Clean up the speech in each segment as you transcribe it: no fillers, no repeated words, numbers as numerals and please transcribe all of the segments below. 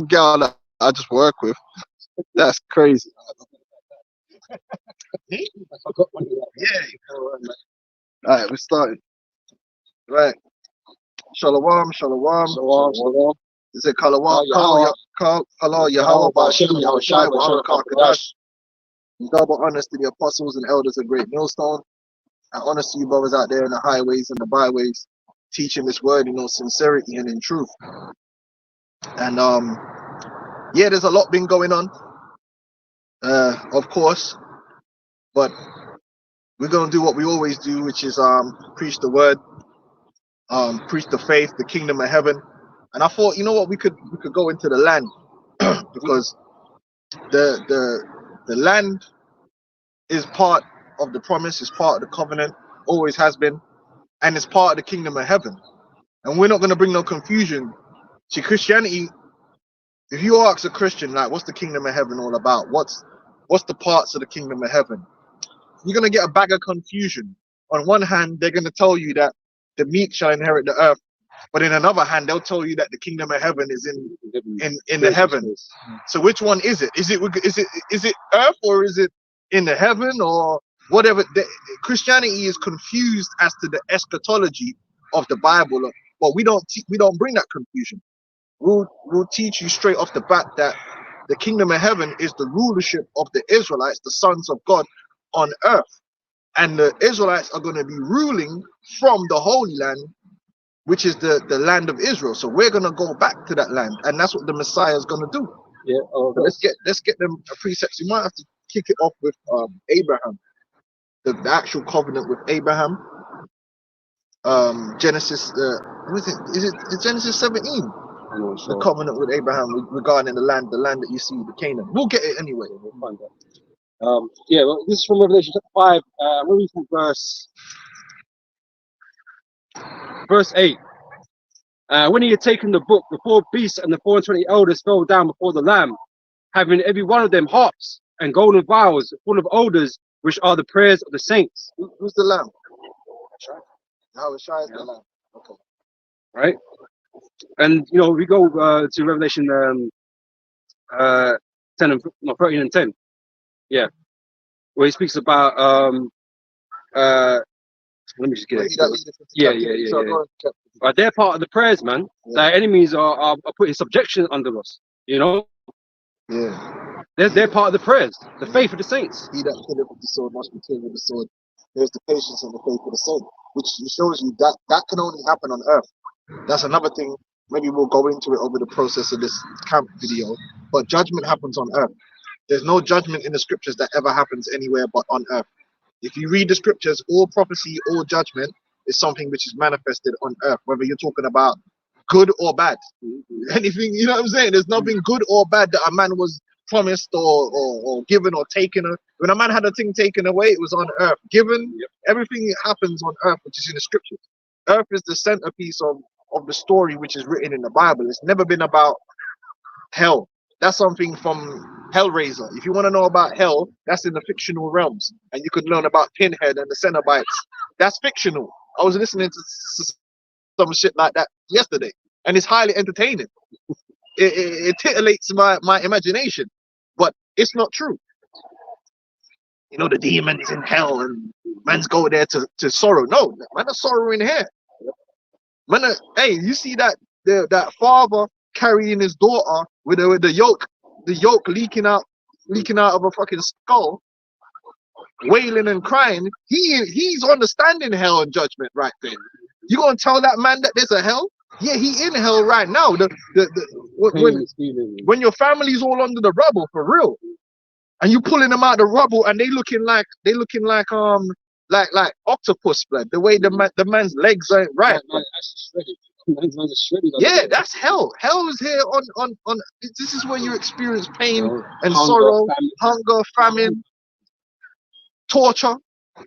girl that I just work with. That's crazy. I forgot one of that. Yeah. Alright, we're starting. Right. Shalom, shalom. Shalom. Is it Kalawam? Hello, Yahweh, Ba'ashem, Yahweh Shai, Baruch HaKadosh. Double honors to the apostles and elders of Great Millstone. And honors to you brothers out there in the highways and the byways, teaching this word in all sincerity and in truth. And yeah, there's a lot been going on, of course, but we're gonna do what we always do, which is preach the word, preach the faith, the kingdom of heaven. And I thought, you know what, we could go into the land because the land is part of the promise, is part of the covenant, always has been, and it's part of the kingdom of heaven. And we're not going to bring no confusion. See, Christianity, if you ask a Christian, like, what's the kingdom of heaven all about? What's the parts of the kingdom of heaven? You're going to get a bag of confusion. On one hand, they're going to tell you that the meek shall inherit the earth. But in another hand, they'll tell you that the kingdom of heaven is in the heavens. So which one is it? Is it earth, or is it in the heaven, or whatever? Christianity is confused as to the eschatology of the Bible, but we don't bring that confusion. We'll teach you straight off the bat that the kingdom of heaven is the rulership of the Israelites, the sons of God, on earth, and the Israelites are going to be ruling from the Holy Land, which is the land of Israel. So we're going to go back to that land, and that's what the Messiah is going to do. Yeah. So let's get them precepts. You might have to kick it off with Abraham, the actual covenant with Abraham. Genesis, what is it? Is Genesis 17? I'm not sure. The covenant with Abraham regarding the land that you see, the Canaan. We'll get it anyway. We'll find that. Yeah, well, this is from Revelation chapter 5. We'll read from verse 8. When he had taken the book, the 4 beasts and the 24 elders fell down before the Lamb, having every one of them harps and golden vials full of odors, which are the prayers of the saints. Who's the Lamb? How is Shai the Lamb? Okay. Right? And you know, we go to Revelation 13 and 10. Yeah. Where he speaks about let me just get it. Yeah. They're part of the prayers, man. Yeah. Their enemies are put in subjection under us. You know? Yeah. They're part of the prayers, the faith of the saints. He that killeth with the sword must be killed with the sword. There's the patience and the faith of the saint, which shows you that can only happen on earth. That's another thing. Maybe we'll go into it over the process of this camp video. But judgment happens on earth. There's no judgment in the scriptures that ever happens anywhere but on earth. If you read the scriptures, all prophecy, all judgment is something which is manifested on earth, whether you're talking about good or bad. Anything, you know what I'm saying? There's nothing good or bad that a man was promised or given or taken. When a man had a thing taken away, it was on earth. Given, everything happens on earth, which is in the scriptures. Earth is the centerpiece of the story which is written in the Bible. It's never been about hell. That's something from Hellraiser. If you want to know about hell, that's in the fictional realms. And you could learn about Pinhead and the Cenobites. That's fictional. I was listening to some shit like that yesterday, and it's highly entertaining. It titillates my imagination, but it's not true. You know, the demon is in hell and man's go there to sorrow. No, man, are sorrowing here. Man, hey, you see that father carrying his daughter with the yoke leaking out of a fucking skull, wailing and crying. He's understanding hell and judgment right there. You gonna tell that man that there's a hell? Yeah, he in hell right now. When your family's all under the rubble for real, and you pulling them out the rubble, and they looking like octopus blood. The way the man's legs ain't right. Yeah, that's hell. Hell is here on. This is where you experience pain and sorrow, hunger, famine, torture.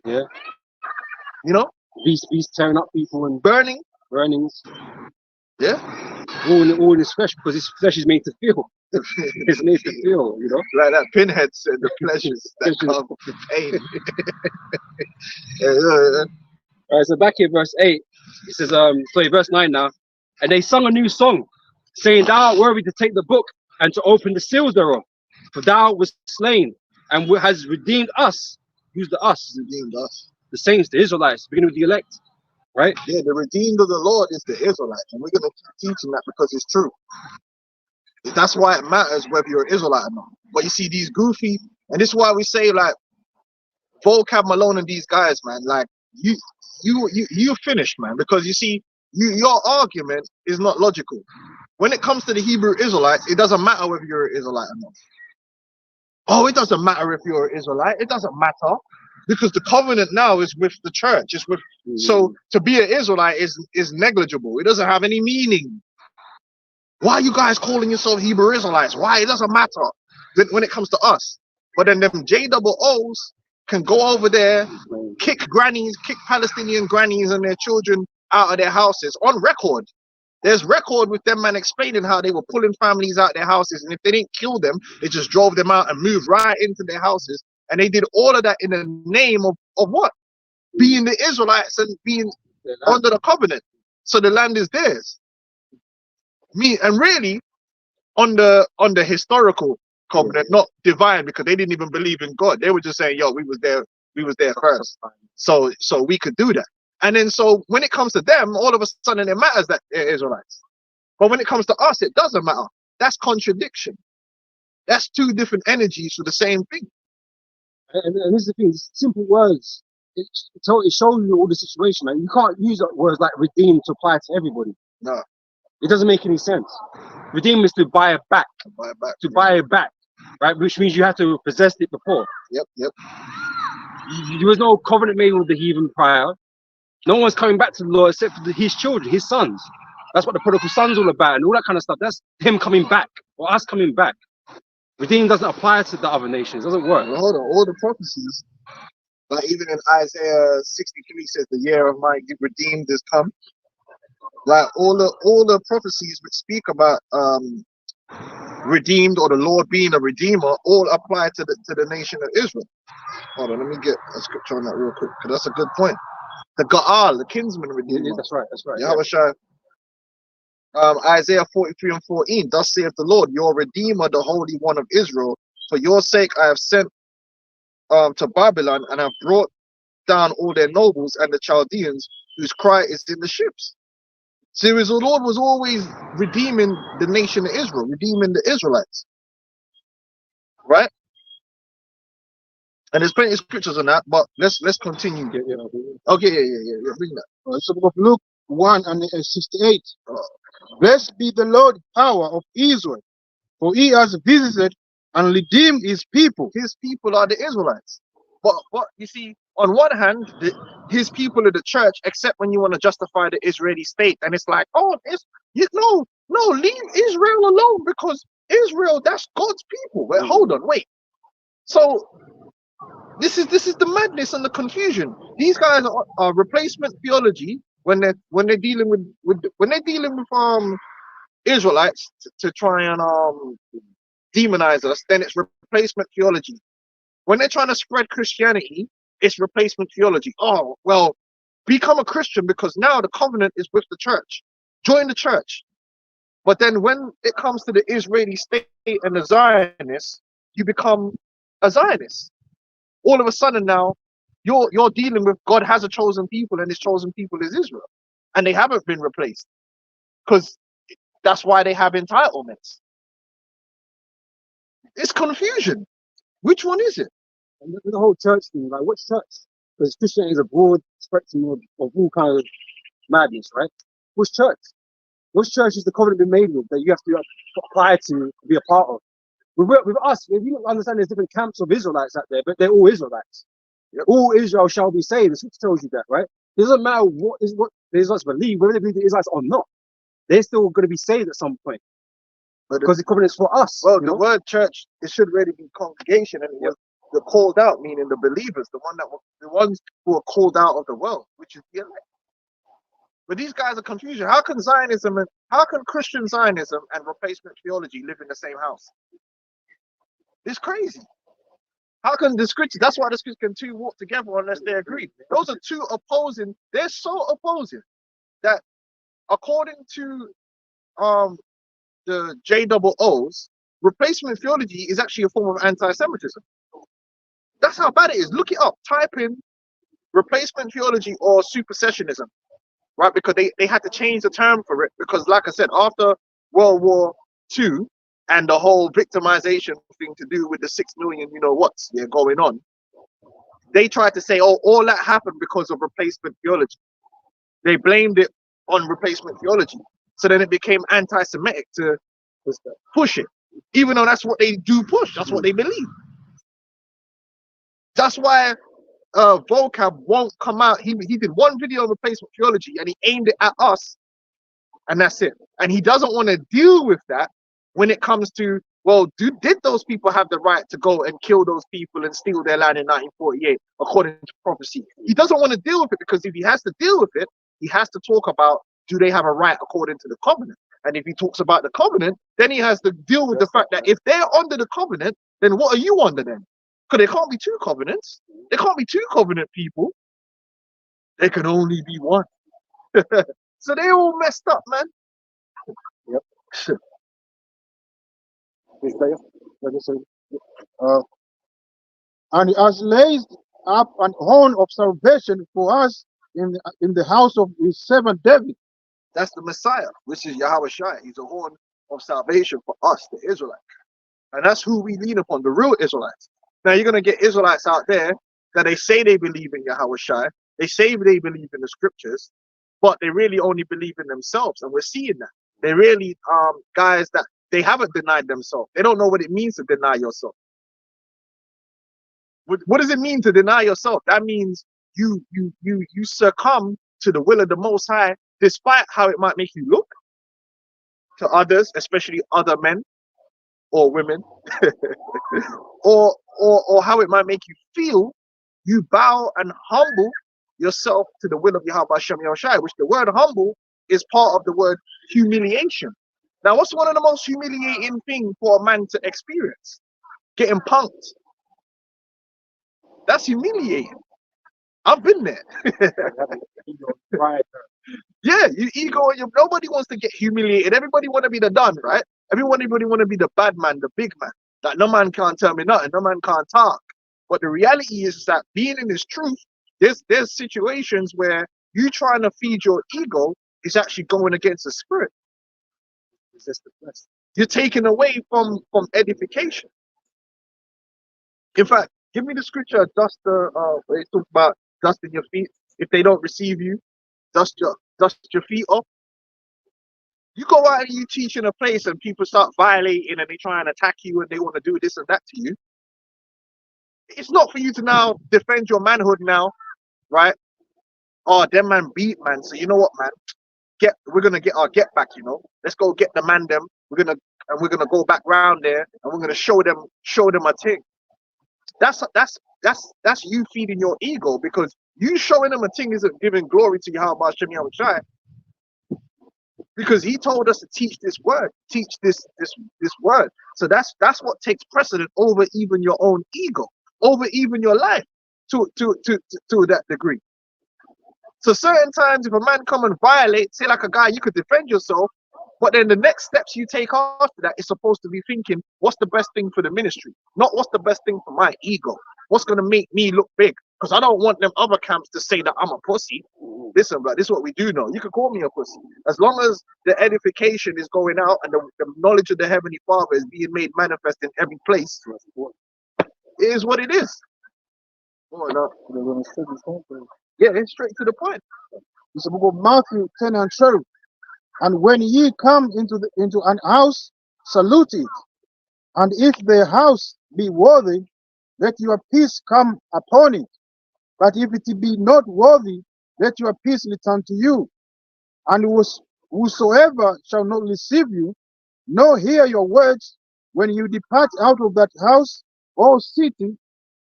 Yeah. You know, beast tearing up people and burnings. Yeah. All in his flesh, because his flesh is made to feel. It's made to feel, you know. Like that Pinhead said, the pleasures that come with pain. Alright, so back here, verse 8, it says, verse 9 now. And they sung a new song, saying, Thou art worthy to take the book and to open the seals thereof. For thou was slain and has redeemed us. Who's the us? Redeemed us. The saints, the Israelites, beginning with the elect, right? Yeah, the redeemed of the Lord is the Israelites, and we're going to keep teaching that because it's true. That's why it matters whether you're an Israelite or not. But you see these goofy, and this is why we say like Vocab Malone and these guys, man, like you finished, man, because you see, your argument is not logical. When it comes to the Hebrew Israelites, it doesn't matter whether you're an Israelite or not. Oh, it doesn't matter if you're an Israelite. It doesn't matter because the covenant now is with the church. It's with so to be an Israelite is negligible. It doesn't have any meaning. Why are you guys calling yourself Hebrew Israelites? Why? It doesn't matter when it comes to us. But then them JOOs can go over there, kick Palestinian grannies and their children out of their houses on record. There's record with them, man, explaining how they were pulling families out their houses, and if they didn't kill them, they just drove them out and moved right into their houses. And they did all of that in the name of what? Being the Israelites and being under the covenant. So the land is theirs. And really, on the historical covenant, not divine, because they didn't even believe in God. They were just saying, yo, we was there first. So we could do that. And then so when it comes to them, all of a sudden it matters that they're Israelites. But when it comes to us, it doesn't matter. That's contradiction. That's two different energies for the same thing. And this is the thing, simple words. It shows you all the situation, man. You can't use words like redeem to apply to everybody. No. It doesn't make any sense. Redeem is to buy it back. Buy it back, right? Which means you have to possess it before. Yep. There was no covenant made with the heathen prior. No one's coming back to the Lord except for his children, his sons. That's what the prodigal son's all about and all that kind of stuff. That's him coming back or us coming back. Redeem doesn't apply to the other nations. It doesn't work. Well, hold on. All the prophecies, like even in Isaiah 63 says the year of my redeemed is come. Like all the prophecies which speak about redeemed or the Lord being a redeemer all apply to the nation of Israel. Hold on, let me get a scripture on that real quick because that's a good point. The Gaal, the kinsman redeemer. Yeah, that's right. Yahushua, Isaiah 43 and 14. Thus saith the Lord, your Redeemer, the Holy One of Israel. For your sake I have sent to Babylon and have brought down all their nobles and the Chaldeans whose cry is in the ships. So the Lord was always redeeming the nation of Israel, redeeming the Israelites. Right? And there's plenty of scriptures on that, but let's continue. Okay, yeah. Bring that. So of Luke 1 and 68. Blessed be the Lord, power of Israel, for he has visited and redeemed his people. His people are the Israelites. But you see, on one hand, his people are the church, except when you want to justify the Israeli state, and it's like, oh, no, leave Israel alone because Israel, that's God's people. Wait, hold on, wait. So this is the madness and the confusion. These guys are replacement theology when they're dealing with Israelites to try and demonize us. Then it's replacement theology. When they're trying to spread Christianity, it's replacement theology. Oh well, become a Christian because now the covenant is with the church. Join the church. But then when it comes to the Israeli state and the Zionists, you become a Zionist. All of a sudden now, you're dealing with God has a chosen people, and his chosen people is Israel, and they haven't been replaced because that's why they have entitlements. It's confusion. Which one is it? And the whole church thing, like which church? Because Christianity is a broad spectrum of all kinds of madness, right? Which church? Which church is the covenant been made with that you have to apply to be a part of? With us, if you don't understand, there's different camps of Israelites out there, but they're all Israelites. Yep. All Israel shall be saved. The scripture tells you that, right? It doesn't matter what the Israelites believe, whether they believe the Israelites or not. They're still going to be saved at some point. Because the covenant is for us. Well, the word church, it should really be congregation, and it was the called out, meaning the believers, the ones who are called out of the world, which is the elect. But these guys are confused. How can Christian Zionism and replacement theology live in the same house? It's crazy. How can the scripture? That's why the scripture can two walk together unless they agree. Those are two opposing. They're so opposing that according to the JOOs, replacement theology is actually a form of anti-Semitism. That's how bad it is. Look it up. Type in replacement theology or supersessionism, right? Because they had to change the term for it because, like I said, after World War II and the whole victimization thing to do with the 6 million, you know what's going on, they tried to say, oh, all that happened because of replacement theology. They blamed it on replacement theology. So then it became anti-Semitic to push it, even though that's what they do push. That's what they believe. That's why Vocab won't come out. He did one video on replacement theology and he aimed it at us, and that's it. And he doesn't want to deal with that when it comes to, well, did those people have the right to go and kill those people and steal their land in 1948 according to prophecy? He doesn't want to deal with it because if he has to deal with it, he has to talk about, do they have a right according to the covenant? And if he talks about the covenant, then he has to deal with the fact that if they're under the covenant, then what are you under then? Because there can't be two covenants. There can't be two covenant people. There can only be one. So they all messed up, man. Yep. And he has raised up an horn of salvation for us in the house of his servant David. That's the Messiah, which is Yahweh Shai. He's a horn of salvation for us, the Israelites. And that's who we lean upon, the real Israelites. Now you're going to get Israelites out there that they say they believe in Yahweh Shai. They say they believe in the scriptures, but they really only believe in themselves. And we're seeing that. They're really guys that they haven't denied themselves. They don't know what it means to deny yourself. What does it mean to deny yourself? That means you succumb to the will of the Most High, despite how it might make you look to others, especially other men or women, or how it might make you feel. You bow and humble yourself to the will of Yahweh Shem Yahushai, which the word humble is part of the word humiliation. Now, what's one of the most humiliating things for a man to experience? Getting punked. That's humiliating. I've been there. Yeah, you ego. Nobody wants to get humiliated. Everybody want to be the done, right? Everybody want to be the bad man, the big man. That no man can't tell me nothing. No man can't talk. But the reality is that being in this truth, there's situations where you trying to feed your ego is actually going against the spirit. You're taken away from edification. In fact, give me the scripture, dust where it talks about dusting your feet. If they don't receive you, dust your feet off. You go out and you teach in a place and people start violating and they try and attack you and they want to do this and that to you. It's not for you to now defend your manhood now, right? Oh, them man beat, man. So you know what, man? We're gonna get our get back, you know. Let's go get the man them. We're gonna go back round there and we're gonna show them a thing. That's you feeding your ego, because you showing them a thing isn't giving glory to Yahweh Shem Yahushai. Because he told us to teach this word, teach this word. So that's what takes precedent over even your own ego, over even your life, to that degree. So certain times, if a man come and violate, say like a guy, you could defend yourself, but then the next steps you take after that is supposed to be thinking, what's the best thing for the ministry? Not what's the best thing for my ego. What's going to make me look big? Because I don't want them other camps to say that I'm a pussy. Listen, bro, this is what we do know. You can call me a pussy. As long as the edification is going out and the knowledge of the Heavenly Father is being made manifest in every place, it is what it is. Oh, no. Yeah, it's straight to the point. It's about Matthew 10 and 12. And when ye come into an house, salute it. And if the house be worthy, let your peace come upon it. But if it be not worthy, let your peace return to you. And whosoever shall not receive you, nor hear your words, when you depart out of that house or city,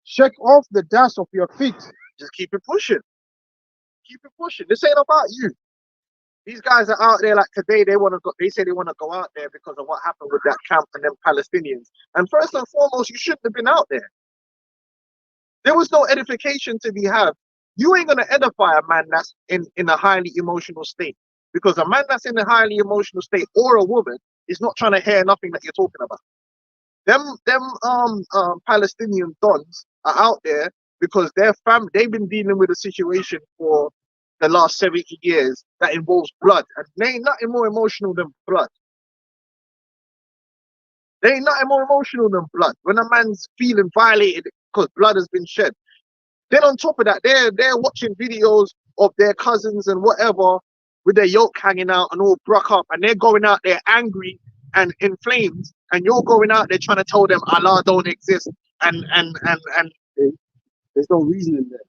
shake off the dust of your feet. Just keep it pushing. Keep it pushing. This ain't about you. These guys are out there like today. They say they want to go out there because of what happened with that camp and them Palestinians. And first and foremost, you shouldn't have been out there. There was no edification to be had. You ain't gonna edify a man that's in a highly emotional state, because a man that's in a highly emotional state, or a woman, is not trying to hear nothing that you're talking about. Palestinian dons are out there because they've been dealing with a situation for the last 70 years that involves blood, and they ain't nothing more emotional than blood. They ain't nothing more emotional than blood. When a man's feeling violated because blood has been shed. Then on top of that, they're watching videos of their cousins and whatever with their yoke hanging out and all broke up, and they're going out there angry and in flames, and you're going out there trying to tell them Allah don't exist, and there's no reason in there.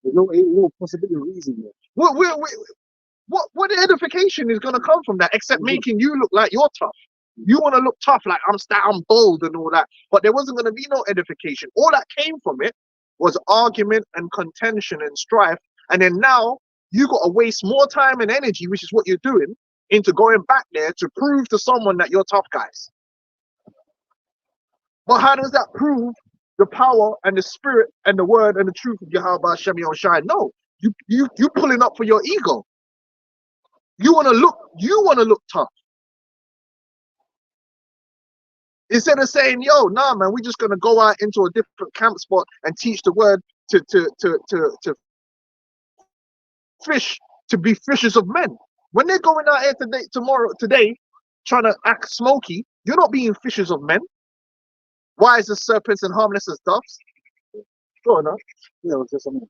There's no possibility of reason there. What edification is going to come from that except making you look like you're tough? You want to look tough, like I'm bold and all that, but there wasn't going to be no edification. All that came from it was argument and contention and strife, and then now you got to waste more time and energy, which is what you're doing, into going back there to prove to someone that you're tough guys. But how does that prove the power and the spirit and the word and the truth of Yahweh Hashem Yahushai? No, you pulling up for your ego. You want to look tough. Instead of saying, yo, nah, man, we're just gonna go out into a different camp spot and teach the word to fish, to be fishers of men. When they're going out here today, trying to act smoky, you're not being fishers of men. Wise as serpents and harmless as doves. Go on, huh? Yeah, just something.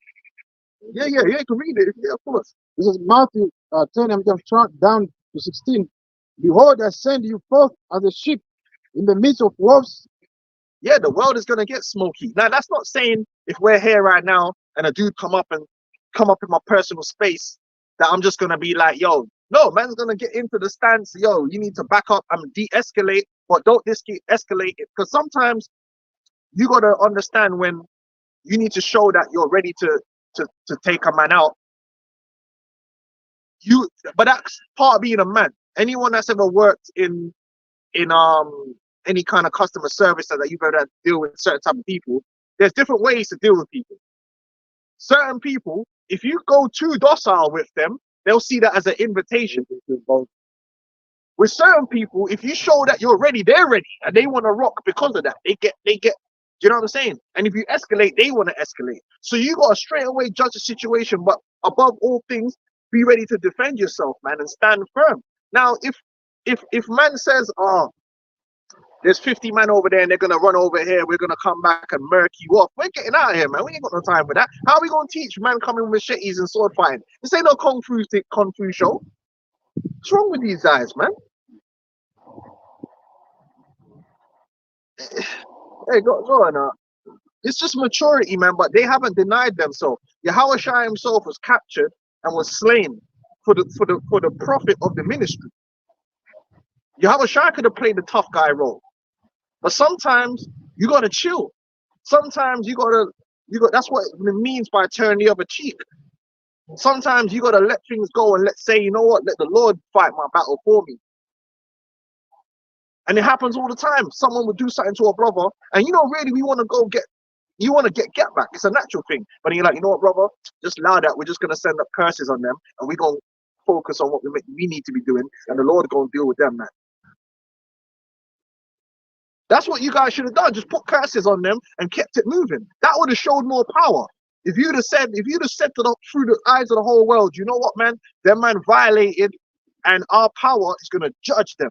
Yeah, you can read it. Yeah, of course. This is Matthew 10, I'm just down to 16. Behold, I send you forth as a sheep in the midst of wolves. Yeah, the world is gonna get smoky. Now, that's not saying if we're here right now and a dude come up in my personal space that I'm just gonna be like, yo, no, man's gonna get into the stance, yo, you need to back up and de-escalate, but don't escalate it, because sometimes you gotta understand when you need to show that you're ready to take a man out. But that's part of being a man. Anyone that's ever worked in any kind of customer service that you've ever had to deal with certain type of people, there's different ways to deal with people. Certain people, if you go too docile with them, they'll see that as an invitation. With certain people, if you show that you're ready, they're ready, and they want to rock because of that. They get. You know what I'm saying? And if you escalate, they want to escalate. So you got to straight away judge the situation, but above all things, be ready to defend yourself, man, and stand firm. Now, if man says, oh, there's 50 men over there and they're gonna run over here, we're gonna come back and murk you off. We're getting out of here, man. We ain't got no time for that. How are we gonna teach man coming with machetes and sword fighting? This ain't no kung fu show. What's wrong with these guys, man? Hey, go on. It's just maturity, man. But they haven't denied themselves. Yahweh Shai himself was captured and was slain for the profit of the ministry. Yahweh Shai could have played the tough guy role, but sometimes you gotta chill. Sometimes you got. That's what it means by turn the other cheek. Sometimes you gotta let things go and let's say, you know what? Let the Lord fight my battle for me. And it happens all the time. Someone would do something to a brother, and really, we want to go get. You want to get back. It's a natural thing. But you're like, you know what, brother? Just allow that. We're just gonna send up curses on them, and we're gonna focus on what we need to be doing, and the Lord gonna deal with them, man. That's what you guys should have done. Just put curses on them and kept it moving. That would have showed more power. If you'd have said through the eyes of the whole world, you know what, man? Them man violated, and our power is gonna judge them.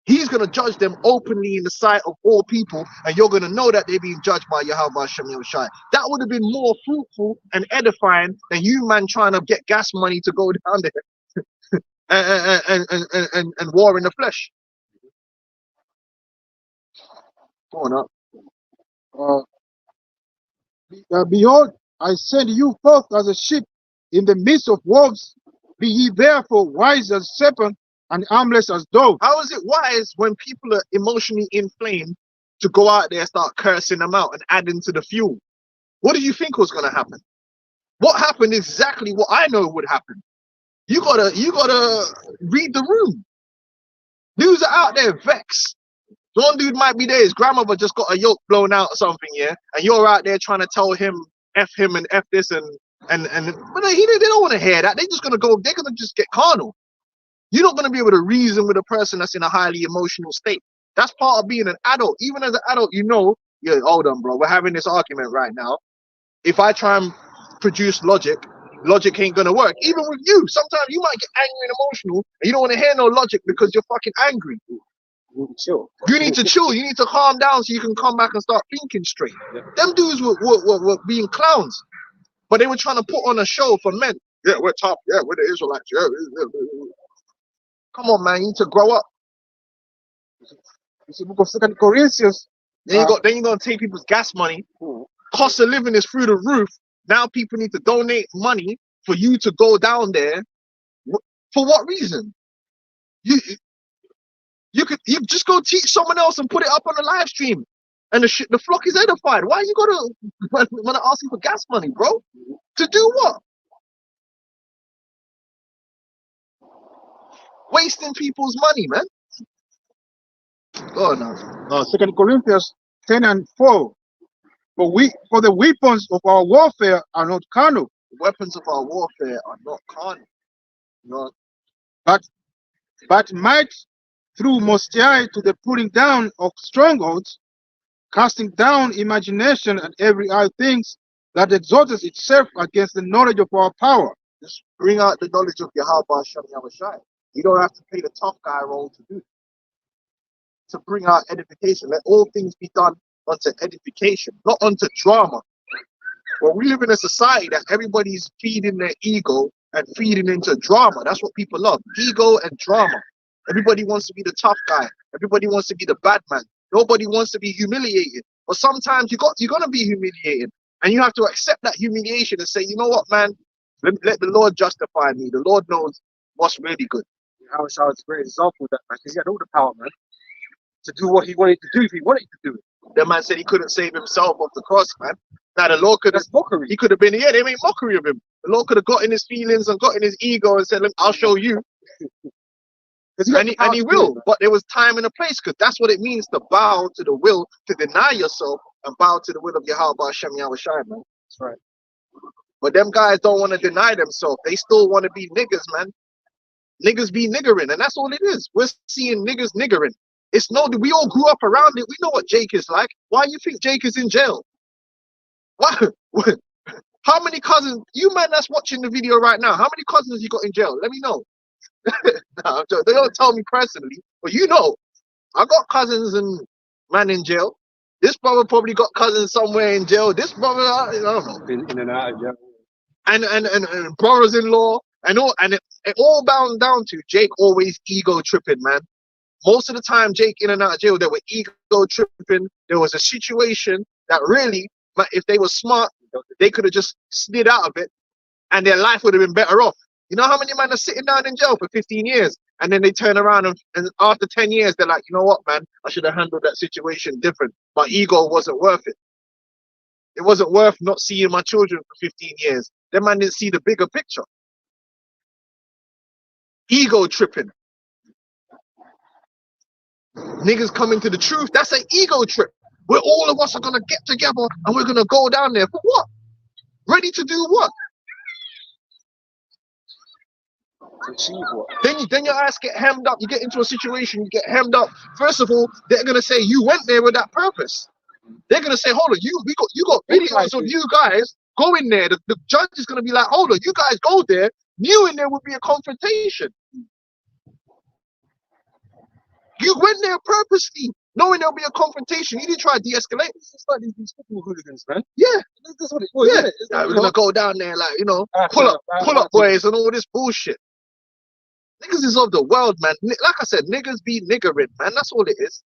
He's gonna judge them openly in the sight of all people, and you're gonna know that they're being judged by Yahweh Hashem Yahushai. That would have been more fruitful and edifying than you, man, trying to get gas money to go down there and war in the flesh. Go on up. Behold, I send you forth as a sheep in the midst of wolves. Be ye therefore wise as serpent and harmless as doves. How is it wise when people are emotionally inflamed to go out there and start cursing them out and adding to the fuel? What did you think was going to happen? What happened is exactly what I know would happen. You gotta read the room. Dudes are out there vexed. One dude might be there, his grandmother just got a yoke blown out or something, yeah, and you're out there trying to tell him F him and F this and but they don't want to hear that. They're gonna just get carnal. You're not gonna be able to reason with a person that's in a highly emotional state. That's part of being an adult. Even as an adult, you know, yeah, hold on, bro. We're having this argument right now. If I try and produce logic ain't gonna work. Even with you, sometimes you might get angry and emotional, and you don't want to hear no logic because you're fucking angry. You need to chill. You need to chill. You need to calm down so you can come back and start thinking straight. Yeah. Them dudes were being clowns, but they were trying to put on a show for men. Yeah, we're tough. Yeah, we're the Israelites. Yeah. Come on, man. You need to grow up. You see, book of 2 Corinthians. Then you're gonna take people's gas money. Cost of living is through the roof. Now people need to donate money for you to go down there. For what reason? You just go teach someone else and put it up on the live stream, and the flock is edified. Why you gotta when I ask you for gas money, bro? To do what? Wasting people's money, man. Go on now. 2 Corinthians 10:4. For the weapons of our warfare are not carnal. The weapons of our warfare are not carnal. No. But might through Most High to the pulling down of strongholds, casting down imagination and every high things that exalteth itself against the knowledge of our power. Just bring out the knowledge of Yahweh Shem Yahushai. You don't have to play the tough guy role to do it. To bring out edification. Let all things be done unto edification, not unto drama. Well, we live in a society that everybody's feeding their ego and feeding into drama. That's what people love. Ego and drama. Everybody wants to be the tough guy. Everybody wants to be the bad man. Nobody wants to be humiliated. But sometimes you're gonna be humiliated. And you have to accept that humiliation and say, you know what, man? Let the Lord justify me. The Lord knows what's really good. How is a great example of that, man, because he had all the power, man, to do what he wanted to do if he wanted to do it. The man said he couldn't save himself off the cross, man. Now the Lord could have mockery. He could have been, yeah, they made mockery of him. The Lord could have got in his feelings and got in his ego and said, I'll show you. And he will, but there was time and a place, because that's what it means to bow to the will, to deny yourself and bow to the will of Yahweh Hashem Yahushai, man. That's right. But them guys don't want to deny themselves. They still want to be niggas, man. Niggas be niggering, and that's all it is. We're seeing niggas niggering. It's we all grew up around it. We know what Jake is like. Why do you think Jake is in jail? Why? How many cousins? You man that's watching the video right now, how many cousins you got in jail? Let me know. No, they don't tell me personally, but you know, I got cousins and man in jail. This brother probably got cousins somewhere in jail. This brother, I don't know. Been in and out of jail. And brothers-in-law and all, and it all bound down to Jake always ego tripping, man. Most of the time, Jake in and out of jail, they were ego tripping. There was a situation that really, if they were smart, they could have just slid out of it, and their life would have been better off. You know how many men are sitting down in jail for 15 years, and then they turn around and after 10 years, they're like, you know what, man, I should have handled that situation different. My ego wasn't worth it. It wasn't worth not seeing my children for 15 years. That man didn't see the bigger picture. Ego tripping. Niggas coming to the truth, that's an ego trip. Where all of us are gonna get together and we're gonna go down there for what? Ready to do what? To achieve what? Then your ass get hemmed up. You get into a situation, you get hemmed up. First of all, they're gonna say you went there with that purpose. They're gonna say, hold on, you got videos of you guys going there. The judge is gonna be like, hold on, you guys go there, knew in there would be a confrontation. You went there purposely, knowing there'll be a confrontation. You didn't try to de-escalate. It's like these football hooligans, man. Yeah. That's what it was, yeah. Like, we're gonna go down there, like, you know, pull up boys and all this bullshit. Niggas is of the world, man. Like I said, niggas be niggering, man. That's all it is.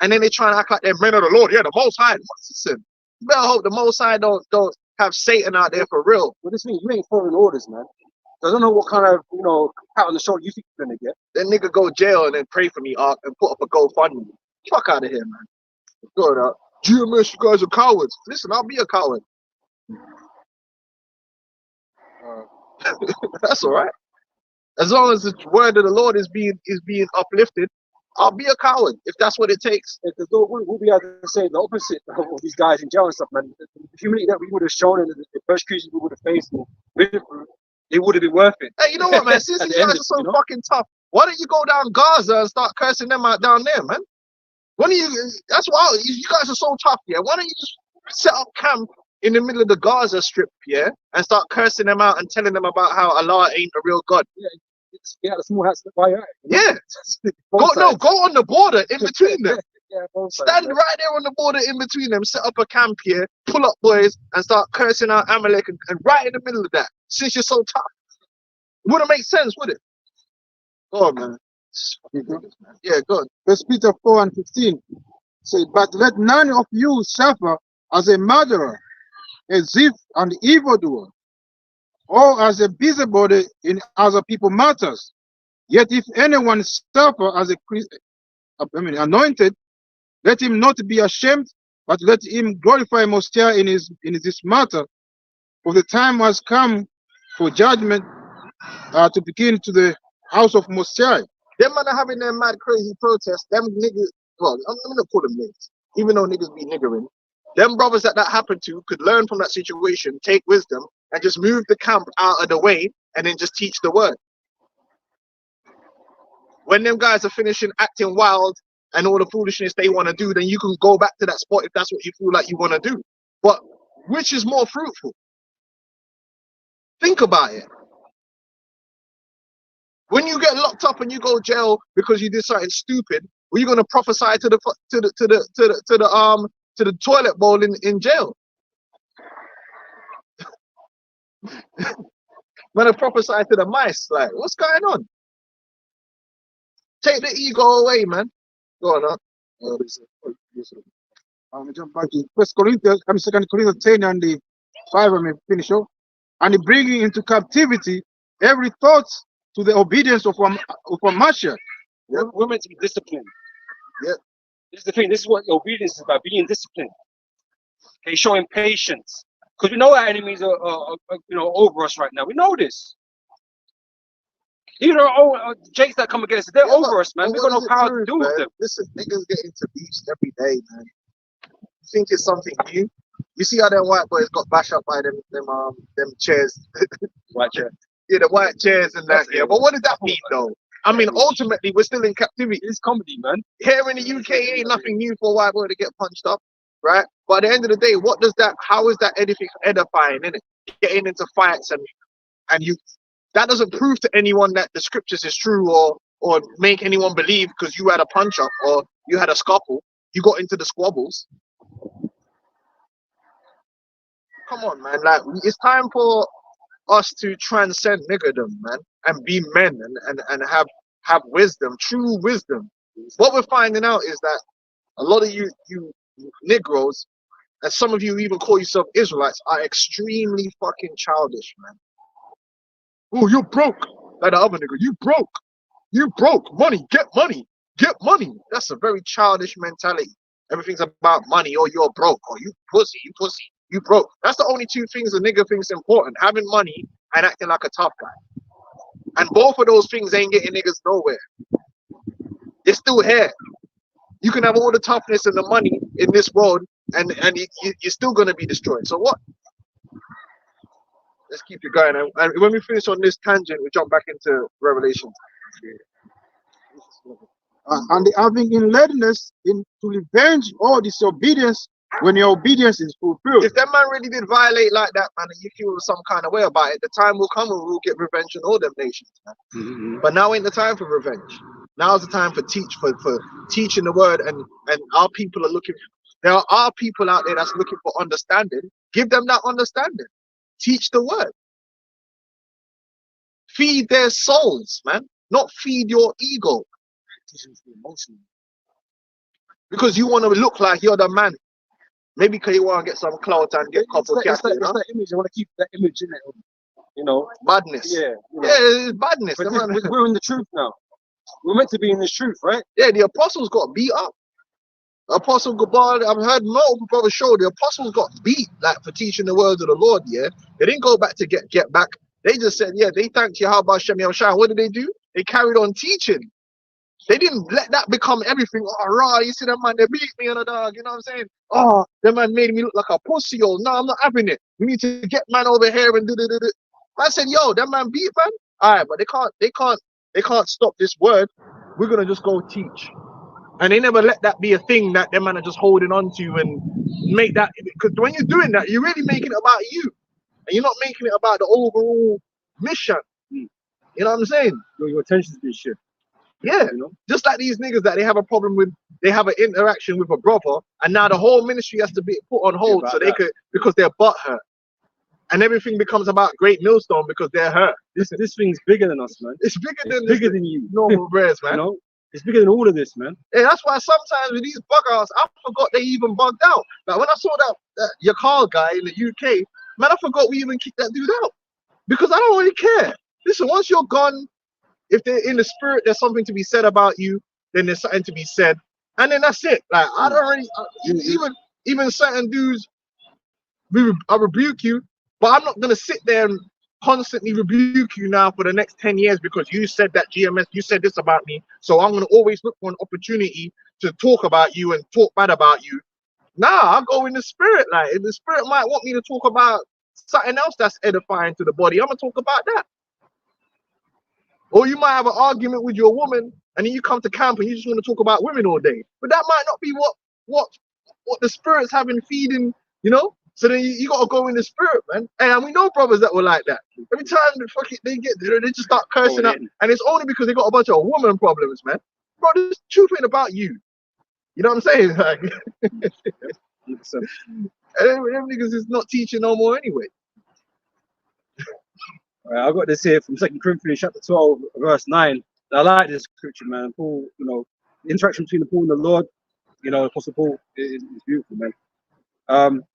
And then they try to act like they're men of the Lord. Yeah, the Most High. Listen, you better hope the Most High don't have Satan out there for real. Well, this means you ain't following orders, man. I don't know what kind of, pat on the shoulder you think you're gonna get. Then nigga go jail and then pray for me, and put up a GoFundMe. Fuck out of here, man. Go up. GMS, you guys are cowards. Listen, I'll be a coward. That's all right. As long as the word of the Lord is being uplifted, I'll be a coward if that's what it takes. Because we'll be able to say the opposite of these guys in jail and stuff, man. The humility that we would have shown and the persecution we would have faced, it would have been worth it. Hey, you know what, man? Since these guys are so fucking tough, why don't you go down Gaza and start cursing them out down there, man? Why don't you? That's why you guys are so tough, yeah. Why don't you just set up camp in the middle of the Gaza Strip, yeah, and start cursing them out and telling them about how Allah ain't a real God? Yeah, the small hats by your Yeah. Go on the border in between them. Stand right there on the border in between them, set up a camp here, pull up boys, and start cursing out Amalek and right in the middle of that. Since you're so tough, wouldn't make sense, would it? Go on, man. Yeah, go on. 1 Peter 4:15 say, but let none of you suffer as a murderer, a thief, and evildoer, or as a busybody in other people's matters. Yet if anyone suffer as a anointed, let him not be ashamed, but let him glorify Most High in this matter. For the time has come for judgment to begin to the house of Most High. Them man are having their mad crazy protests. Them niggas, well, I'm gonna call them niggas, even though niggas be niggering. Them brothers that happened to could learn from that situation, take wisdom, and just move the camp out of the way, and then just teach the word. When them guys are finishing acting wild and all the foolishness they want to do, then you can go back to that spot if that's what you feel like you want to do. But which is more fruitful? Think about it. When you get locked up and you go jail because you did something stupid, were you gonna prophesy to the toilet bowl in jail? Man, I prophesy to the mice. Like, what's going on? Take the ego away, man. Go on, huh? Jump back to 2 Corinthians 10 and the 5. I may finish off. And bringing into captivity every thought to the obedience of a Mashiach. Yep. We're meant to be disciplined. Yep. This is the thing. This is what obedience is about: being disciplined. Okay, showing patience, because we know our enemies are over us right now. We know this. You know, Jakes that come against us, they're over us, man. We got no power to do with them. Listen, niggas get into beefs every day, man. You think it's something new? You see how them white boys got bashed up by them chairs? White chair. Yeah, the white chairs and that. Yeah, but what does that mean, though? I mean, ultimately, we're still in captivity. It's comedy, man. Here in the UK, ain't nothing new for a white boy to get punched up, right? But at the end of the day, how is that edifying, innit? Getting into fights and you, that doesn't prove to anyone that the scriptures is true or make anyone believe because you had a punch up or you had a scuffle, you got into the squabbles. Come on, man. Like, it's time for us to transcend niggerdom, man, and be men and have wisdom, true wisdom. What we're finding out is that a lot of you Negroes, and some of you even call yourself Israelites, are extremely fucking childish, man. Oh, you're broke. Like the other nigga, you broke. You broke. Money, get money. Get money. That's a very childish mentality. Everything's about money, or you're broke, or you pussy, you broke. That's the only two things a nigga thinks important: having money and acting like a tough guy. And both of those things ain't getting niggas nowhere. It's still here. You can have all the toughness and the money in this world, and you're still gonna be destroyed. So what? Let's keep it going. And when we finish on this tangent, we jump back into Revelation. And having in readiness to revenge all disobedience when your obedience is fulfilled. If that man really did violate like that, man, and you feel some kind of way about it, the time will come when we'll get revenge on all them nations, man. Mm-hmm. But now ain't the time for revenge. Now's the time for teaching the word, and our people are looking. There are people out there that's looking for understanding. Give them that understanding. Teach the word. Feed their souls, man. Not feed your ego. Because you want to look like you're the man. Maybe because you want to get some clout and get a couple of cats. It's that image. I want to keep that image in it. You know, badness. Yeah, yeah, it's badness. But we're in the truth now. We're meant to be in this truth, right? Yeah, the apostles got beat up. Apostle Gabal, I've heard multiple brothers show the apostles got beat like for teaching the words of the Lord. Yeah, they didn't go back to get back. They just said, yeah, they thanked Yahweh Shem Yahushua. What did they do? They carried on teaching. They didn't let that become everything. Oh, rah, you see that man, they beat me on a dog. You know what I'm saying? Oh, that man made me look like a pussy. Oh, no, I'm not having it. We need to get man over here and do. I said, yo, that man beat man. All right, but they can't stop this word. We're gonna just go teach. And they never let that be a thing that them man are just holding on to and make that, because when you're doing that, you're really making it about you. And you're not making it about the overall mission. You know what I'm saying? Your attention's been shifted. Yeah. You know? Just like these niggas that they have a problem with, they have an interaction with a brother, and now the whole ministry has to be put on hold so they could, because they're butthurt. And everything becomes about Great Millstone because they're hurt. This thing's bigger than us, man. It's bigger than you. Normal prayers, man. You know? It's bigger than all of this, man. Yeah, that's why sometimes with these buggers, I forgot they even bugged out. Like when I saw that Yakal guy in the UK, man, I forgot we even kicked that dude out. Because I don't really care. Listen, once you're gone, if they're in the spirit, there's something to be said about you, then there's something to be said. And then that's it. Like, I don't really, even certain dudes, I rebuke you, but I'm not going to sit there and constantly rebuke you now for the next 10 years because you said that GMS, you said this about me. So I'm going to always look for an opportunity to talk about you and talk bad about you. Nah, I'll go in the spirit. Like, if the spirit might want me to talk about something else that's edifying to the body, I'm going to talk about that. Or you might have an argument with your woman and then you come to camp and you just want to talk about women all day. But that might not be what the spirit's having feeding, you know? So then you got to go in the spirit, man. And we know brothers that were like that. Every time they get there, they just start cursing up. And it's only because they got a bunch of woman problems, man. Bro, this truth ain't about you. You know what I'm saying? Like, and them niggas is not teaching no more anyway. Right, I got this here from 2 Corinthians chapter 12, verse 9. I like this scripture, man. Paul, you know, the interaction between Paul and the Lord, you know, Apostle Paul is beautiful, man.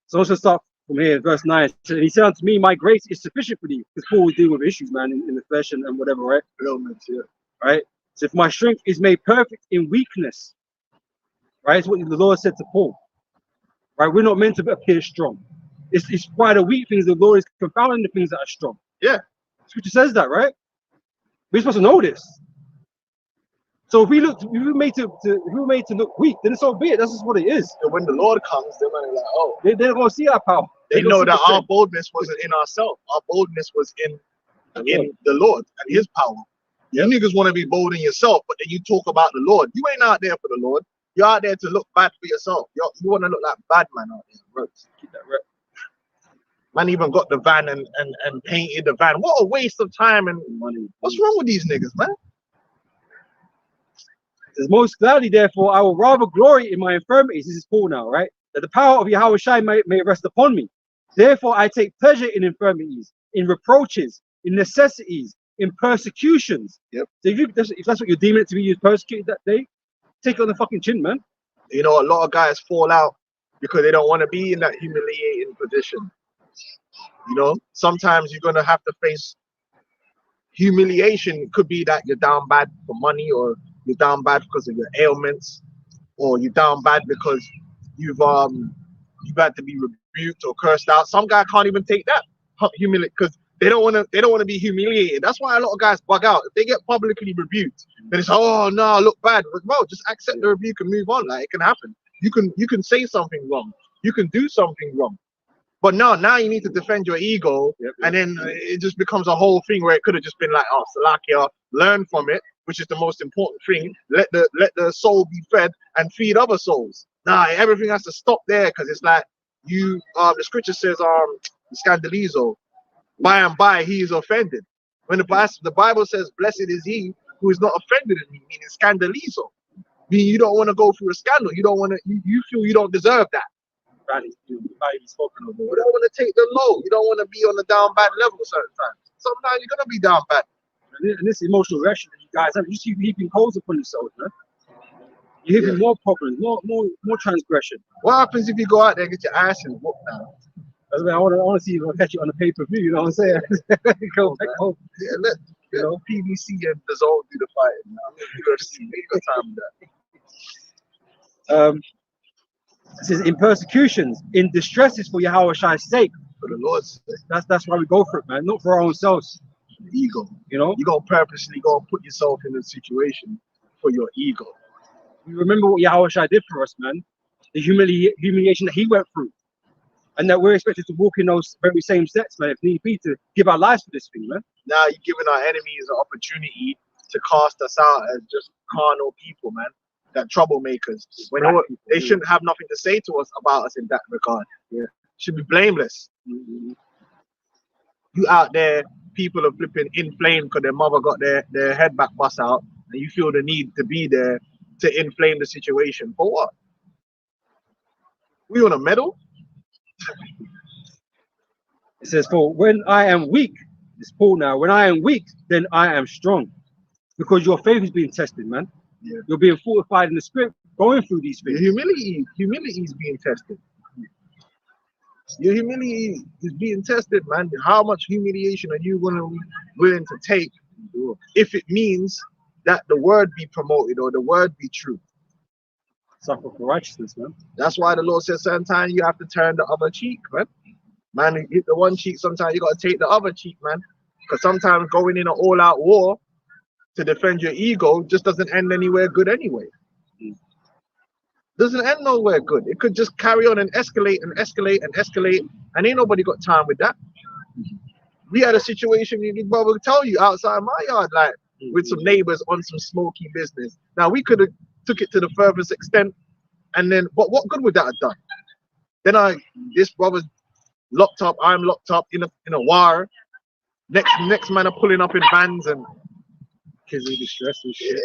So let's just start from here, verse 9. So he said unto me, my grace is sufficient for thee. Because Paul was dealing with issues, man, in the flesh and whatever, right? Ailments, yeah. Right? So if my strength is made perfect in weakness, right? It's what the Lord said to Paul. Right? We're not meant to appear strong. It's by the weak things the Lord is confounding the things that are strong. Yeah. Scripture says that, right? We're supposed to know this. So if we were made to look weak, then so be it. That's just what it is. And when the Lord comes, they're like, oh, they're gonna see our power. They know that our boldness wasn't in ourselves. Our boldness was in the Lord and His power. You niggas want to be bold in yourself, but then you talk about the Lord. You ain't out there for the Lord. You're out there to look bad for yourself. You want to look like bad man out there, bro. Keep that right. Man even got the van and painted the van. What a waste of time and money. What's wrong with these niggas, man? Says, most gladly, therefore, I will rather glory in my infirmities. This is Paul now, right? That the power of Yahushua may rest upon me. Therefore, I take pleasure in infirmities, in reproaches, in necessities, in persecutions. Yep. So if that's what you're deeming it to be, you persecuted that day, take it on the fucking chin, man. You know, a lot of guys fall out because they don't want to be in that humiliating position. You know, sometimes you're gonna have to face humiliation. It could be that you're down bad for money, or you're down bad because of your ailments, or you're down bad because you've had to be rebuked or cursed out. Some guy can't even take that humiliate because they don't want to be humiliated. That's why a lot of guys bug out. If they get publicly rebuked, then it's, oh no, I look bad. But well, just accept the rebuke and move on. Like, it can happen. You can say something wrong. You can do something wrong. But now you need to defend your ego, and then it just becomes a whole thing where it could have just been like, oh, Salakia, learn from it, which is the most important thing. Let the soul be fed and feed other souls. Nah, everything has to stop there, because it's like the scripture says, scandalizo, by and by he is offended. When the Bible says, blessed is he who is not offended in me, meaning scandalizo. Meaning you don't want to go through a scandal. You don't want to. You feel you don't deserve that. You don't want to take the low. You don't want to be on the down bad level certain times. Sometimes you're gonna be down bad. And this emotional reaction that you guys have, you see heaping coals upon yourselves, man. You're heaping more problems, more transgression. What happens if you go out there and get your ass and whoop now? I want to see if I catch you on the pay-per-view. You know what I'm saying? Go back home. Yeah, let PBC and the Zone do the fighting. UFC, make your time with that. It says, in persecutions, in distresses for Yahweh's sake. For the Lord's sake. That's why we go for it, man. Not for our own selves. Ego. You know? You're going to purposely go and put yourself in a situation for your ego. You remember what Yahweh did for us, man. The humiliation that he went through. And that we're expected to walk in those very same steps, man, if need be, to give our lives for this thing, man. Now you're giving our enemies an opportunity to cast us out as just carnal people, man. that troublemakers. When they shouldn't have nothing to say to us about us in that regard. Yeah, should be blameless. You out there, people are flipping inflamed because their mother got their head back bust out, and you feel the need to be there to inflame the situation. For what? We on a medal? It says, for when I am weak, it's Paul now, when I am weak, then I am strong. Because your faith is being tested, man. Yeah. You're being fortified in the spirit, going through these things. Your humility is being tested. Your humility is being tested, man. How much humiliation are you willing to take if it means that the word be promoted or the word be true? Suffer for righteousness, man. That's why the Lord says sometimes you have to turn the other cheek, man. Man, you hit the one cheek, sometimes you got to take the other cheek, man. Because sometimes going in an all-out war to defend your ego just doesn't end anywhere good anyway. Doesn't end nowhere good. It could just carry on and escalate and escalate and escalate, and ain't nobody got time with that. We had a situation, your brother will tell you, outside my yard, like with some neighbors on some smoky business. Now we could have took it to the furthest extent, and then what good would that have done? Then this brother's locked up, I'm locked up in a war. Next man are pulling up in vans and kids will be stressed and shit.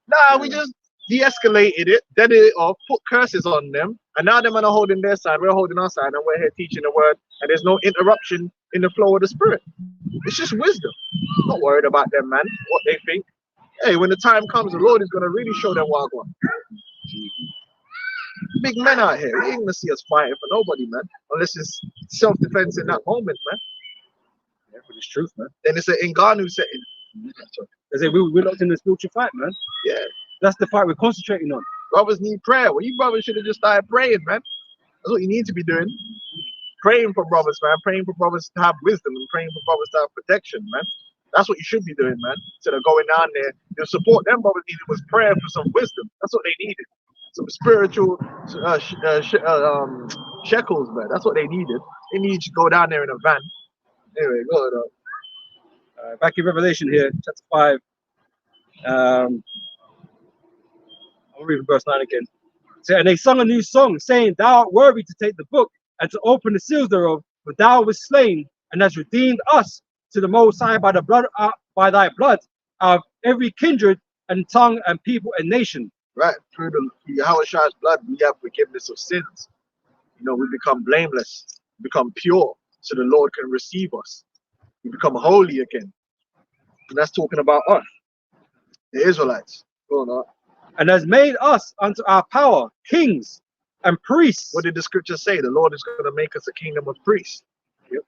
Nah, we just de-escalated it, deaded it off, put curses on them, and now them men are holding their side, we're holding our side, and we're here teaching the word, and there's no interruption in the flow of the spirit. It's just wisdom. Not worried about them, man, what they think. Hey, when the time comes, the Lord is going to really show them what I want. Big men out here, you ain't going to see us fighting for nobody, man, unless it's self-defense in that moment, man. Yeah, but it's truth, man. Then it's an Ngannou setting. They say we're locked in the spiritual fight, man. Yeah. That's the fight we're concentrating on. Brothers need prayer. Well, you brothers should have just started praying, man. That's what you need to be doing. Praying for brothers, man. Praying for brothers to have wisdom and praying for brothers to have protection, man. That's what you should be doing, man. Instead of going down there, the support them brothers needed was prayer for some wisdom. That's what they needed. Some spiritual shekels, man. That's what they needed. They need to go down there in a van. Anyway, go ahead. Back in Revelation here, chapter 5. I'll read from verse 9 again. So, and they sung a new song, saying, Thou art worthy to take the book and to open the seals thereof, for thou wast slain and hast redeemed us to the Most High by thy blood of every kindred and tongue and people and nation. Right, through Yahweh's blood, we have forgiveness of sins. You know, we become blameless, become pure, so the Lord can receive us. We become holy again. And that's talking about us, the Israelites. Go on. And has made us unto our power kings and priests. What did the scripture say? The Lord is going to make us a kingdom of priests. Yep.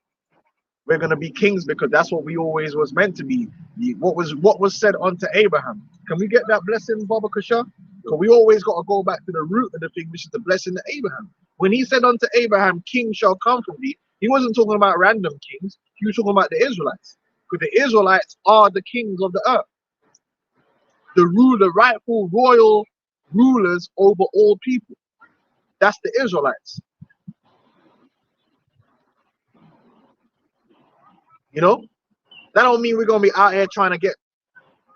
We're going to be kings because that's what we always was meant to be. What was said unto Abraham. Can we get that blessing, Baba Kasha? Because we always got to go back to the root of the thing, which is the blessing to Abraham. When he said unto Abraham, kings shall come from thee, he wasn't talking about random kings. He was talking about the Israelites. Because the Israelites are the kings of the earth. The rightful royal rulers over all people. That's the Israelites. You know? That don't mean we're going to be out here trying to get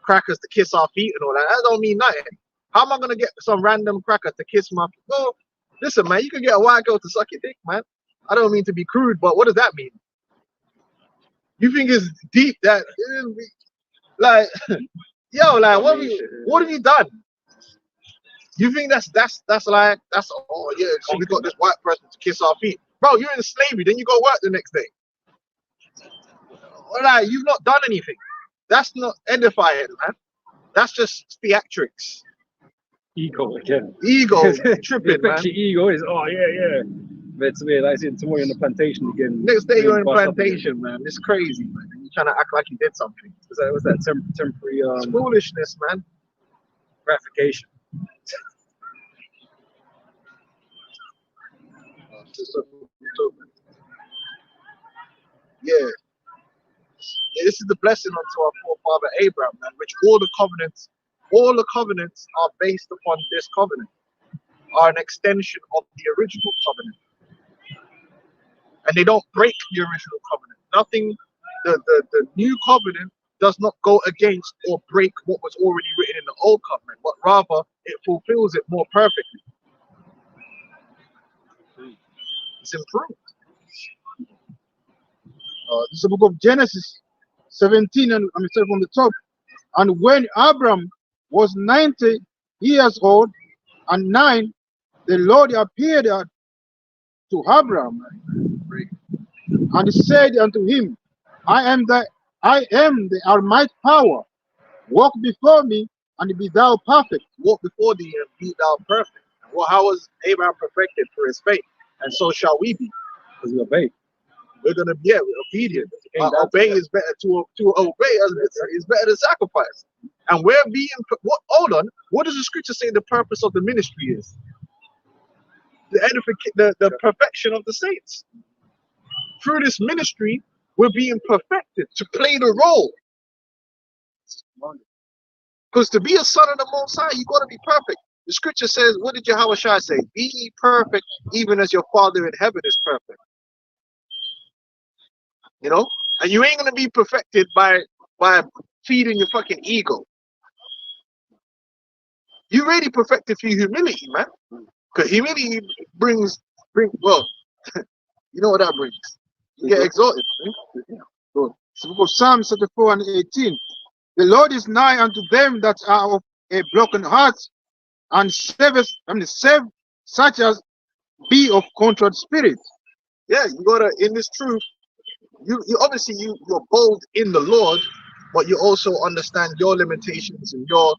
crackers to kiss our feet and all that. That don't mean nothing. How am I going to get some random cracker to kiss my feet? No, listen, man, you can get a white girl to suck your dick, man. I don't mean to be crude, but what does that mean? You think it's deep that, like, yo, like, what have you done? You think that's oh yeah, so we got this white person to kiss our feet, bro? You're in slavery, then you go work the next day. Like, you've not done anything. That's not edifying, man. That's just theatrics. Ego again. Ego tripping, man. Ego is yeah. But to me, like I said, tomorrow on the plantation again. Next day you're in plantation, man. It's crazy, man. You're trying to act like you did something. Was that temporary it's foolishness, man. Gratification. Yeah. This is the blessing unto our forefather Abraham, man, which all the covenants are based upon this covenant, are an extension of the original covenant. And they don't break the original covenant. Nothing, the new covenant does not go against or break what was already written in the old covenant, but rather it fulfills it more perfectly. It's improved. This is the book of Genesis 17, and I'm starting from the top. And when Abram was 90 years old and 9, the Lord appeared to Abram and said unto him, I am the Almighty power. Walk before me and be thou perfect. Walk before thee and be thou perfect. Well, how was Abraham perfected? For his faith, and so shall we be. Because we obey. We're gonna be obedient. Obey is better to obey is better than sacrifice. And we're being hold on. What does the scripture say the purpose of the ministry is? The perfection of the saints. Through this ministry, we're being perfected to play the role. Because to be a son of the Most High, you got to be perfect. The scripture says, what did Yahweh Shai say? Be ye perfect, even as your Father in heaven is perfect. You know? And you ain't going to be perfected by feeding your fucking ego. You really perfected through humility, man. Because humility brings, well, you know what that brings? You get exalted. Good. So book of Psalms 34 and 18. The Lord is nigh unto them that are of a broken heart, and save such as be of contrite spirit. Yeah, you gotta, in this truth, you obviously you're bold in the Lord, but you also understand your limitations and your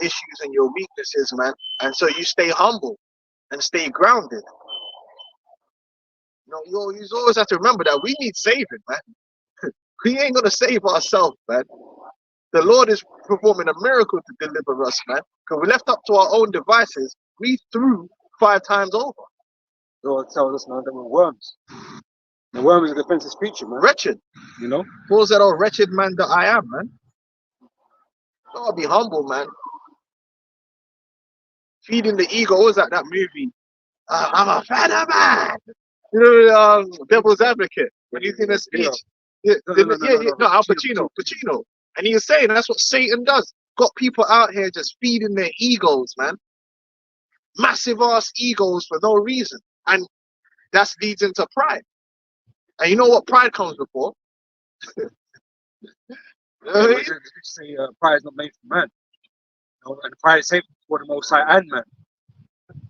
issues and your weaknesses, man. And so you stay humble and stay grounded. You know, you always have to remember that we need saving, man. We ain't gonna save ourselves, man. The Lord is performing a miracle to deliver us, man. Because we left up to our own devices, we threw 5 times over. The Lord tells us, man, that we're worms. The worm is a defensive creature, man. Wretched. You know? Paul said, oh, wretched man that I am, man. Gotta be humble, man. Feeding the ego. What was that movie? I'm a fan man. You know, Devil's Advocate. When he's in a speech. No, Al Pacino. Pacino. And he was saying that's what Satan does. Got people out here just feeding their egos, man. Massive ass egos for no reason. And that leads into pride. And you know what pride comes before? Say pride is not made for man. You know, and pride is saved for the Most High and man.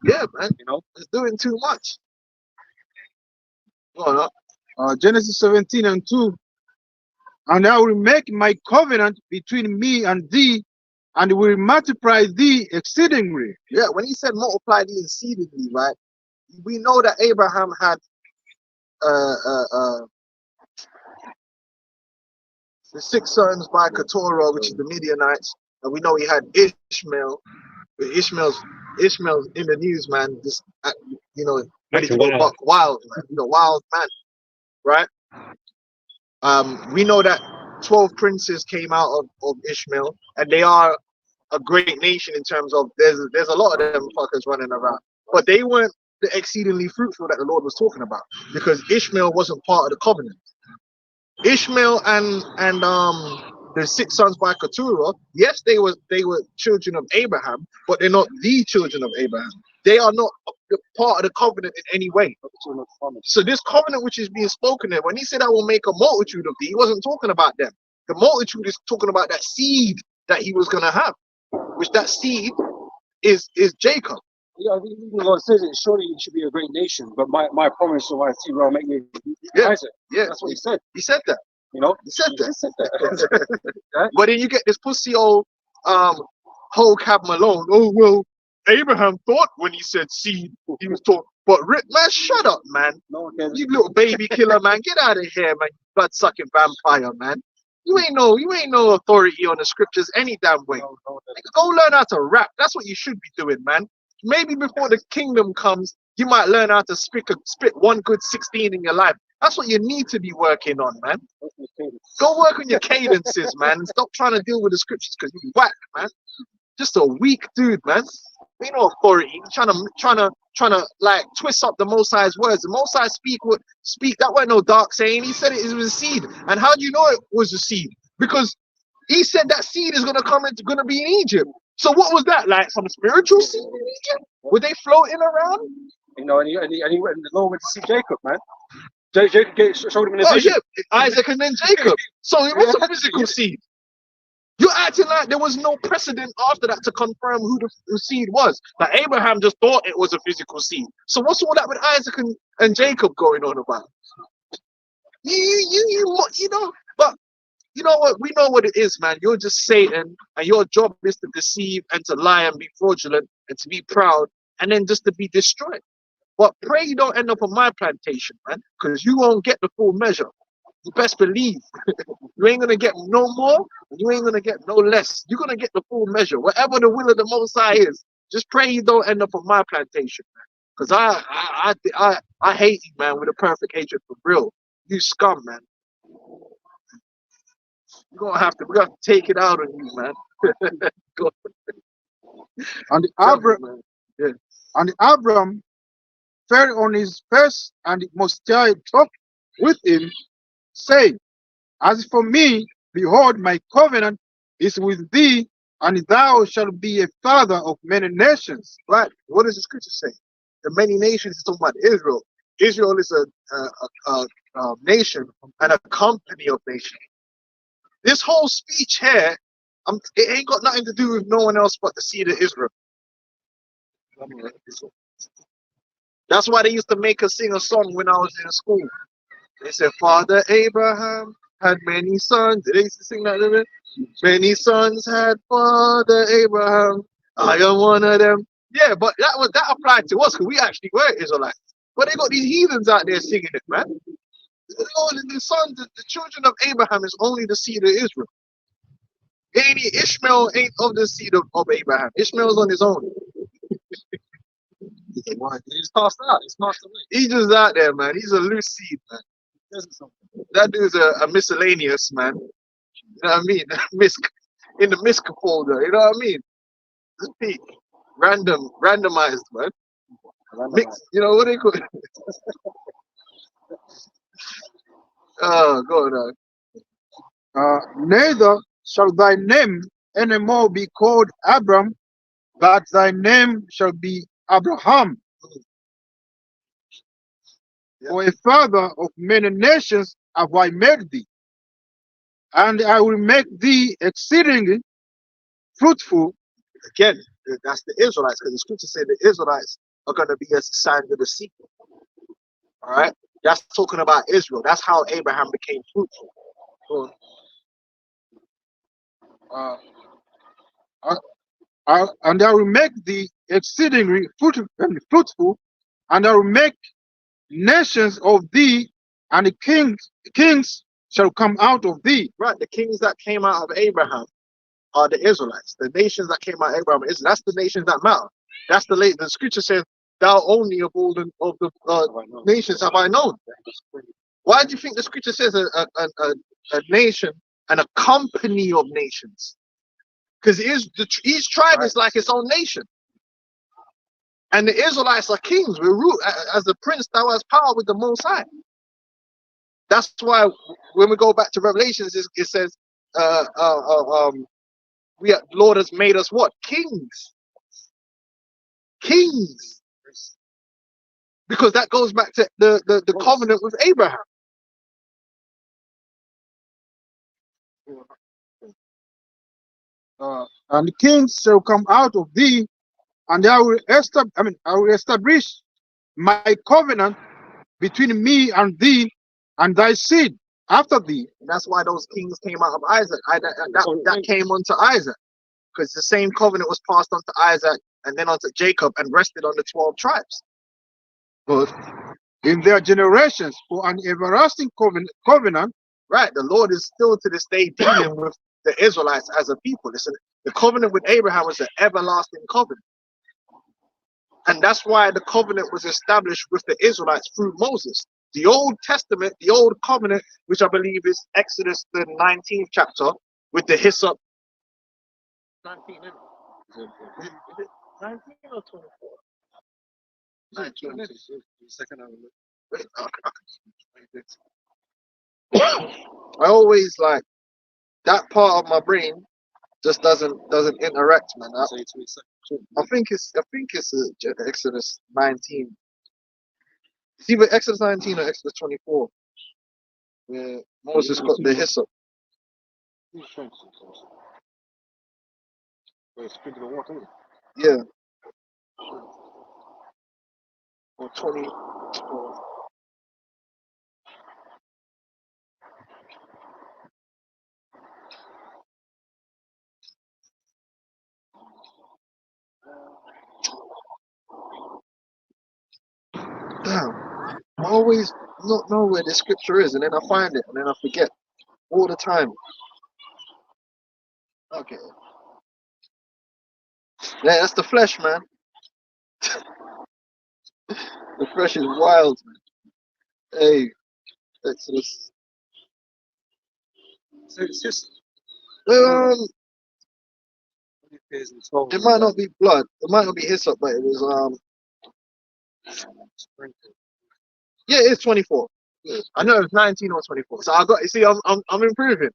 Yeah, man. You know, it's doing too much. Genesis 17 and 2. And I will make my covenant between me and thee, and will multiply thee exceedingly. Yeah, when he said multiply thee exceedingly, right? We know that Abraham had the 6 sons by Keturah, which is the Midianites, and we know he had Ishmael. But Ishmael's in the news, man. Just you know, ready to go buck wild, man. You know, wild man, right? We know that 12 princes came out of Ishmael, and they are a great nation in terms of there's a lot of them fuckers running around, but they weren't the exceedingly fruitful that the Lord was talking about, because Ishmael wasn't part of the covenant. Ishmael and the 6 sons by Keturah, yes, they were children of Abraham, but they're not the children of Abraham. They are not part of the covenant in any way. So this covenant which is being spoken there, when he said I will make a multitude of thee, he wasn't talking about them. The multitude is talking about that seed that he was going to have, which that seed is Jacob. Yeah, I think the Lord says it, surely you should be a great nation, but my promise to my seed will make you Isaac. Yeah, that's what he said. He said that. You know? He said that. Said that. Right? But then you get this pussy old whole Cab Malone. Oh, well, Abraham thought when he said seed, he was talking. But man, shut up, man. No one cares. You little baby killer, man. Get out of here, man. Blood sucking vampire, man. You ain't no authority on the scriptures any damn way. No, go learn how to rap. That's what you should be doing, man. Maybe before the kingdom comes, you might learn how to spit one good 16 in your life. That's what you need to be working on, man. Go work on your cadences, man. Stop trying to deal with the scriptures because you whack, man. Just a weak dude, man. Ain't no authority. Trying to like twist up the Most High's words. The Most High speak. That wasn't no dark saying. He said it was a seed. And how do you know it was a seed? Because he said that seed is gonna be in Egypt. So what was that like? Some spiritual seed in Egypt? Were they floating around? You know, and he went. The Lord went to see Jacob, man. Jacob showed him in a Oh vision. yeah, Isaac and then Jacob. So it was a physical seed. You're acting like there was no precedent after that to confirm who the seed was. Like Abraham just thought it was a physical seed. So what's all that with Isaac and Jacob going on about? You know, but you know what? We know what it is, man. You're just Satan, and your job is to deceive and to lie and be fraudulent and to be proud and then just to be destroyed. But pray you don't end up on my plantation, man, because you won't get the full measure. You best believe. You ain't gonna get no more, and you ain't gonna get no less. You're gonna get the full measure. Whatever the will of the Most High is, just pray you don't end up on my plantation, man. Because I hate you, man, with a perfect hatred for real. You scum, man. We're gonna have to take it out on you, man. And Abram fell on his face, and the Most High talked with him, saying, As for me, behold, my covenant is with thee, and thou shalt be a father of many nations. Right? What does the scripture say? The many nations is talking about Israel. Israel is a nation and a company of nations. This whole speech here, it ain't got nothing to do with no one else but the seed of Israel. That's why they used to make us sing a song when I was in school. They said, Father Abraham had many sons. They used to sing that, didn't they? Many sons had Father Abraham. I am one of them. Yeah, but that applied to us because we actually were Israelites. But they got these heathens out there singing it, man. The sons, the children of Abraham is only the seed of Israel. Ishmael ain't of the seed of Abraham. Ishmael's on his own. He's passed out. He's passed away. He's just out there, man. He's a loose seed, man. That dude's a miscellaneous, man. You know what I mean? In the misc folder. You know what I mean? Just peak. Randomized, man. Mix. You know what they call it? Oh, go on. Neither shall thy name any more be called Abram, but thy name shall be Abraham. For a father of many nations have I made thee, and I will make thee exceedingly fruitful. Again, that's the Israelites, because the scripture said the Israelites are going to be as the sign of the seed. All right? That's talking about Israel. That's how Abraham became fruitful. And I will make thee exceedingly fruitful, and I will make nations of thee, and the kings shall come out of thee. Right, the kings that came out of Abraham are the Israelites. The nations that came out of Abraham, that's the nations that matter. That's the scripture says, thou only of all the nations have I known. Why do you think the scripture says a nation and a company of nations? Because each tribe is like its own nation. And the Israelites are kings. We rule as the prince thou has power with the Most High. That's why when we go back to Revelations, it says, Lord has made us what? Kings. Kings. Because that goes back to the covenant with Abraham. And the kings shall come out of thee, and I will establish my covenant between me and thee and thy seed after thee. And that's why those kings came out of Isaac. That came onto Isaac, because the same covenant was passed on to Isaac and then onto Jacob and rested on the 12 tribes. But in their generations for an everlasting covenant. Right, the Lord is still to this day dealing with the Israelites as a people. The covenant with Abraham was an everlasting covenant. And that's why the covenant was established with the Israelites through Moses. The Old Testament, the Old Covenant, which I believe is Exodus, the 19th chapter, with the hyssop. 19, isn't it? Is it 19 or 24? 19. I always like that part of my brain just doesn't interact, man. I think it's Exodus 19. It's either Exodus 19 or Exodus 24. Where Moses got the hyssop. Yeah. Or 20. Damn. I always not know where the scripture is, and then I find it, and then I forget all the time. Okay. Yeah, that's the flesh, man. The flesh is wild, man. Hey, Exodus. So it's just it might not be blood. It might not be hyssop, but it was yeah, it's 24. I know it's 19 or 24. So I got, you see, I'm improving.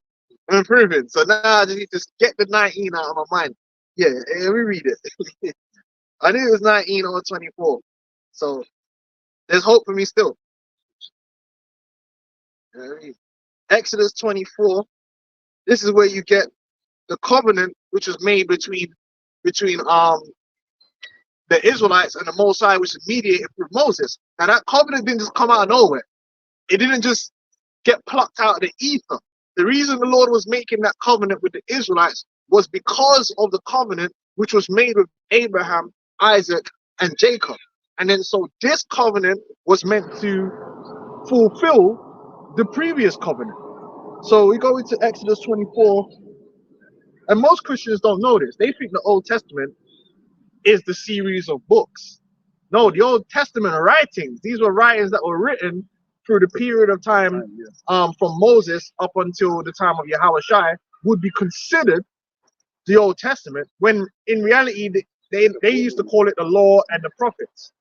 I'm improving. So now I just need to get the 19 out of my mind. Yeah, let me read it. I knew it was 19 or 24. So there's hope for me still. Exodus 24. This is where you get the covenant which was made between the Israelites and the Most High, which is mediated through Moses. Now that covenant didn't just come out of nowhere. It didn't just get plucked out of the ether. The reason the Lord was making that covenant with the Israelites was because of the covenant which was made with Abraham, Isaac, and Jacob. And then so this covenant was meant to fulfill the previous covenant. So we go into Exodus 24, and most Christians don't know this. They think the Old Testament is the series of books. No, the Old Testament writings, these were writings that were written through the period of time from Moses up until the time of Yahushua would be considered the Old Testament, when in reality they used to call it the law and the prophets,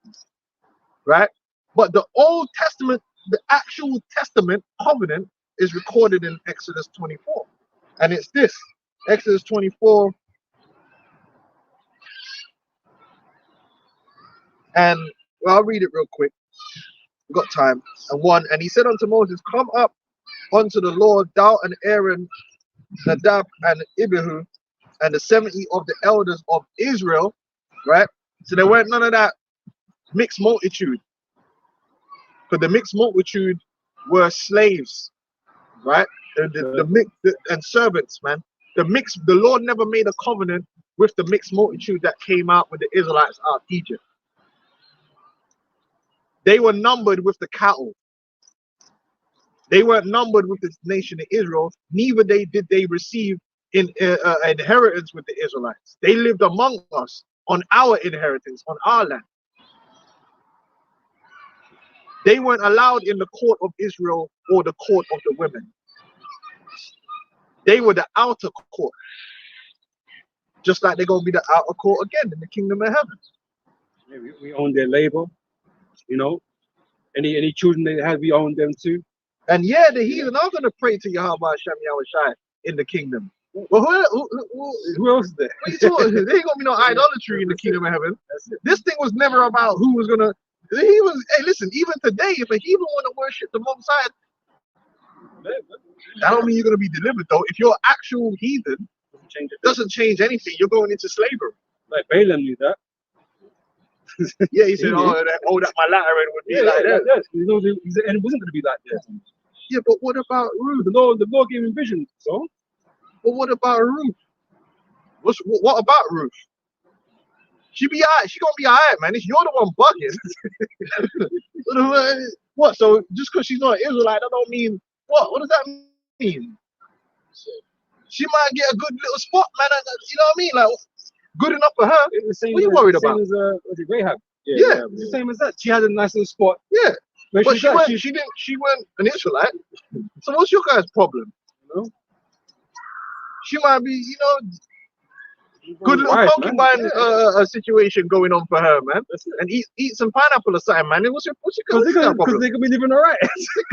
right? But the Old Testament, the actual Testament covenant, is recorded in Exodus 24, and it's this Exodus 24. And well, I'll read it real quick. We've got time. And he said unto Moses, come up unto the Lord, thou and Aaron, Nadab and Abihu, and the 70 of the elders of Israel, right? So there weren't none of that mixed multitude. But the mixed multitude were slaves, right? And servants, man. The Lord never made a covenant with the mixed multitude that came out with the Israelites out of Egypt. They were numbered with the cattle. They weren't numbered with the nation of Israel. Neither did they receive inheritance with the Israelites. They lived among us on our inheritance, on our land. They weren't allowed in the court of Israel or the court of the women. They were the outer court. Just like they're going to be the outer court again in the kingdom of heaven. Yeah, we own their labor, you know. Any children they have, we own them too. And yeah, the heathen are going to pray to Yahweh Hashem Yahushua in the kingdom. Well, who else is there? What you talking? There ain't going to be no idolatry in the kingdom of heaven. This thing was never about who was going to. Hey, listen, even today, if a heathen want to worship the Most High, that don't mean you're going to be delivered, though. If you're actual heathen, it doesn't change anything. You're going into slavery. Like Balaam knew that. Yeah, he said, that my latter end would be like that. Yes. And it wasn't going to be like that. Yeah, but what about Ruth? The Lord gave him vision, so. But what about Ruth? What about Ruth? She be alright. She gonna be alright, man. It's you're the one bugging. What? So just because she's not an Israelite, that don't mean what? What does that mean? She might get a good little spot, man. You know what I mean? Like good enough for her. What are you worried about? Was it Rahab? Yeah. It's the same as that. She had a nice little spot. Yeah. But she weren't an Israelite. So what's your guys' problem? You know? She might be, good little concubine situation going on for her, man. And eat some pineapple or something, man. What's your because they could be living alright.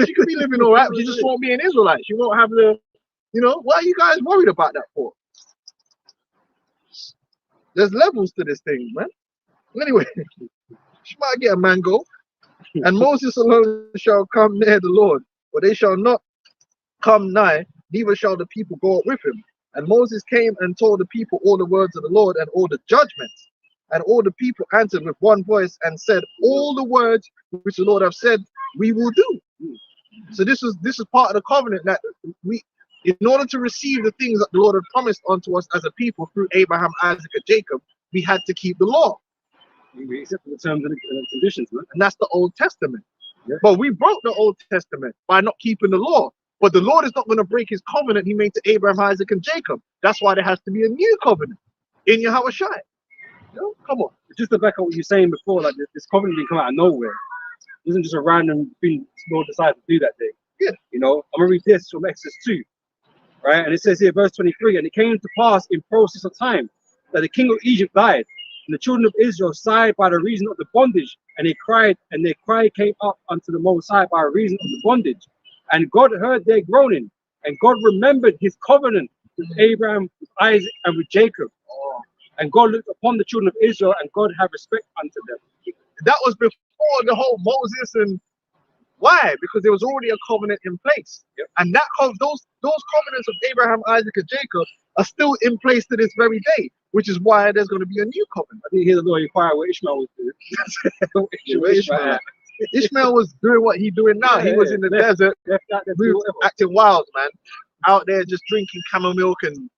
She could be living alright, but she just won't be an Israelite. She won't have the, what are you guys worried about that for? There's levels to this thing, man. Anyway, she might get a mango. And Moses alone shall come near the Lord, but they shall not come nigh, neither shall the people go up with him. And Moses came and told the people all the words of the Lord and all the judgments. And all the people answered with one voice and said, all the words which the Lord have said, we will do. So this is part of the covenant that we, in order to receive the things that the Lord had promised unto us as a people through Abraham, Isaac, and Jacob, we had to keep the law. We accepted the terms and conditions, man. And that's the Old Testament. Yeah. But we broke the Old Testament by not keeping the law. But the Lord is not going to break his covenant he made to Abraham, Isaac, and Jacob. That's why there has to be a new covenant in Yahweh Shai. You know? Come on. Just to back up what you were saying before, like this covenant didn't come out of nowhere. It wasn't just a random thing the Lord decided to do that day. Yeah. You know, I'm going to read this from Exodus 2. Right? And it says here, verse 23, and it came to pass in process of time that the king of Egypt died, and the children of Israel sighed by the reason of the bondage, and they cried, and their cry came up unto the Most High by reason of the bondage. And God heard their groaning, and God remembered his covenant with Abraham, with Isaac, and with Jacob. And God looked upon the children of Israel, and God had respect unto them. That was before the whole Moses and why? Because there was already a covenant in place. Yep. And that those covenants of Abraham, Isaac, and Jacob are still in place to this very day, which is why there's going to be a new covenant. I didn't hear the Lord inquire what Ishmael was doing. Ishmael was doing what he's doing now. He was in the desert, acting wild, man. Out there just drinking camel milk and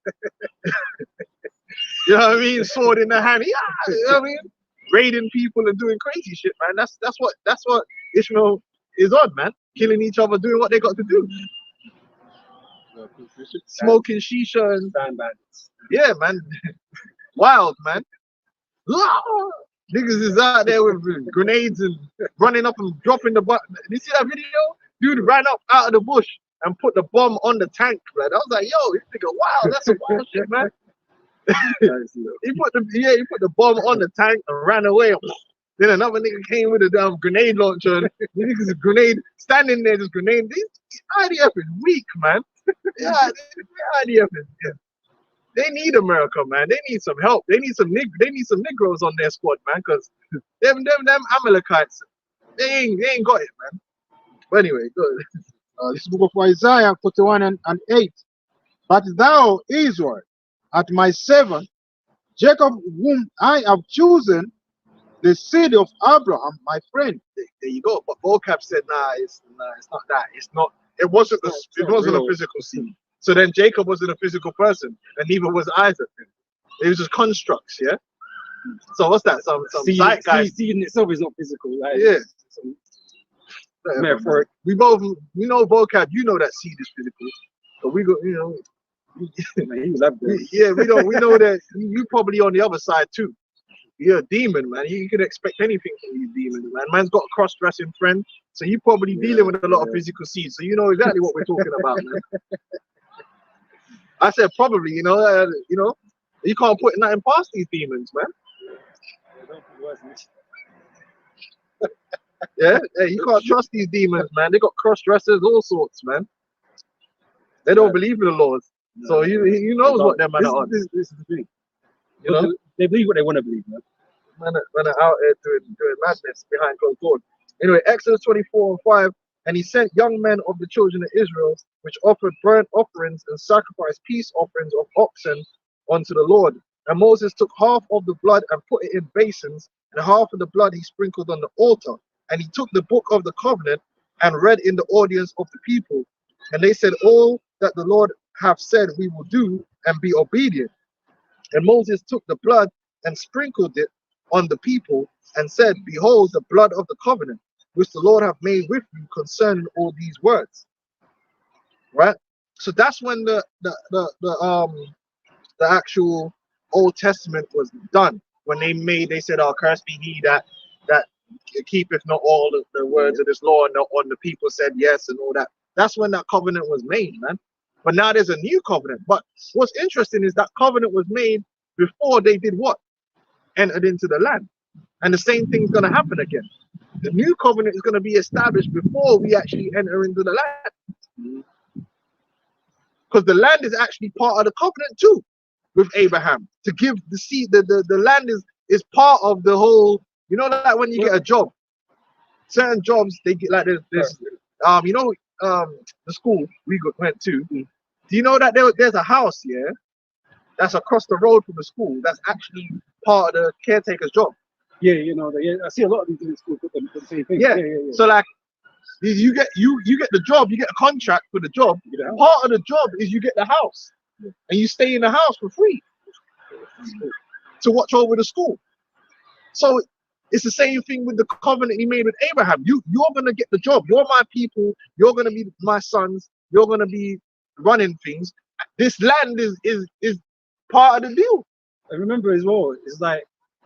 you know what I mean, sword in the hand. Yeah, you know what I mean, raiding people and doing crazy shit, man. That's what Ishmael is on, man. Killing each other, doing what they got to do. Smoking shisha and bandits. Yeah, man. Wild, man. Niggas is out there with grenades and running up and dropping the button. Did you see that video? Dude ran up out of the bush and put the bomb on the tank, man. I was like, yo, this nigga, wow, that's some wild shit, man. he put the bomb on the tank and ran away. Then another nigga came with a damn grenade launcher. And the niggas a grenade standing there, just grenade. This IDF is weak, man. Yeah, IDF is. Yeah. They need America, man. They need some help. They need some Negroes on their squad, man. Cause them Amalekites, they ain't got it, man. But anyway, good. This is book of Isaiah 41 and 8. But thou, Israel, art my servant, Jacob, whom I have chosen, the seed of Abraham, my friend. There you go. But vocab said, nah, it's not that. It wasn't a physical seed. So then Jacob wasn't a physical person, and neither was Isaac. It was just constructs, yeah. So what's that? Some zeitgeist. Seed in itself is not physical, right? Yeah. Metaphoric. We know vocab. You know that seed is physical, but we go, you know. Yeah, we know that you probably on the other side too. You're a demon, man. You can expect anything from these demons, man. Man's got a cross-dressing friend, so you probably dealing with a lot of physical seeds. So you know exactly what we're talking about, man. I said probably, you know, you can't put nothing past these demons, man. Yeah, you can't trust these demons, man. They got cross-dressers, all sorts, man. They don't believe in the laws, so he knows what them man are on. This is the thing. You know, they believe what they want to believe, man. Man are out there doing madness behind closed doors. Anyway, Exodus 24:5. And he sent young men of the children of Israel, which offered burnt offerings and sacrificed peace offerings of oxen unto the Lord. And Moses took half of the blood and put it in basins, and half of the blood he sprinkled on the altar. And he took the book of the covenant and read in the audience of the people. And they said, all that the Lord hath said we will do, and be obedient. And Moses took the blood and sprinkled it on the people, and said, behold, the blood of the covenant, which the Lord hath made with you concerning all these words. Right? So that's when the actual Old Testament was done. When they said, oh, cursed be he that keepeth not all the words of this law, and the people said yes and all that. That's when that covenant was made, man. But now there's a new covenant. But what's interesting is that covenant was made before they did what? Entered into the land. And the same thing's going to happen again. The new covenant is going to be established before we actually enter into the land. Because the land is actually part of the covenant too. with Abraham to give the seed. The land is part of the whole. You know, like when you get a job, certain jobs they get like this. You know, the school we went to. Do you know that there's a house, yeah, that's across the road from the school that's actually part of the caretaker's job? Yeah, you know, I see a lot of these in school put the same thing. Yeah. So like, you get the job, you get a contract for the job. Part of the job is you get the house, and you stay in the house for free to watch over the school. So it's the same thing with the covenant he made with Abraham. You're gonna get the job. You're my people. You're gonna be my sons. You're gonna be running things. This land is part of the deal. I remember as well.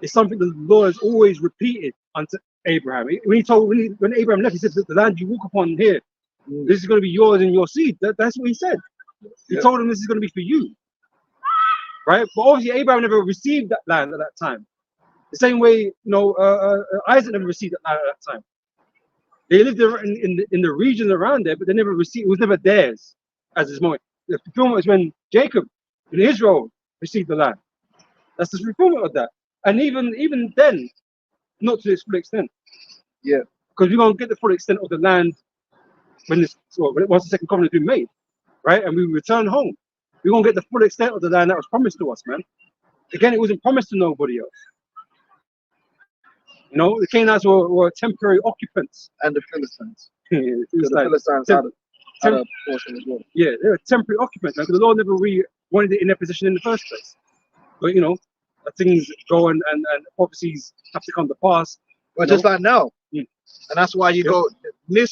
It's something the Lord has always repeated unto Abraham. When Abraham left, he said, "The land you walk upon here, this is going to be yours and your seed." That's what he said. He told him this is going to be for you, right? But obviously, Abraham never received that land at that time. The same way, you know, Isaac never received that land at that time. They lived in the region around there, but they never received. It was never theirs at this moment. The fulfillment is when Jacob and Israel received the land. That's the fulfillment of that. And even then, not to its full extent. Yeah. Because we won't get the full extent of the land once the second covenant has been made, right? And we return home. We won't get the full extent of the land that was promised to us, man. Again, it wasn't promised to nobody else. You know, the Canaanites were temporary occupants. And the Philistines. The Philistines had a portion as well. Yeah, they were temporary occupants. Because the Lord never really wanted it in their position in the first place. But you know, things go and prophecies have to come to pass. But just like now. Mm. And that's why you go,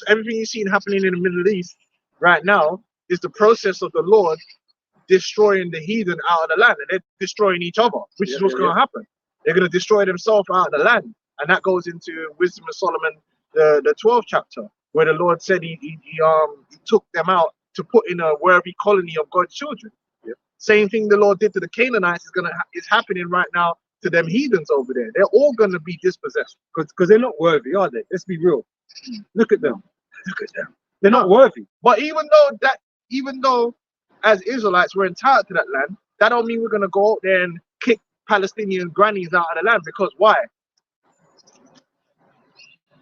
everything you've seen happening in the Middle East right now is the process of the Lord destroying the heathen out of the land. And they're destroying each other, which is what's going to happen. They're going to destroy themselves out of the land. And that goes into Wisdom of Solomon, the 12th chapter, where the Lord said he took them out to put in a worthy colony of God's children. Yeah. Same thing the Lord did to the Canaanites is happening right now to them heathens over there. They're all going to be dispossessed because they're not worthy, are they? Let's be real. Look at them. Look at them. They're not worthy. But even though as Israelites we're entitled to that land, that don't mean we're going to go out there and kick Palestinian grannies out of the land. Because why?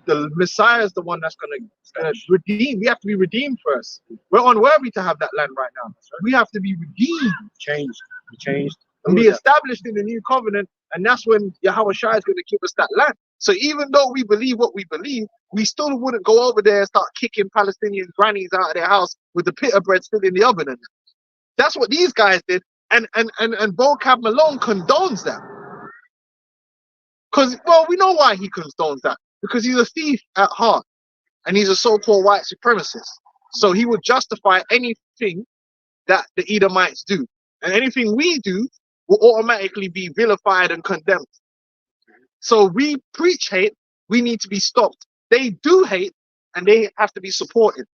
The Messiah is the one that's going to redeem. We have to be redeemed first. We're unworthy to have that land right now. We have to be redeemed, changed, and be established in the new covenant. And that's when Yahweh Shai is going to give us that land. So even though we believe what we believe, we still wouldn't go over there and start kicking Palestinian grannies out of their house with the pita bread still in the oven. And that's what these guys did. And Vocab Malone condones that. Because, well, we know why he condones that. Because he's a thief at heart. And he's a so-called white supremacist. So he would justify anything that the Edomites do. And anything we do will automatically be vilified and condemned. So we preach hate, we need to be stopped. They do hate, and they have to be supported.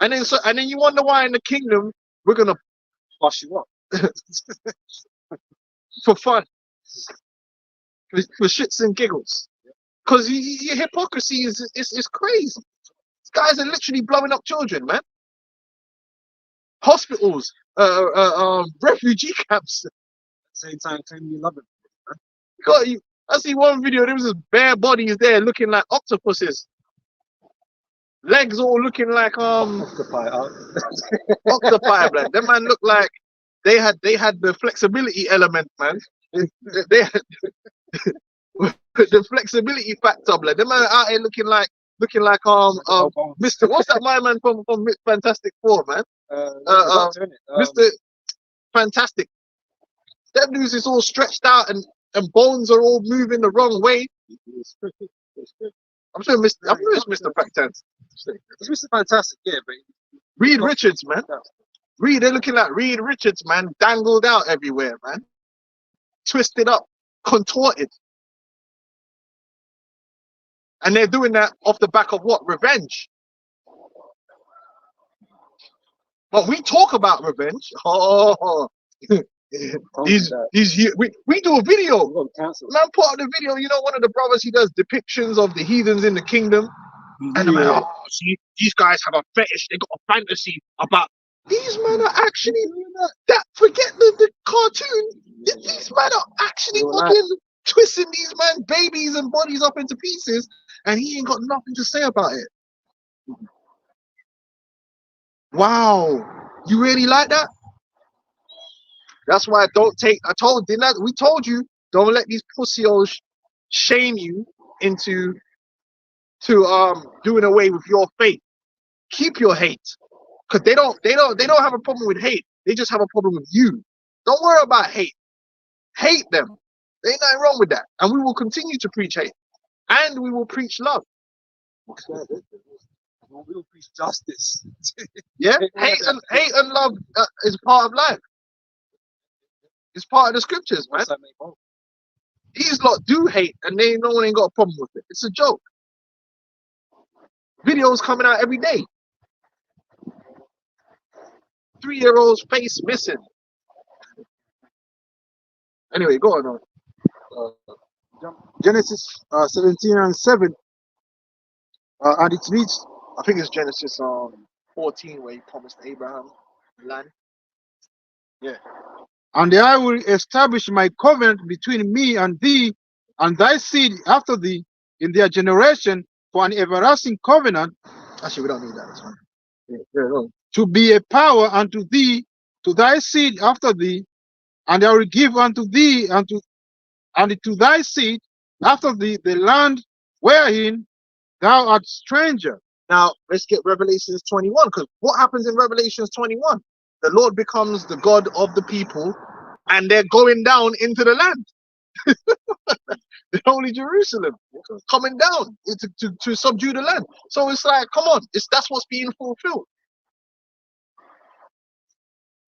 And then you wonder why in the kingdom we're gonna bust you up for fun, for shits and giggles. Because your hypocrisy is crazy. These guys are literally blowing up children, man. Hospitals, refugee camps. Same time, you love it. I see one video, there was this bare bodies there looking like octopuses. Legs all looking like octopi, octopi, man. Them man look like they had the flexibility element, man. They had the flexibility factor, man. Them man out here looking like Mr. What's that my man from Fantastic Four, man? Mr. Fantastic. Them dudes is all stretched out and bones are all moving the wrong way. I'm sure it's Mr. Fantastic. It's Mr. Fantastic, yeah, but Reed Richards, man. They're looking like Reed Richards, man, dangled out everywhere, man. Twisted up, contorted. And they're doing that off the back of what? Revenge. But we talk about revenge. Oh, we do a video. Man, part of the video, you know, one of the brothers, he does depictions of the heathens in the kingdom. And I'm like, oh, see, these guys have a fetish. They got a fantasy about These men are actually that. Forget the cartoon. These men are actually fucking twisting these men babies and bodies up into pieces, and he ain't got nothing to say about it. Wow, you really like that? That's why I don't take. We told you, don't let these pussios shame you into doing away with your faith. Keep your hate, because they don't have a problem with hate. They just have a problem with you. Don't worry about hate. Hate them. There ain't nothing wrong with that. And we will continue to preach hate, and we will preach love. We will preach justice. Yeah, hate and love is part of life. It's part of the scriptures, man. These lot do hate, and no one ain't got a problem with it. It's a joke. Videos coming out every day. 3-year-old's face missing. Anyway, go on. Genesis 17:7, and it reads, I think it's Genesis 14 where he promised Abraham land. Yeah. and I will establish my covenant between me and thee and thy seed after thee in their generation for an everlasting covenant. Actually, we don't need that. This one. Yeah, to be a power unto thee, to thy seed after thee, and I will give unto thee and to thy seed after thee the land wherein thou art stranger. Now let's get Revelations 21, because what happens in Revelations 21? The Lord becomes the God of the people, and they're going down into the land. The Holy Jerusalem coming down to subdue the land. So it's like, come on, that's what's being fulfilled.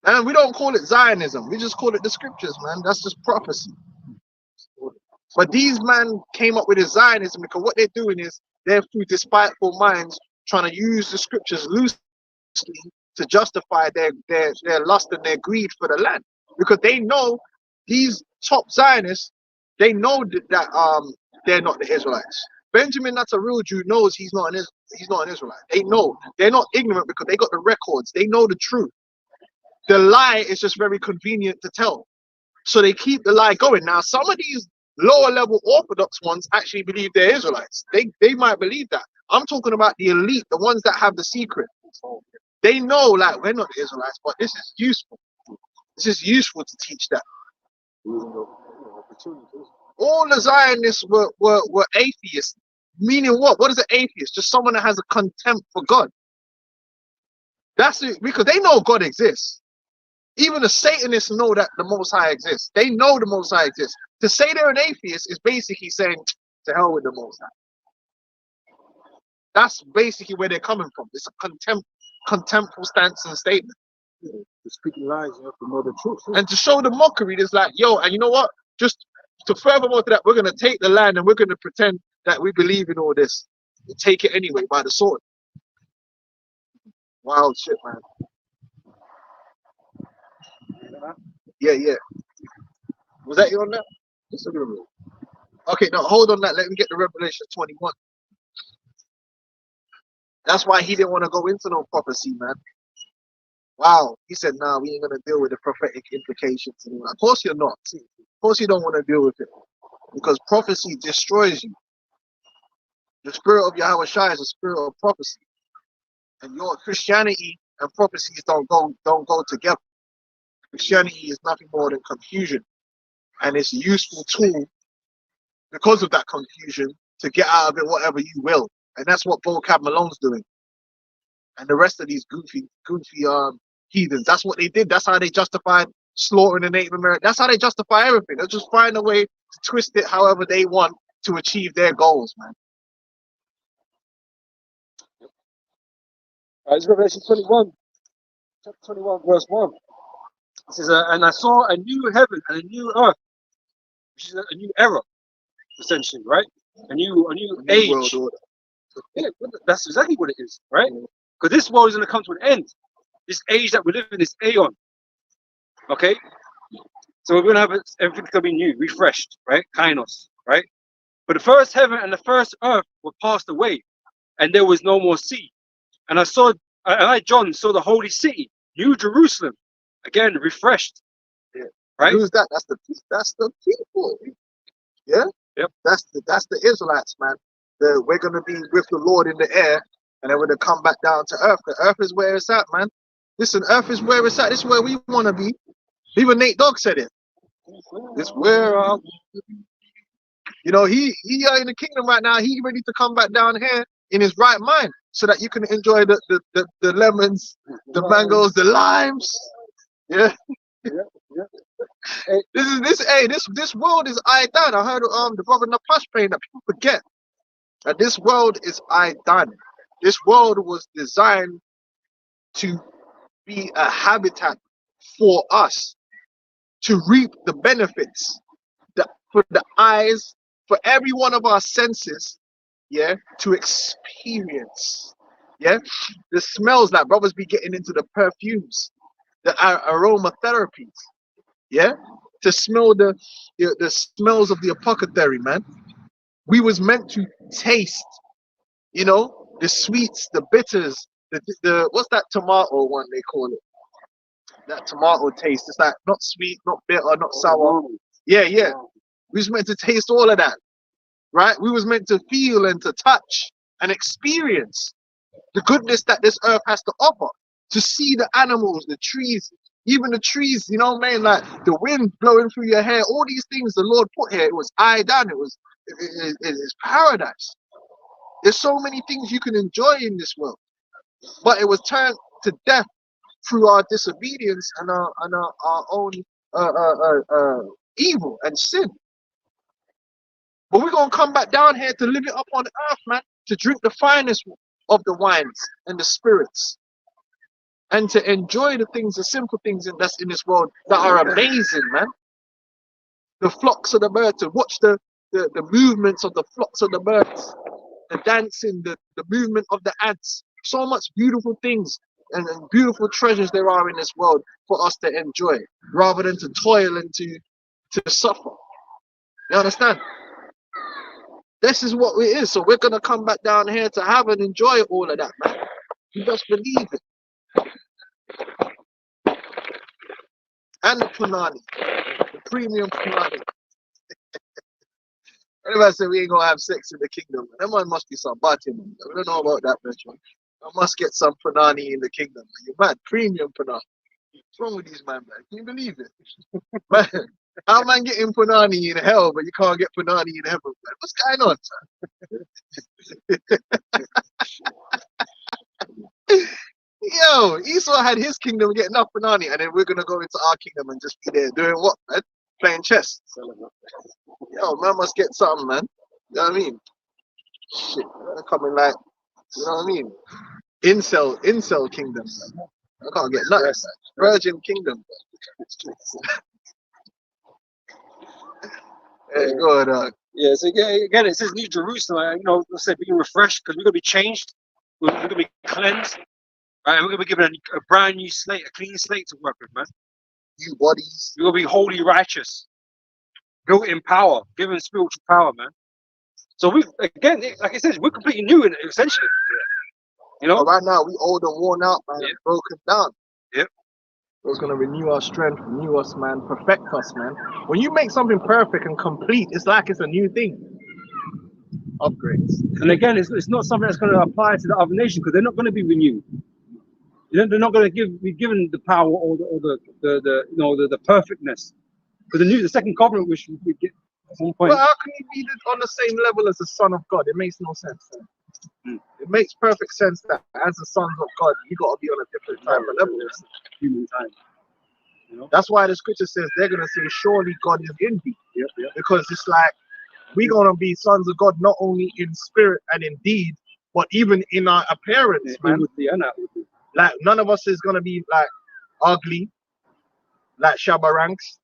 And we don't call it Zionism, we just call it the scriptures, man. That's just prophecy. But these men came up with a Zionism because what they're doing is they're through despiteful minds trying to use the scriptures loosely to justify their lust and their greed for the land, because they know these top Zionists, they know that they're not the Israelites. Benjamin, that's a real Jew, knows he's not an Israelite. They know. They're not ignorant because they got the records. They know the truth. The lie is just very convenient to tell, so they keep the lie going. Now some of these lower level Orthodox ones actually believe they're Israelites. They might believe that. I'm talking about the elite, the ones that have the secret. They know, like, we're not the Israelites, but this is useful. This is useful to teach that. All the Zionists were atheists. Meaning what? What is an atheist? Just someone that has a contempt for God. That's it, because they know God exists. Even the Satanists know that the Most High exists. They know the Most High exists. To say they're an atheist is basically saying, to hell with the Most High. That's basically where they're coming from. It's a contemptful stance and statement. To speak lies, you have to know the truth. And to show the mockery, it's like, yo, and you know what? Just to furthermore to that, we're going to take the land and we're going to pretend that we believe in all this. We take it anyway by the sword. Wild shit, man. Yeah. Was that you on that? Okay, no, hold on that. Let me get the Revelation 21. That's why he didn't want to go into no prophecy, man. Wow. He said, nah, we ain't going to deal with the prophetic implications anymore. Of course you're not. Of course you don't want to deal with it. Because prophecy destroys you. The spirit of Yahweh Shai is a spirit of prophecy. And your Christianity and prophecies don't go together. Christianity is nothing more than confusion. And it's a useful tool because of that confusion to get out of it whatever you will. And that's what Vocab Malone's doing. And the rest of these goofy heathens. That's what they did. That's how they justified slaughtering the Native Americans. That's how they justify everything. They'll just find a way to twist it however they want to achieve their goals, man. It's Revelation 21, chapter 21, verse 1. It says, and I saw a new heaven and a new earth, which is a new era, essentially, right? A new age. World order. Yeah, that's exactly what it is, right? Because this world is going to come to an end. This age that we live in, this aeon. Okay? So we're going to have everything's going to be new, refreshed, right? Kainos, right? But the first heaven and the first earth were passed away, and there was no more sea. And I, John, saw the holy city, New Jerusalem, again refreshed. Yeah. Right? Who's that? That's the people. Yeah. Yep. That's the Israelites, man. We're gonna be with the Lord in the air, and then we're gonna come back down to earth. The earth is where it's at, man. Listen, earth is where it's at. This is where we wanna be. Even Nate Dogg said it. It's where you know, he in the kingdom right now. He ready to come back down here in his right mind, so that you can enjoy the lemons, the mangoes, the limes. Yeah. This world is I done. I heard the brother Napash playing that. People forget that this world is I done. This world was designed to be a habitat for us to reap the benefits, for the eyes, for every one of our senses, yeah, to experience, yeah, the smells that brothers be getting into, the perfumes, the aromatherapies, yeah, to smell the smells of the apothecary, man. We was meant to taste, you know, the sweets, the bitters, the what's that tomato one they call it? That tomato taste. It's like not sweet, not bitter, not sour. Yeah, yeah. We was meant to taste all of that, right? We was meant to feel and to touch and experience the goodness that this earth has to offer. To see the animals, the trees, even the trees, you know, man, like the wind blowing through your hair, all these things the Lord put here. It was I done. It's paradise. There's so many things you can enjoy in this world, but it was turned to death through our disobedience and our own evil and sin. But we're gonna come back down here to live it up on earth, man, to drink the finest of the wines and the spirits, and to enjoy the things, the simple things that's in this world that are amazing, man. The flocks of the birds, to watch the movements of the flocks of the birds, the dancing, the movement of the ants. So much beautiful things and beautiful treasures there are in this world for us to enjoy, rather than to toil and to suffer. You understand? This is what it is. So we're gonna come back down here to have and enjoy all of that, man. You just believe it. And the punani, the premium punani. Anybody say we ain't gonna have sex in the kingdom? That one must be some body, man. We don't know about that, man. I must get some punani in the kingdom. You're mad, premium punani. What's wrong with these man? Can you believe it? Man, how man getting punani in hell, but you can't get punani in heaven, man? What's going on, son? Yo, Esau had his kingdom getting enough punani, and then we're gonna go into our kingdom and just be there doing what, man? Playing chess. Yo, man must get something, man. You know what I mean? Shit, man, coming like, you know what I mean? Incel kingdom. I can't get nothing. Virgin kingdom. Hey, go ahead, Yeah, so again, it says New Jerusalem. You know, let's say being refreshed because we're gonna be changed. We're gonna be cleansed. Right, we're gonna be given a brand new slate, a clean slate to work with, man. New bodies. We're gonna be holy, righteous, built in power, given spiritual power, man. So we again, like I said, we're completely new in it, essentially. You know, but right now we old and worn out, man, and broken down. Yep. So it's gonna renew our strength, renew us, man, perfect us, man. When you make something perfect and complete, it's like it's a new thing. Upgrades. And again, it's not something that's going to apply to the other nation because they're not going to be renewed. They're not going to be given the power or the perfectness. Because the second covenant, which we get at some point. Well, how can you be on the same level as the Son of God? It makes no sense. It makes perfect sense that as the sons of God, you got to be on a different type of level. Human time. You know? That's why the scripture says they're going to say, surely God is in thee. Yep. Because it's like, we're going to be sons of God, not only in spirit and in deed, but even in our appearance, man. Like, none of us is going to be like ugly, like Shabba Ranks.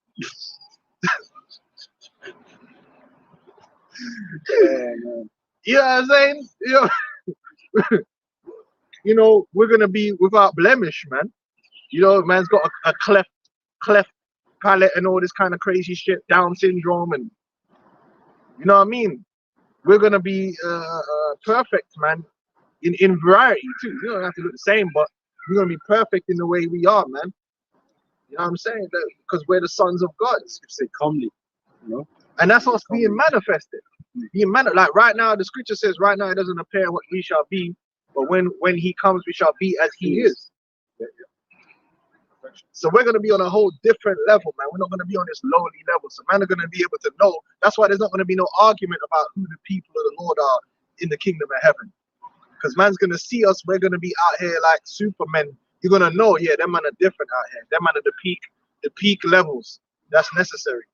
You know what I'm saying? You know, we're going to be without blemish, man. You know, man's got a cleft palate and all this kind of crazy shit, Down syndrome, and you know what I mean? We're gonna be perfect, man, in variety too. You don't have to look the same, but We're gonna be perfect in the way we are, man. You know what I'm saying? Because we're the sons of God. Say comely, you know. And that's what's being manifested. Like right now, the scripture says, right now it doesn't appear what we shall be, but when he comes, we shall be as he is. So we're going to be on a whole different level, man. We're not going to be on this lowly level. So man are going to be able to know. That's why there's not going to be no argument about who the people of the Lord are in the kingdom of heaven. Because man's going to see us. We're going to be out here like supermen. You're going to know, yeah, them man are different out here. Them man are the peak levels that's necessary.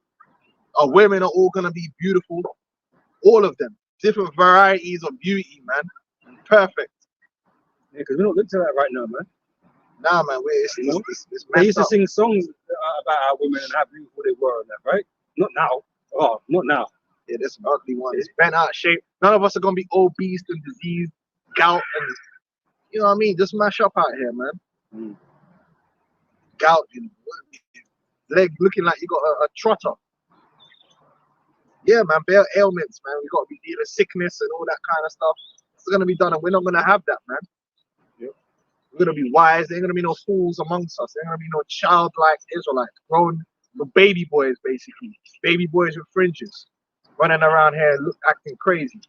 Our women are all going to be beautiful. All of them. Different varieties of beauty, man. Perfect. Yeah, because we're not looking at that right now, man. Nah, man, it's they used to sing songs about our women and how beautiful they were and that, right? Not now. Oh, not now. Yeah, this ugly one. It's bent out of shape. None of us are gonna be obese and diseased, gout, and you know what I mean? Just mash up out here, man. Gout, leg looking like you got a trotter. Yeah, man, bare ailments, man. We got to be dealing with sickness and all that kind of stuff. It's gonna be done, and we're not gonna have that, man. We're gonna be wise. There ain't gonna be no fools amongst us. There ain't gonna be no childlike Israelites, grown baby boys, basically. Baby boys with fringes, running around here, acting crazy.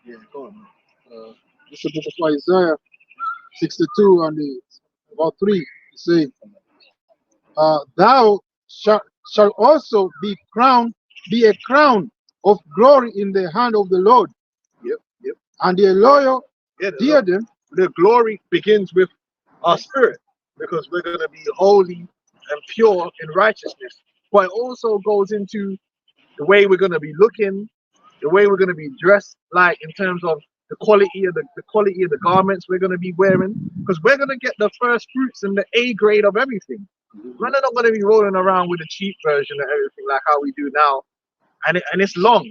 Yeah, go on, man. This is the book of Isaiah 62 and about 3. It says, thou shalt also be a crown of glory in the hand of the Lord. Yep. And the loyal diadem. The glory begins with our spirit, because we're going to be holy and pure in righteousness. But it also goes into the way we're going to be looking, the way we're going to be dressed, like in terms of the quality of the garments we're going to be wearing, because we're going to get the first fruits and the A grade of everything. We're not going to be rolling around with a cheap version of everything like how we do now, and it's long.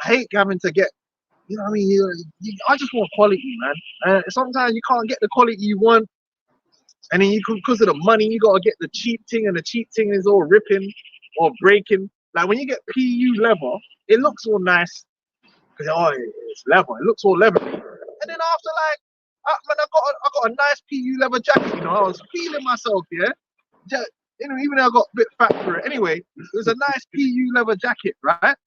I hate having to get. You know what I mean? I just want quality, man. Sometimes you can't get the quality you want, and then because of the money, you gotta get the cheap thing, and the cheap thing is all ripping or breaking. Like when you get PU leather, it looks all nice because it's leather. It looks all leathery, and then after I got a nice PU leather jacket. You know, I was feeling myself, yeah. You know, even though I got a bit fat for it. Anyway, it was a nice PU leather jacket, right?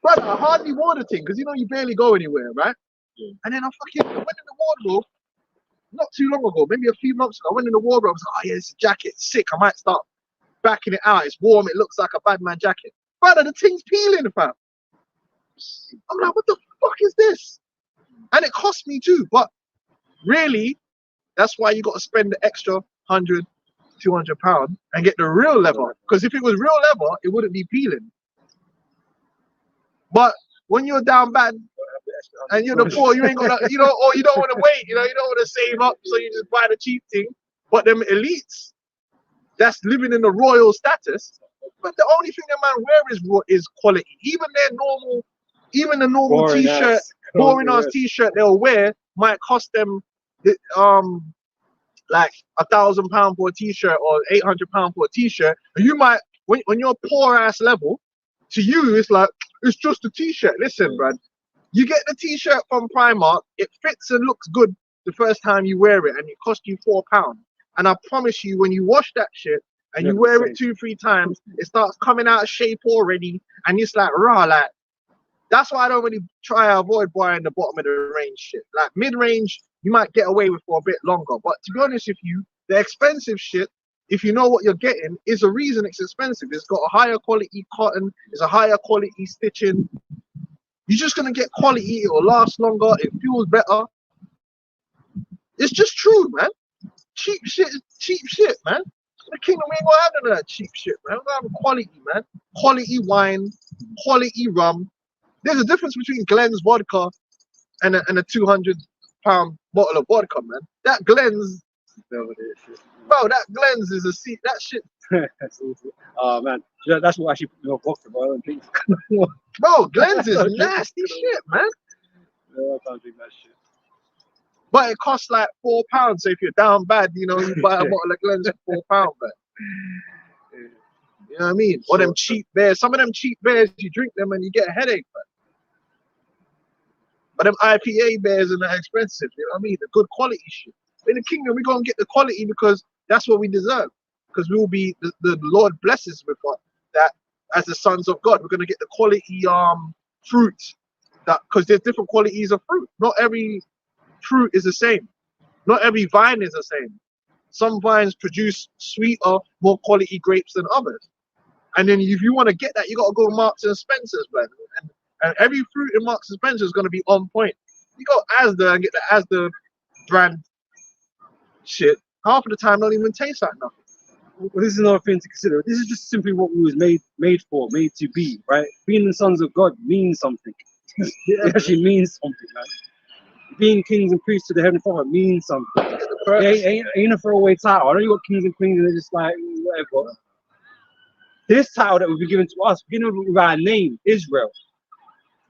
But I hardly wore the thing because you know you barely go anywhere, right? Yeah. And then I went in the wardrobe not too long ago, maybe a few months ago. I went in the wardrobe. I was like, oh yeah, it's a jacket, sick. I might start backing it out. It's warm. It looks like a bad man jacket. Brother, the thing's peeling, fam. I'm like, what the fuck is this? And it cost me too. But really, that's why you got to spend the extra £100, £200 and get the real leather. Because if it was real leather, it wouldn't be peeling. But when you're down bad and you're the poor, you ain't gonna, you know, or you don't want to wait, you know, you don't want to save up, so you just buy the cheap thing. But them elites that's living in the royal status, but the only thing that man wear is quality. Even the normal t-shirt, boring ass t-shirt they'll wear might cost them like £1,000 for a t-shirt or £800 for a t-shirt. And you might, when you're poor ass level, to you it's like, it's just a t-shirt. Listen, Brad, you get the t-shirt from Primark, it fits and looks good the first time you wear it, and it costs you £4. And I promise you, when you wash that shit and you wear it 2-3 times, it starts coming out of shape already, and it's like raw. Like that's why I don't really try to avoid buying the bottom of the range shit. Like mid-range, you might get away with for a bit longer, but to be honest with you, the expensive shit, if you know what you're getting, is a reason it's expensive. It's got a higher quality cotton, it's a higher quality stitching. You're just gonna get quality, it will last longer, it feels better. It's just true, man. Cheap shit, man. The kingdom, we ain't gonna have none of that cheap shit, man. We're gonna have quality, man. Quality wine, quality rum. There's a difference between Glen's vodka and a £200 bottle of vodka, man. That Glen's, bro, that Glen's is a seat. That shit. Oh man, that's what actually put me off vodka, bro. Bro, Glen's is nasty shit, man. I can't drink that shit. But it costs like £4. So if you're down bad, you know, you buy a bottle of Glen's for £4, man. You know what I mean? Or them cheap beers. Some of them cheap beers, you drink them and you get a headache, man. But them IPA beers are not expensive, you know what I mean? The good quality shit. In the kingdom, we're gonna get the quality because that's what we deserve. Because we will be the Lord blesses with that as the sons of God. We're gonna get the quality fruit. That because there's different qualities of fruit. Not every fruit is the same. Not every vine is the same. Some vines produce sweeter, more quality grapes than others. And then if you want to get that, you got to go to Marks and Spencer's, man. And every fruit in Marks and Spencer's is going to be on point. You go Asda and get the Asda brand shit. Half of the time, don't even taste like nothing. Well, this is another thing to consider. This is just simply what we was made to be, right? Being the sons of God means something. It actually means something, man. Being kings and priests to the Heavenly Father means something. It ain't a throwaway title. I know you got kings and queens and they're just like, whatever. This title that will be given to us, beginning with our name, Israel,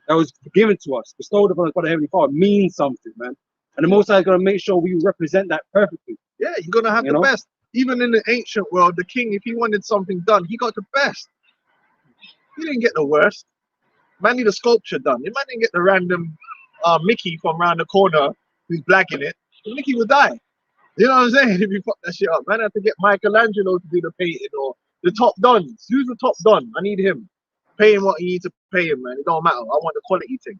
that was given to us, bestowed upon us by the Heavenly Father, means something, man. And the Most High is going to make sure we represent that perfectly. Yeah, you're going to have the best. Even in the ancient world, the king, if he wanted something done, he got the best. He didn't get the worst. Man need a sculpture done. The man didn't get the random Mickey from around the corner who's black in it. The Mickey would die. You know what I'm saying? If you fuck that shit up, man, I have to get Michelangelo to do the painting or the top dons. Who's the top don? I need him. Pay him what you need to pay him, man. It don't matter. I want the quality thing.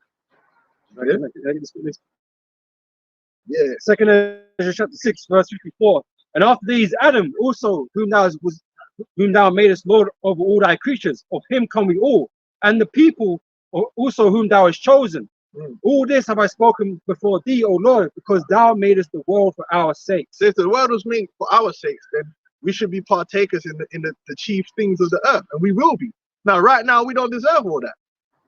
Yeah. Second Ezra chapter 6, verse 54. And after these, Adam also, whom thou madest Lord over all thy creatures, of him come we all, and the people also whom thou hast chosen. All this have I spoken before thee, O Lord, because thou madest the world for our sake. So if the world was made for our sakes, then we should be partakers in the chief things of the earth, and we will be. Now, right now, we don't deserve all that.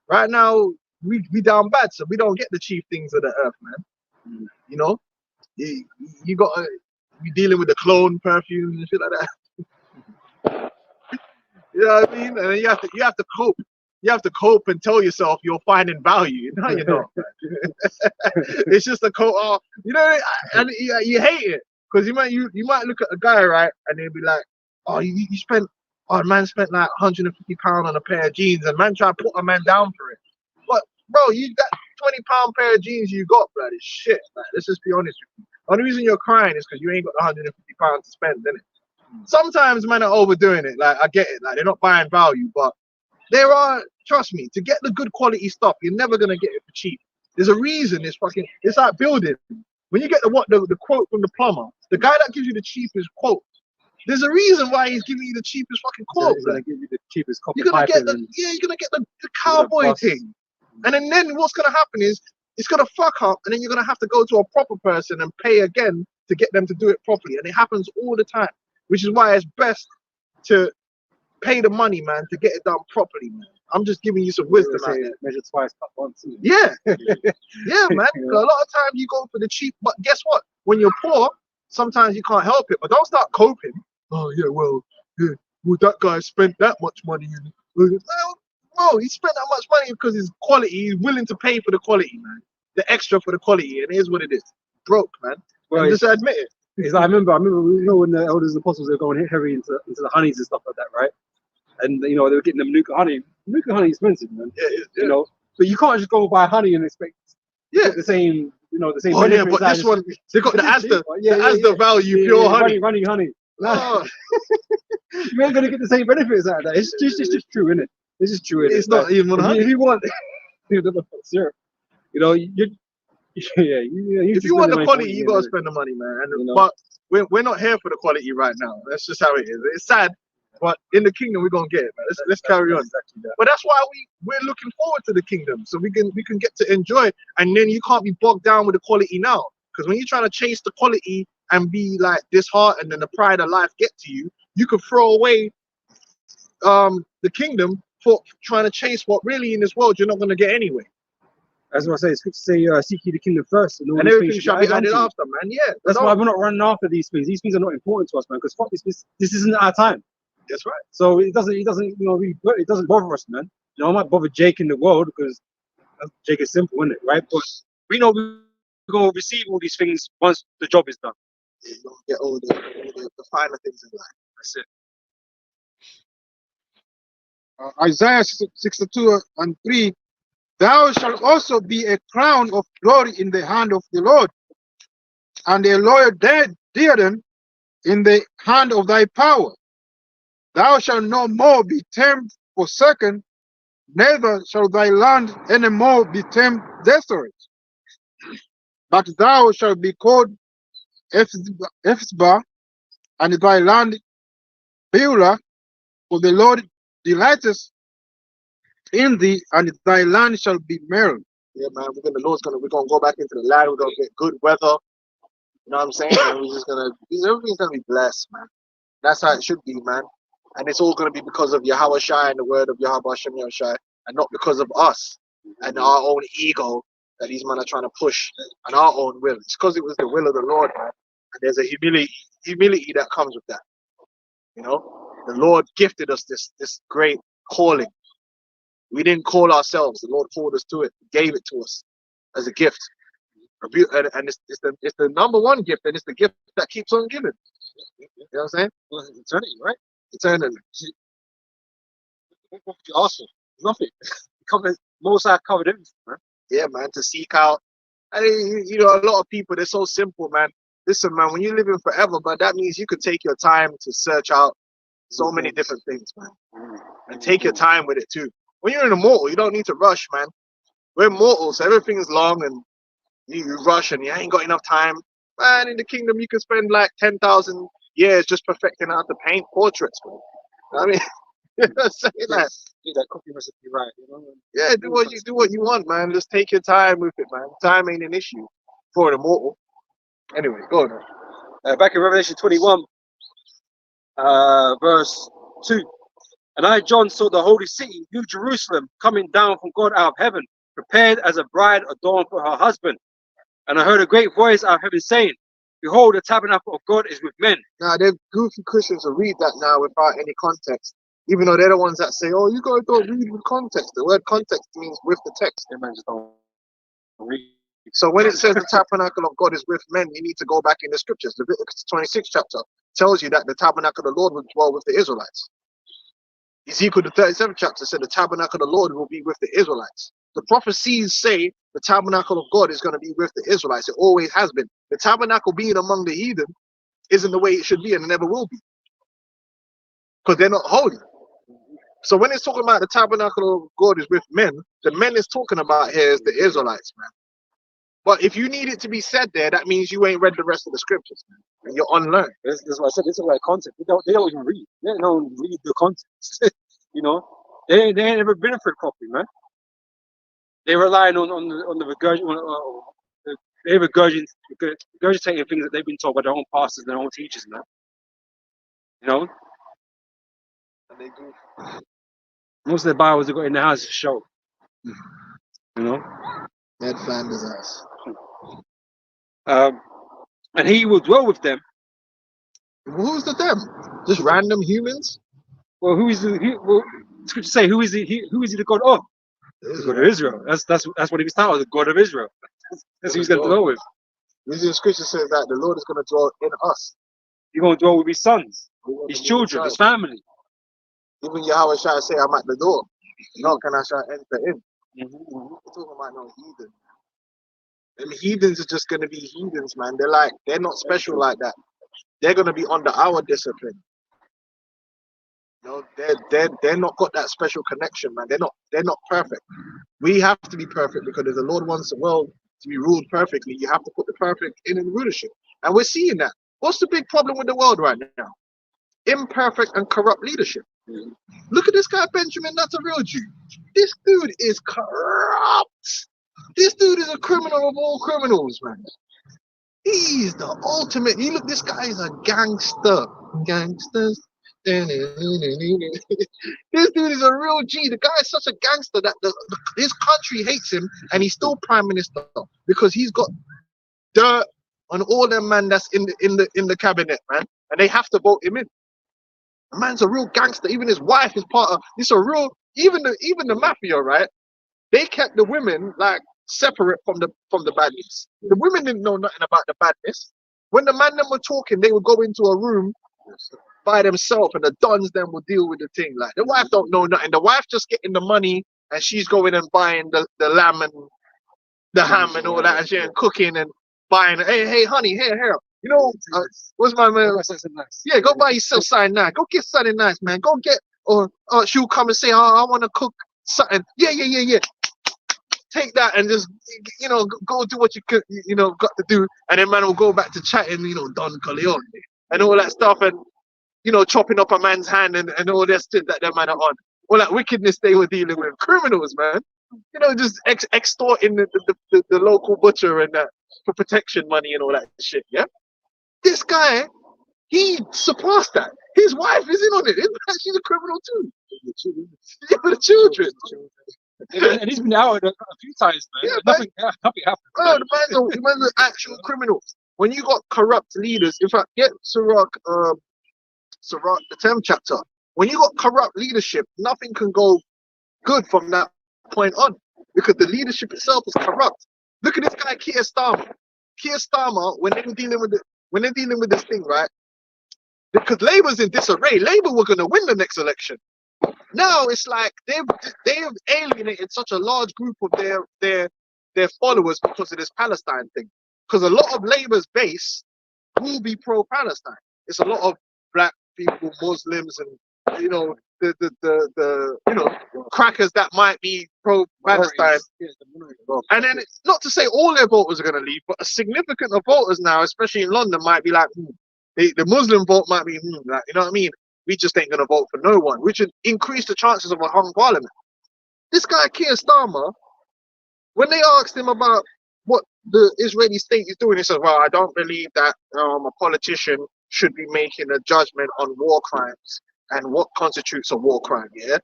Right now, we down bad, so we don't get the chief things of the earth, man. You know, you got you dealing with the clone perfumes and shit like that. You know what I mean? And then you have to cope. You have to cope and tell yourself you're finding value. No, you're not. It's just a cope. You know, and you hate it because you might look at a guy, right, and they'll be like, oh, you spent, oh, man spent like £150 on a pair of jeans, and man try to put a man down for it. But bro, that £20 pair of jeans you got, bro, is shit. Like, let's just be honest with you. The only reason you're crying is because you ain't got £150 to spend, innit? Sometimes men are overdoing it. Like, I get it. Like, they're not buying value, but there are, trust me, to get the good quality stuff, you're never gonna get it for cheap. There's a reason it's like building. When you get the quote from the plumber, the guy that gives you the cheapest quote, there's a reason why he's giving you the cheapest fucking quote. He's gonna give you the cheapest copper. You're gonna get you're gonna get the cowboy thing. And then what's gonna happen is it's gonna fuck up, and then you're gonna have to go to a proper person and pay again to get them to do it properly. And it happens all the time, which is why it's best to pay the money, man, to get it done properly, man. I'm just giving you some wisdom out there. Measure twice, cut once. Yeah. Yeah, man. A lot of times you go for the cheap, but guess what? When you're poor, sometimes you can't help it. But don't start coping. Oh yeah, well, that guy spent that much money. Well, bro, he spent that much money because his quality. He's willing to pay for the quality, man. The extra for the quality, and here's what it is. Broke, man. Well, just admit it. Because I remember, when the elders and apostles were going heavy into the honeys and stuff like that, right? And they were getting them Manuka honey. Manuka honey is expensive, man. Yeah. But you can't just go buy honey and expect the same, the same. Oh yeah, but this one they got the Asda value pure honey. Running honey. Oh. You ain't gonna get the same benefits out of that. It's just true, isn't it? It's just true. It's not even honey. If you want, syrup, if you want the quality, you gotta spend the money, man. But we're not here for the quality right now. That's just how it is. It's sad, but in the kingdom we're gonna get it, man. Let's carry on. But that's why we're looking forward to the kingdom, so we can get to enjoy. And then you can't be bogged down with the quality now, because when you're trying to chase the quality and be like disheartened and the pride of life get to you, you could throw away the kingdom for trying to chase what really in this world you're not gonna get anyway. As I say, it's good to say, seek ye the kingdom first, and everything shall be added after, man. Yeah, that's why we're not running after these things. These things are not important to us, man. Because fuck this isn't our time. That's right. So it doesn't really, it doesn't bother us, man. I might bother Jake in the world because Jake is simple, isn't it, right? But we know we're gonna receive all these things once the job is done. You're gonna get all the finer things in life. That's it. Isaiah 62:3. Thou shalt also be a crown of glory in the hand of the Lord, and a loyal diadem in the hand of thy power. Thou shalt no more be termed forsaken, neither shall thy land any more be termed desolate. But thou shalt be called Ephzibah, and thy land Beulah, for the Lord delighteth in thee, and thy land shall be merry. Yeah, man, we're gonna go back into the land. We're gonna get good weather. You know what I'm saying? And everything's gonna be blessed, man. That's how it should be, man. And it's all gonna be because of Yahweh Shai and the word of Yahweh Hashem Shai, and not because of us and our own ego that these men are trying to push and our own will. It's because it was the will of the Lord, man. And there's a humility that comes with that. You know, the Lord gifted us this great calling. We didn't call ourselves. The Lord called us to it, gave it to us as a gift. And it's the number one gift, and it's the gift that keeps on giving. You know what I'm saying? Well, eternity, right? Eternally. What could you ask for? Nothing. Most High covered everything, man. Yeah, man, to seek out. And you know, a lot of people, they're so simple, man. Listen, man, when you're living forever, but that means you could take your time to search out so many different things, man. And take your time with it too. When you're an immortal, you don't need to rush, man. We're mortal, so everything's long, and you rush and you ain't got enough time. Man, in the kingdom, you can spend like 10,000 years just perfecting how to paint portraits, man. You know what I mean, you know what I'm saying? Like, Do that cookie recipe right, you know? yeah, do what you want, man. Just take your time with it, man. Time ain't an issue for an immortal. Anyway, go on. Back in Revelation 21, verse 2. And I, John, saw the holy city, New Jerusalem, coming down from God out of heaven, prepared as a bride adorned for her husband. And I heard a great voice out of heaven saying, Behold, the tabernacle of God is with men. Now, they're goofy Christians who read that now without any context. Even though they're the ones that say, oh, you gotta go read with context. The word context means with the text. They just don't read. So when it says the tabernacle of God is with men, you need to go back in the scriptures. Leviticus 26 chapter tells you that the tabernacle of the Lord will dwell with the Israelites. Ezekiel the 37th chapter said the tabernacle of the Lord will be with the Israelites. The prophecies say the tabernacle of God is going to be with the Israelites. It always has been. The tabernacle being among the heathen isn't the way it should be, and it never will be, because they're not holy. So when it's talking about the tabernacle of God is with men, the men it's talking about here is the Israelites, man. But if you need it to be said there, that means you ain't read the rest of the scriptures, man, and you're unlearned. That's what I said. This is like context. They don't even read. They don't read the context. You know, they ain't never been through it properly, man. They're relying on they're regurgitating things that they've been told by their own pastors and their own teachers, man. You know, And they do. most of the Bibles they've got in the house to show. You know, Ned Flanders ass. and he will dwell with them. Who's the them? Just random humans? Well, who is the? Well, scripture say who is he? Who is he the God of? The God of Israel. That's what he was titled, the God of Israel. That's who he's going to dwell with. Reason scripture says that the Lord is going to dwell in us. He's going to dwell with his sons, his children, his family. Even Yahweh shall say, I'm at the door. Knock and I shall enter in. We're talking about no heathen. Them heathens are just going to be heathens, man. They're not special like that. They're going to be under our discipline. No, they're not got that special connection, man. They're not perfect. We have to be perfect, because if the Lord wants the world to be ruled perfectly, you have to put the perfect in the rulership. And we're seeing that. What's the big problem with the world right now? Imperfect and corrupt leadership. Look at this guy, Benjamin. That's a real Jew. This dude is corrupt. This dude is a criminal of all criminals, man. He's the ultimate. This guy is a gangster. Gangsters. This dude is a real G. The guy is such a gangster that his country hates him, and he's still prime minister because he's got dirt on all them man that's in the cabinet, man, and they have to vote him in. The man's a real gangster. Even his wife is part of this. A real even the mafia, right? They kept the women like separate from the badness. The women didn't know nothing about the badness. When the man them were talking, they would go into a room by themselves, and the dons then will deal with the thing. Like the wife don't know nothing. The wife just getting the money and she's going and buying the lamb and the ham and all that, and she's cooking and buying. Hey, honey, here. You know, what's my man? Yeah, go buy yourself something nice. Go get something nice, man. Go get, or she'll come and say, oh, I want to cook something. Yeah. Take that and just, go do what you could, got to do, and then man will go back to chatting, Don Corleone and all that stuff, and chopping up a man's hand and all that shit that man are on. All that wickedness they were dealing with, criminals, man. Just extorting the local butcher and that for protection money and all that shit. Yeah, this guy, he surpassed that. His wife is in on it. She's a criminal too. Yeah, for the children. And he's been out a few times, man. Yeah, nothing happened. Oh, the man's an actual criminal. When you got corrupt leaders, in fact, get Sirach, the 10th chapter. When you got corrupt leadership, nothing can go good from that point on, because the leadership itself is corrupt. Look at this guy, Keir Starmer. Keir Starmer, when they're dealing with this thing, right? Because Labour's in disarray. Labour were going to win the next election. Now it's like they've alienated such a large group of their followers because of this Palestine thing. Because a lot of Labour's base will be pro-Palestine. It's a lot of black people, Muslims, and the crackers that might be pro-Palestine. And then it's not to say all their voters are going to leave, but a significant of voters now, especially in London, might be like, the Muslim vote might be, like, you know what I mean? We just ain't going to vote for no one, which would increase the chances of a hung parliament. This guy, Keir Starmer, when they asked him about what the Israeli state is doing, he says, well, I don't believe that a politician should be making a judgment on war crimes and what constitutes a war crime, yeah?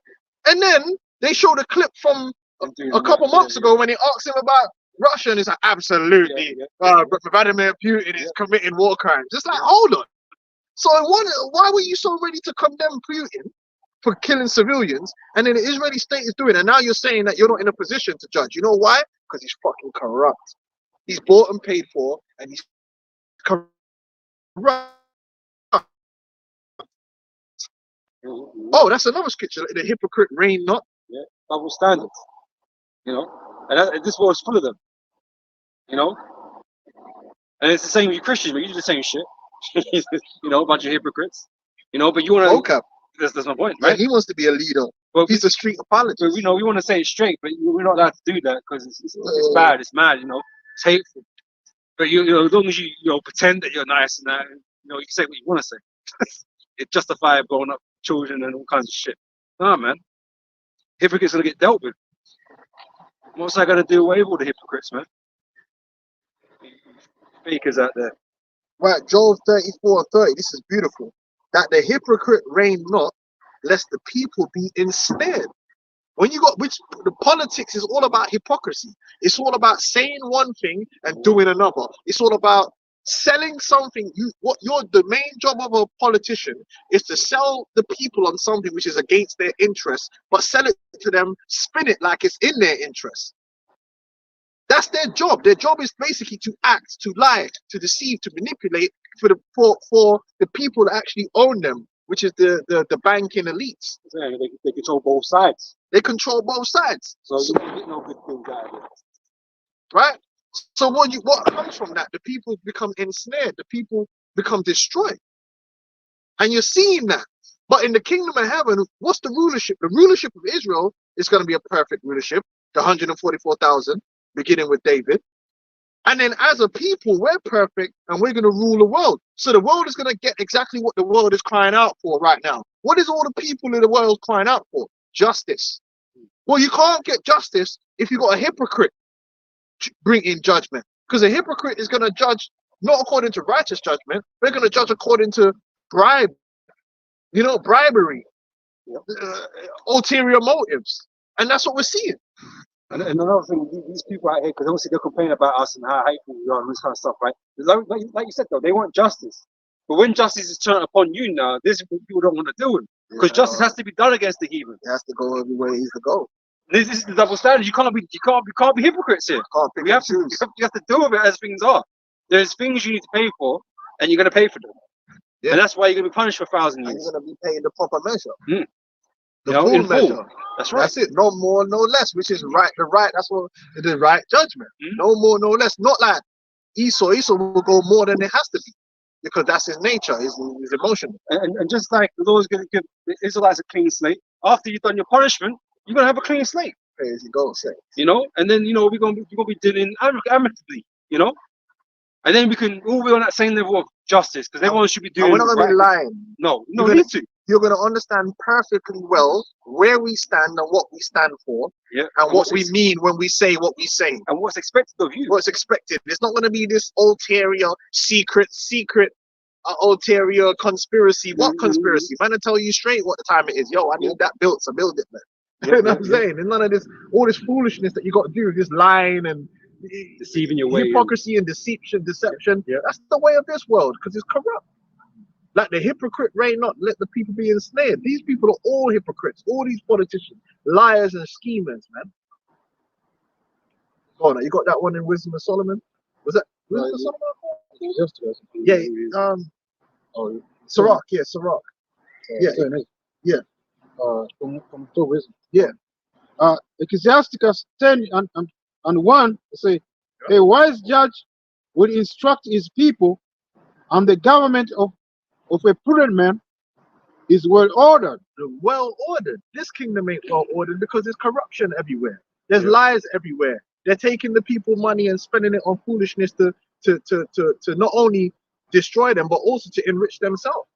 And then they showed a clip from a couple months ago when he asked him about Russia, and he's like, absolutely, Vladimir Putin is committing war crimes. It's like, hold on. So why were you so ready to condemn Putin for killing civilians, and then the Israeli state is doing it, and now you're saying that you're not in a position to judge? You know why? Because he's fucking corrupt. He's bought and paid for, and he's corrupt. Oh, that's another scripture. The hypocrite reign not. Yeah, double standards. And this world's full of them. And it's the same with you Christians, but you do the same shit. A bunch of hypocrites. But you want to. That's my point, right? Yeah, he wants to be a leader. Well, he's a street apologist. But we want to say it straight, but we're not allowed to do that because it's bad, it's mad, it's hateful. But as long as you pretend that you're nice and that, you can say what you want to say. It justifies blowing up children and all kinds of shit. Nah, man. Hypocrites gonna get dealt with. What's that gonna do away with all the hypocrites, man? Fakers out there. Right, Job 34:30. This is beautiful. That the hypocrite reign not, lest the people be ensnared. When you got the politics is all about hypocrisy. It's all about saying one thing and doing another. It's all about selling something. The main job of a politician is to sell the people on something which is against their interests, but sell it to them, spin it like it's in their interest. That's their job. Their job is basically to act, to lie, to deceive, to manipulate for the people that actually own them, which is the banking elites. Yeah, they control both sides. They control both sides. So you get no good thing out of it. Right? So what comes from that? The people become ensnared. The people become destroyed. And you're seeing that. But in the kingdom of heaven, what's the rulership? The rulership of Israel is going to be a perfect rulership. The 144,000, beginning with David. And then as a people, we're perfect and we're going to rule the world. So the world is going to get exactly what the world is crying out for right now. What is all the people in the world crying out for? Justice. Well, you can't get justice if you've got a hypocrite bring in judgment. Because a hypocrite is going to judge not according to righteous judgment. They're going to judge according to bribery, ulterior motives. And that's what we're seeing. And another thing, these people out here, because obviously they're complaining about us and how hateful we are and this kind of stuff, right? Like you said, though, they want justice. But when justice is turned upon you now, this is what people don't want to do it. Because justice has to be done against the heathen. It has to go everywhere it needs to go. This is the double standard. You can't be hypocrites here. You have to deal with it as things are. There's things you need to pay for, and you're going to pay for them. Yeah. And that's why you're going to be punished for 1,000 years. And you're going to be paying the proper measure. The You know, full in full. measure. That's right. That's it. No more, no less. Which is right. The right. That's what the right judgment. No more, no less. Not like Esau. Esau will go more than it has to be, because that's his nature. His emotion. And just like the Lord's going to give the Israelites a clean slate, after you've done your punishment, you're going to have a clean slate. Crazy go say. You know, and then we're gonna be dealing amicably. You know, and then we can all be on that same level of justice, because everyone should be doing. We're not gonna be lying. No, need to. You're gonna understand perfectly well where we stand and what we stand for, and what we mean when we say what we say, and what's expected of you. What's expected. It's not gonna be this ulterior, secret, ulterior conspiracy. What conspiracy? Man, I tell you straight what the time it is. Yo, I need that built, so build it, man. You know what I'm saying? There's none of this, all this foolishness that you got to do, this lying and deceiving your way, hypocrisy and deception. That's the way of this world, because it's corrupt. Like the hypocrite reign not, let the people be ensnared. These people are all hypocrites. All these politicians, liars and schemers, man. Go on, you got that one in Wisdom of Solomon? Was that Wisdom of Solomon? Yeah. Sirach. Yeah, Sirach. Yeah. From wisdom. Yeah. Ecclesiasticus 10 and 1 say, a wise judge will instruct his people, and the government of a prudent man is well ordered. Well ordered. This kingdom ain't well ordered because there's corruption everywhere. There's lies everywhere. They're taking the people money and spending it on foolishness to not only destroy them but also to enrich themselves.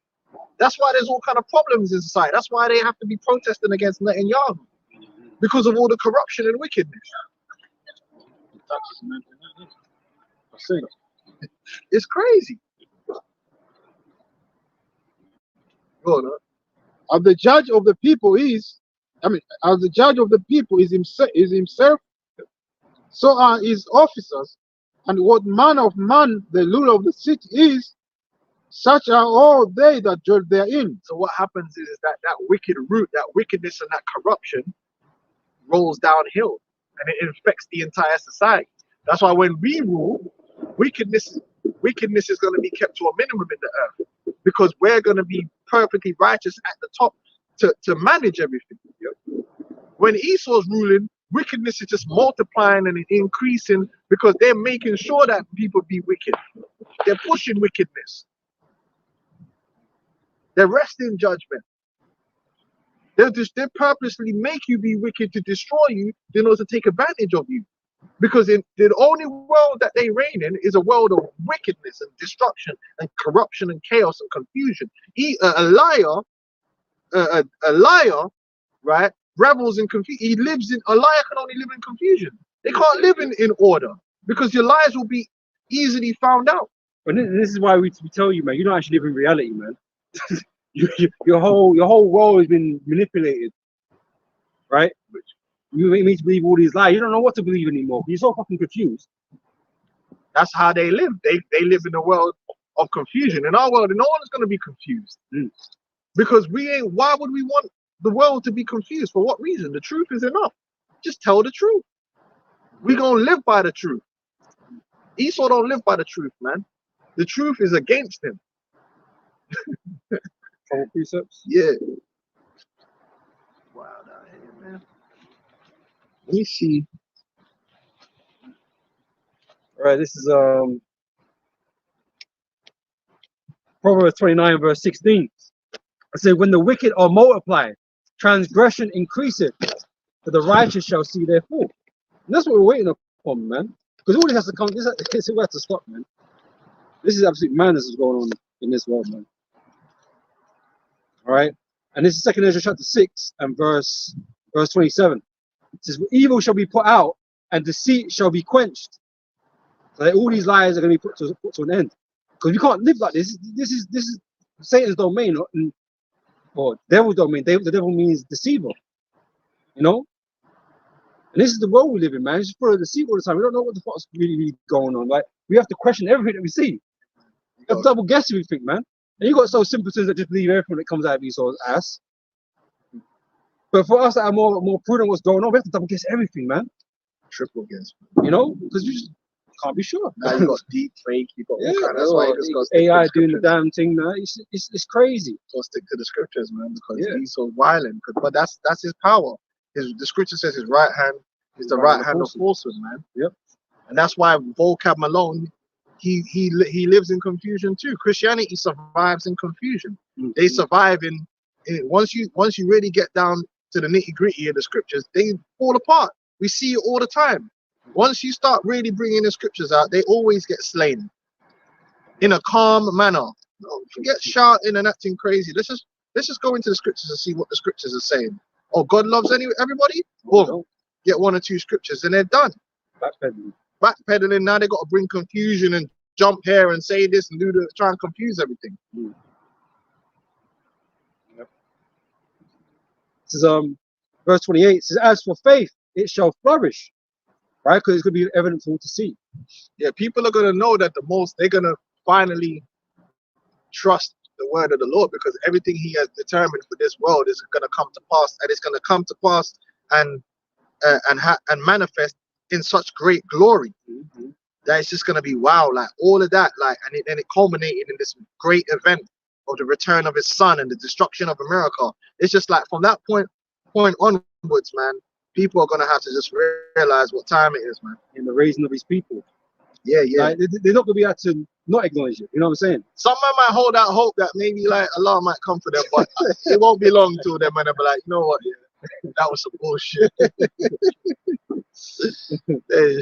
That's why there's all kind of problems in society. That's why they have to be protesting against Netanyahu, because of all the corruption and wickedness. It's crazy. As the judge of the people is himself, so are his officers, and what manner of man the ruler of the city is, such are all they that dwell therein. So what happens is that wicked root, that wickedness and that corruption rolls downhill, and it infects the entire society. That's why when we rule, wickedness is going to be kept to a minimum in the earth, because we're going to be perfectly righteous at the top to manage everything. When Esau's ruling, wickedness is just multiplying and increasing, because they're making sure that people be wicked. They're pushing wickedness. They're resting judgment. They purposely make you be wicked to destroy you in order to take advantage of you. Because the only world that they reign in is a world of wickedness and destruction and corruption and chaos and confusion. A liar, right, revels in confusion. A liar can only live in confusion. They can't live in order, because your lies will be easily found out. And this is why we tell you, man, you don't actually live in reality, man. your whole world has been manipulated, right? You make me to believe all these lies. You don't know what to believe anymore. You're so fucking confused. That's how they live. They live in a world of confusion. In our world, no one is going to be confused. Because why would we want the world to be confused? For what reason? The truth is enough. Just tell the truth. We're going to live by the truth. Esau don't live by the truth, man. The truth is against him. Precepts? Yeah. Wow, man. Let me see. All right, this is Proverbs 29 verse 16. I say, when the wicked are multiplied, transgression increaseth, but the righteous shall see their fall. And that's what we're waiting upon, man. Because all this has to come. This has to stop, man. This is absolute madness is going on in this world, man. All right, and this is 2 Ezra chapter 6 and verse 27. It says, evil shall be put out, and deceit shall be quenched. So that all these lies are going to be put to an end, because we can't live like this. This is Satan's domain, or devil's domain. The devil means deceiver, you know. And this is the world we live in, man. It's just full of deceit all the time. We don't know what the fuck's really going on. Like, we have to question everything that we see. We have to double guess everything, man. And you got so simpletons that just believe everything that comes out of Esau's ass. But for us that are more prudent what's going on, we have to double guess everything, man. Triple guess. You know? Because Can't be sure. Now you got deep fake, you got all Yeah, kind. That's why you just got to stick to AI the doing the scriptures. damn thing now. It's crazy. Got to stick to the scriptures, man, because Yeah. he's so violent. But that's his power. The scripture says his right hand is the right hand of falsehood, man. Yep. And that's why vocab Malone, he lives in confusion too. Christianity survives in confusion. They survive in once you really get down to the nitty gritty of the scriptures, they fall apart. We see it all the time. Once you start really bringing the scriptures out, they always get slain in a calm manner. Forget shouting and acting crazy. Let's just go into the scriptures and see what the scriptures are saying. Oh, God loves everybody. Boom, get one or two scriptures and they're done. Backpedaling. Now they got to bring confusion and jump here and say this and try and confuse everything. Yep. This is verse 28. It says, "As for faith, it shall flourish," right? Because it's going to be evident for all to see. Yeah, people are going to know that they're going to finally trust the word of the Lord, because everything he has determined for this world is going to come to pass, and it's going to come to pass and manifest in such great glory that it's just going to be wow, like all of that, like, and it culminated in this great event of the return of his son and the destruction of America. It's just like from that point onwards, man, people are going to have to just realize what time it is, man. In the raising of his people. Yeah. Like, they're not going to be able to not acknowledge it. You know what I'm saying? Some man might hold out hope that maybe like Allah might come for them, but it won't be long till them man will be like, you know what, yeah, that was some bullshit.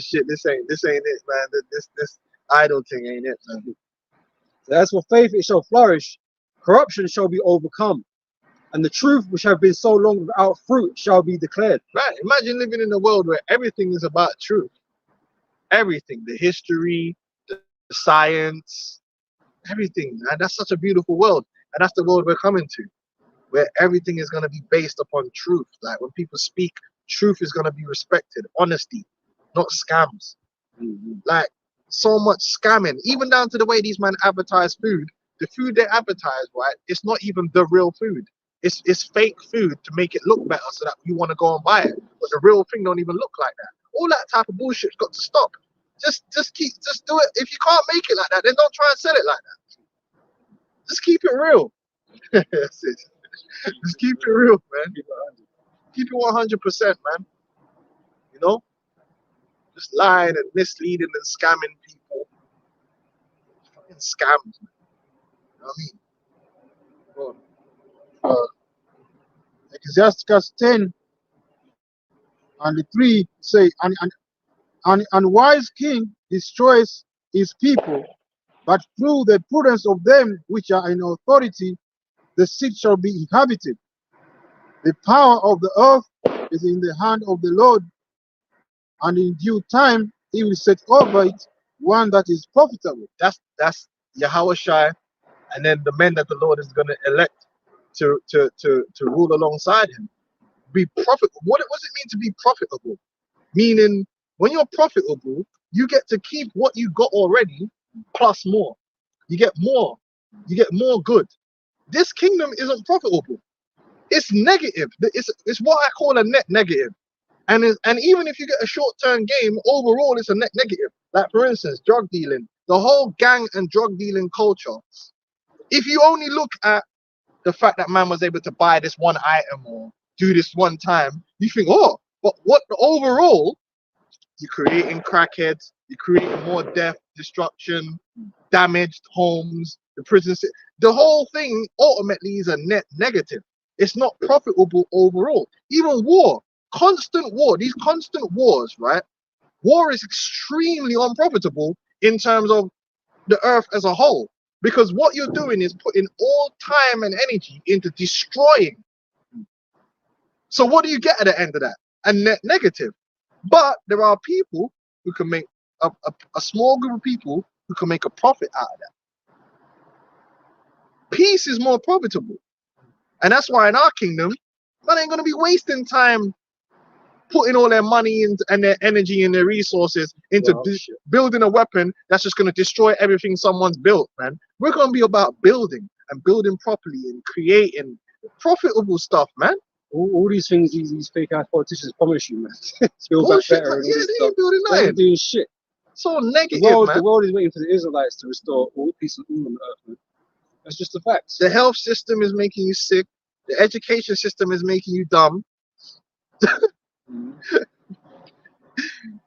Shit, this ain't it, man. This idol thing ain't it, man. So as for faith, it shall flourish. Corruption shall be overcome, and the truth which have been so long without fruit shall be declared. Right. Imagine living in a world where everything is about truth. Everything, the history, the science, everything, man. That's such a beautiful world, and that's the world we're coming to, where everything is going to be based upon truth. Like when people speak, truth is going to be respected, honesty, not scams. Like so much scamming, even down to the way these men advertise food. The food they advertise, right, it's not even the real food. It's fake food to make it look better so that you want to go and buy it, but the real thing don't even look like that. All that type of bullshit's got to stop. Just do it. If you can't make it like that, then don't try and sell it like that. Just keep it real. That's it. Just keep it real, man. Keep it 100%, man. You know, just lying and misleading and scamming people. Fucking scams, man. You know what I mean? Ecclesiasticus 10 and 3 say, an unwise king destroys his people, but through the prudence of them which are in authority, the city shall be inhabited. The power of the earth is in the hand of the Lord, and in due time he will set over it one that is profitable. That's Yahweh Shai, and then the men that the Lord is going to elect to rule alongside him. Be profitable. What does it mean to be profitable? Meaning, when you're profitable, you get to keep what you got already plus more. You get more. You get more good. This kingdom isn't profitable. It's negative. It's what I call a net negative. And even if you get a short-term game, overall it's a net negative. Like for instance, drug dealing, the whole gang and drug dealing culture. If you only look at the fact that man was able to buy this one item or do this one time, you think, oh, but what the overall, you're creating crackheads, you're creating more death, destruction, damaged homes, the prison. The whole thing ultimately is a net negative. It's not profitable overall. Even war, constant war, these constant wars, right? War is extremely unprofitable in terms of the earth as a whole, because what you're doing is putting all time and energy into destroying. So what do you get at the end of that? A net negative. But there are people who can make a small group of people who can make a profit out of that. Peace is more profitable. And that's why in our kingdom, man ain't going to be wasting time putting all their money and their energy and their resources into building a weapon that's just going to destroy everything someone's built, man. We're going to be about building and building properly and creating profitable stuff, man. All these things these fake ass politicians promise you, man. Build back better. Yeah, they ain't building They nothing. ain't doing shit. So The negative, man. world is waiting for the Israelites to restore all peace and all on earth, man. That's just the facts. The health system is making you sick. The education system is making you dumb. Mhm.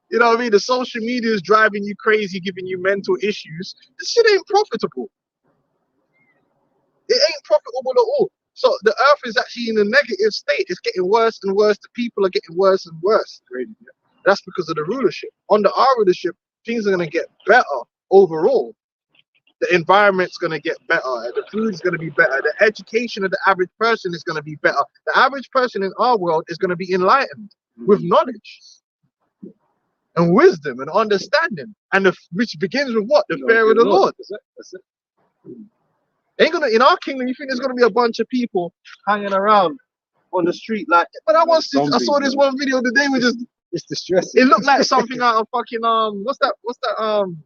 You know what I mean? The social media is driving you crazy, giving you mental issues. This shit ain't profitable. It ain't profitable at all. So the earth is actually in a negative state. It's getting worse and worse. The people are getting worse and worse. That's because of the rulership. Under our rulership, things are going to get better overall. The environment's going to get better. The food's going to be better. The education of the average person is going to be better. The average person in our world is going to be enlightened with knowledge and wisdom and understanding, and which begins with what? The fear of the Lord. That's it. Ain't gonna in our kingdom. You think there's gonna be a bunch of people hanging around on the street like? But I saw this one video today. We just It's distressing. it looked like something out of fucking what's that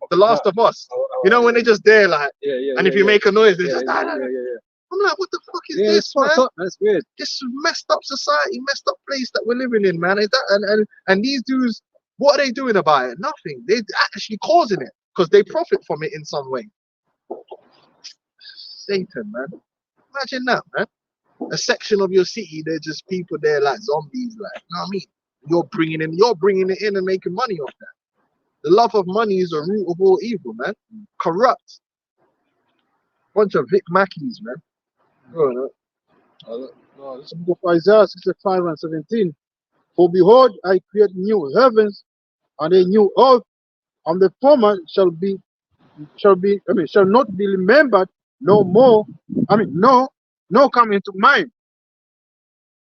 The Last of Us. You know when they just there like, Yeah. and if you make a noise, they yeah, just. yeah. I'm like, what the fuck is Yeah, this, it's fucked man? up. That's weird. This messed up society, messed up place that we're living in, man. Is that and these dudes, what are they doing about it? Nothing. They're actually causing it because they profit from it in some way. Satan, man. Imagine that, man. A section of your city, there's just people there like zombies, like, you know what I mean? You're bringing it in and making money off that. The love of money is the root of all evil, man. Corrupt. Bunch of Vic Mackies, man. No, it's the book of Isaiah 65 and 17. For behold, I create new heavens and a new earth, and the former shall not be remembered no more. No come into mind.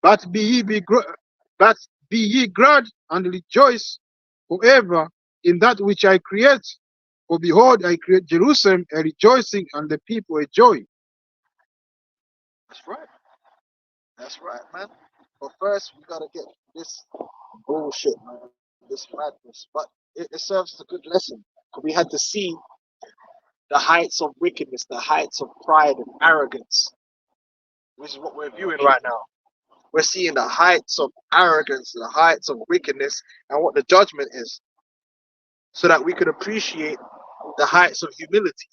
But be ye glad and rejoice forever in that which I create. For behold, I create Jerusalem a rejoicing, and the people a joy. That's right. That's right, man. But first, we gotta get this bullshit, man. This madness. But it serves as a good lesson. Because we had to see the heights of wickedness, the heights of pride and arrogance. Which is what we're viewing right now. We're seeing the heights of arrogance, the heights of wickedness, and what the judgment is. So that we could appreciate the heights of humility,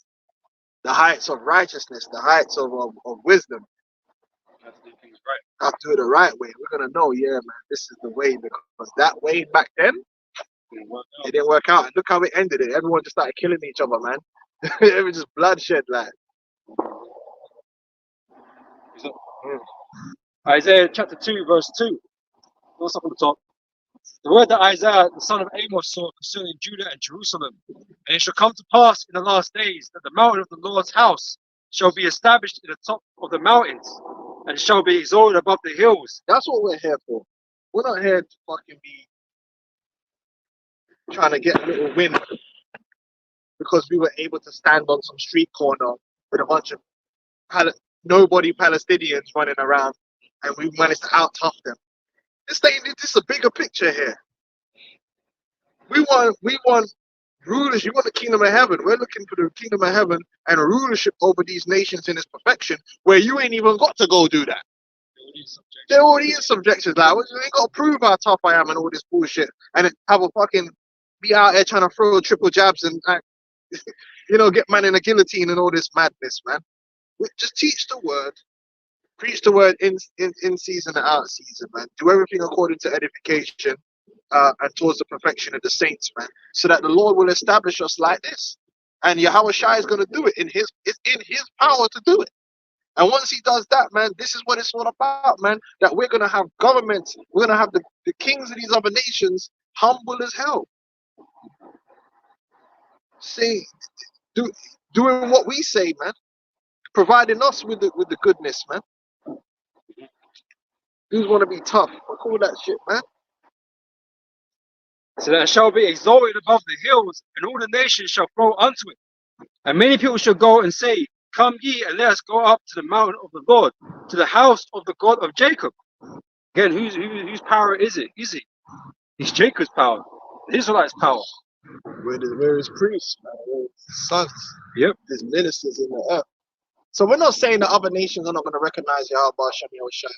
the heights of righteousness, the heights of wisdom. Have to do things right. Have to do it the right way. We're gonna know, yeah, man, this is the way, because that way back then, it didn't work out. And look how it ended. Everyone just started killing each other, man. It was just bloodshed, like. Isaiah chapter 2, verse 2. What's up on the top? The word that Isaiah, the son of Amos, saw concerning Judah and Jerusalem. And it shall come to pass in the last days that the mountain of the Lord's house shall be established in the top of the mountains, and shall be exalted above the hills. That's what we're here for. We're not here to fucking be trying to get a little win because we were able to stand on some street corner with a bunch of nobody Palestinians running around, and we managed to out-tough them. This is a bigger picture here. We want rulers. You want the kingdom of heaven. We're looking for the kingdom of heaven and rulership over these nations in its perfection, where you ain't even got to go do that. They're already in subjections. Like, we ain't got to prove how tough I am and all this bullshit, and have a fucking be out there trying to throw triple jabs and get man in a guillotine and all this madness, man. We just teach the word. Preach the word in season and out of season, man. Do everything according to edification and towards the perfection of the saints, man. So that the Lord will establish us like this. And Yahweh Shai is going to do it. It's in his power to do it. And once he does that, man, this is what it's all about, man. That we're going to have governments. We're going to have the kings of these other nations humble as hell. Doing what we say, man. Providing us with the goodness, man. Dudes want to be tough. Fuck all that shit, man. So that it shall be exalted above the hills, and all the nations shall flow unto it. And many people shall go and say, Come ye, and let us go up to the mountain of the Lord, to the house of the God of Jacob. Again, whose power is it? Is it? It's Jacob's power, the Israelites' power. Where his priests, man, where his sons, yep, his ministers in the earth. So we're not saying that other nations are not going to recognize Yahweh Shem Yahushai.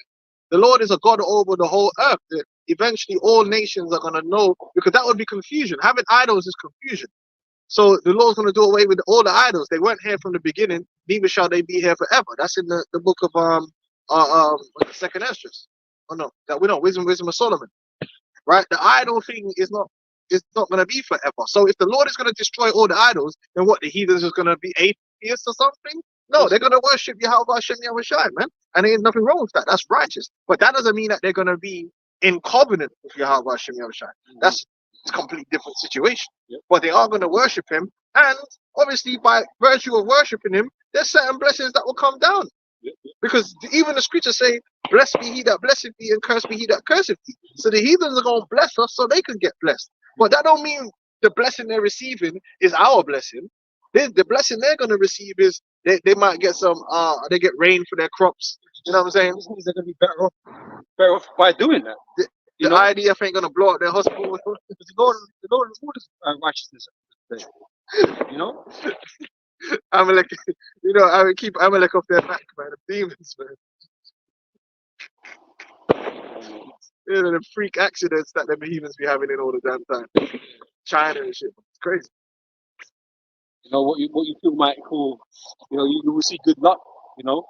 The Lord is a God over the whole earth. Eventually, all nations are going to know, because that would be confusion. Having idols is confusion. So the Lord's going to do away with all the idols. They weren't here from the beginning, neither shall they be here forever. That's in the book of Second Esdras. Oh no, that we know, Wisdom of Solomon. Right? The idol thing is not going to be forever. So if the Lord is going to destroy all the idols, then what, the heathens is going to be atheists or something? No, they're going to worship Yahweh Hashem Yahweh Shai, man. And there ain't nothing wrong with that. That's righteous. But that doesn't mean that they're going to be in covenant with Yahweh Hashem Yahweh Shai. That's a completely different situation. Yep. But they are going to worship him. And obviously, by virtue of worshiping him, there's certain blessings that will come down. Because even the scriptures say, blessed be he that blesseth thee, and cursed be he that curseth thee. So the heathens are going to bless us so they can get blessed. But that don't mean the blessing they're receiving is our blessing. The blessing they're going to receive is they might get some, they get rain for their crops. You know what I'm saying? This means they're going to be better off by doing that. The IDF ain't going to blow up their hospital. The Lord rewards righteousness. You know? Amalek, you know, I would keep Amalek off their back, man. The demons, man. You know, the freak accidents that the heathens be having in all the damn time. China and shit. It's crazy. You know, what you feel might call, you know, you will see good luck, you know,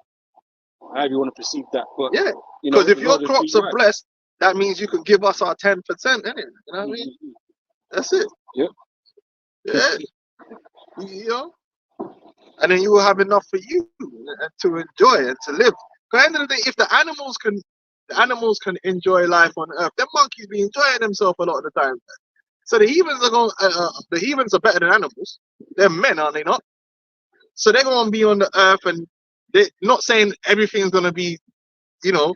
however you want to perceive that. But yeah, you know, because if your crops are blessed, that means you can give us our 10%, innit? You know what I mean? That's it. Yep. Yeah. You know? And then you will have enough for you to enjoy and to live. Because at the end of the day, if the animals can enjoy life on earth, them monkeys be enjoying themselves a lot of the time. So the heathens are going. The heathens are better than animals. They're men, are they not? So they're going to be on the earth, and they're not saying everything's going to be, you know,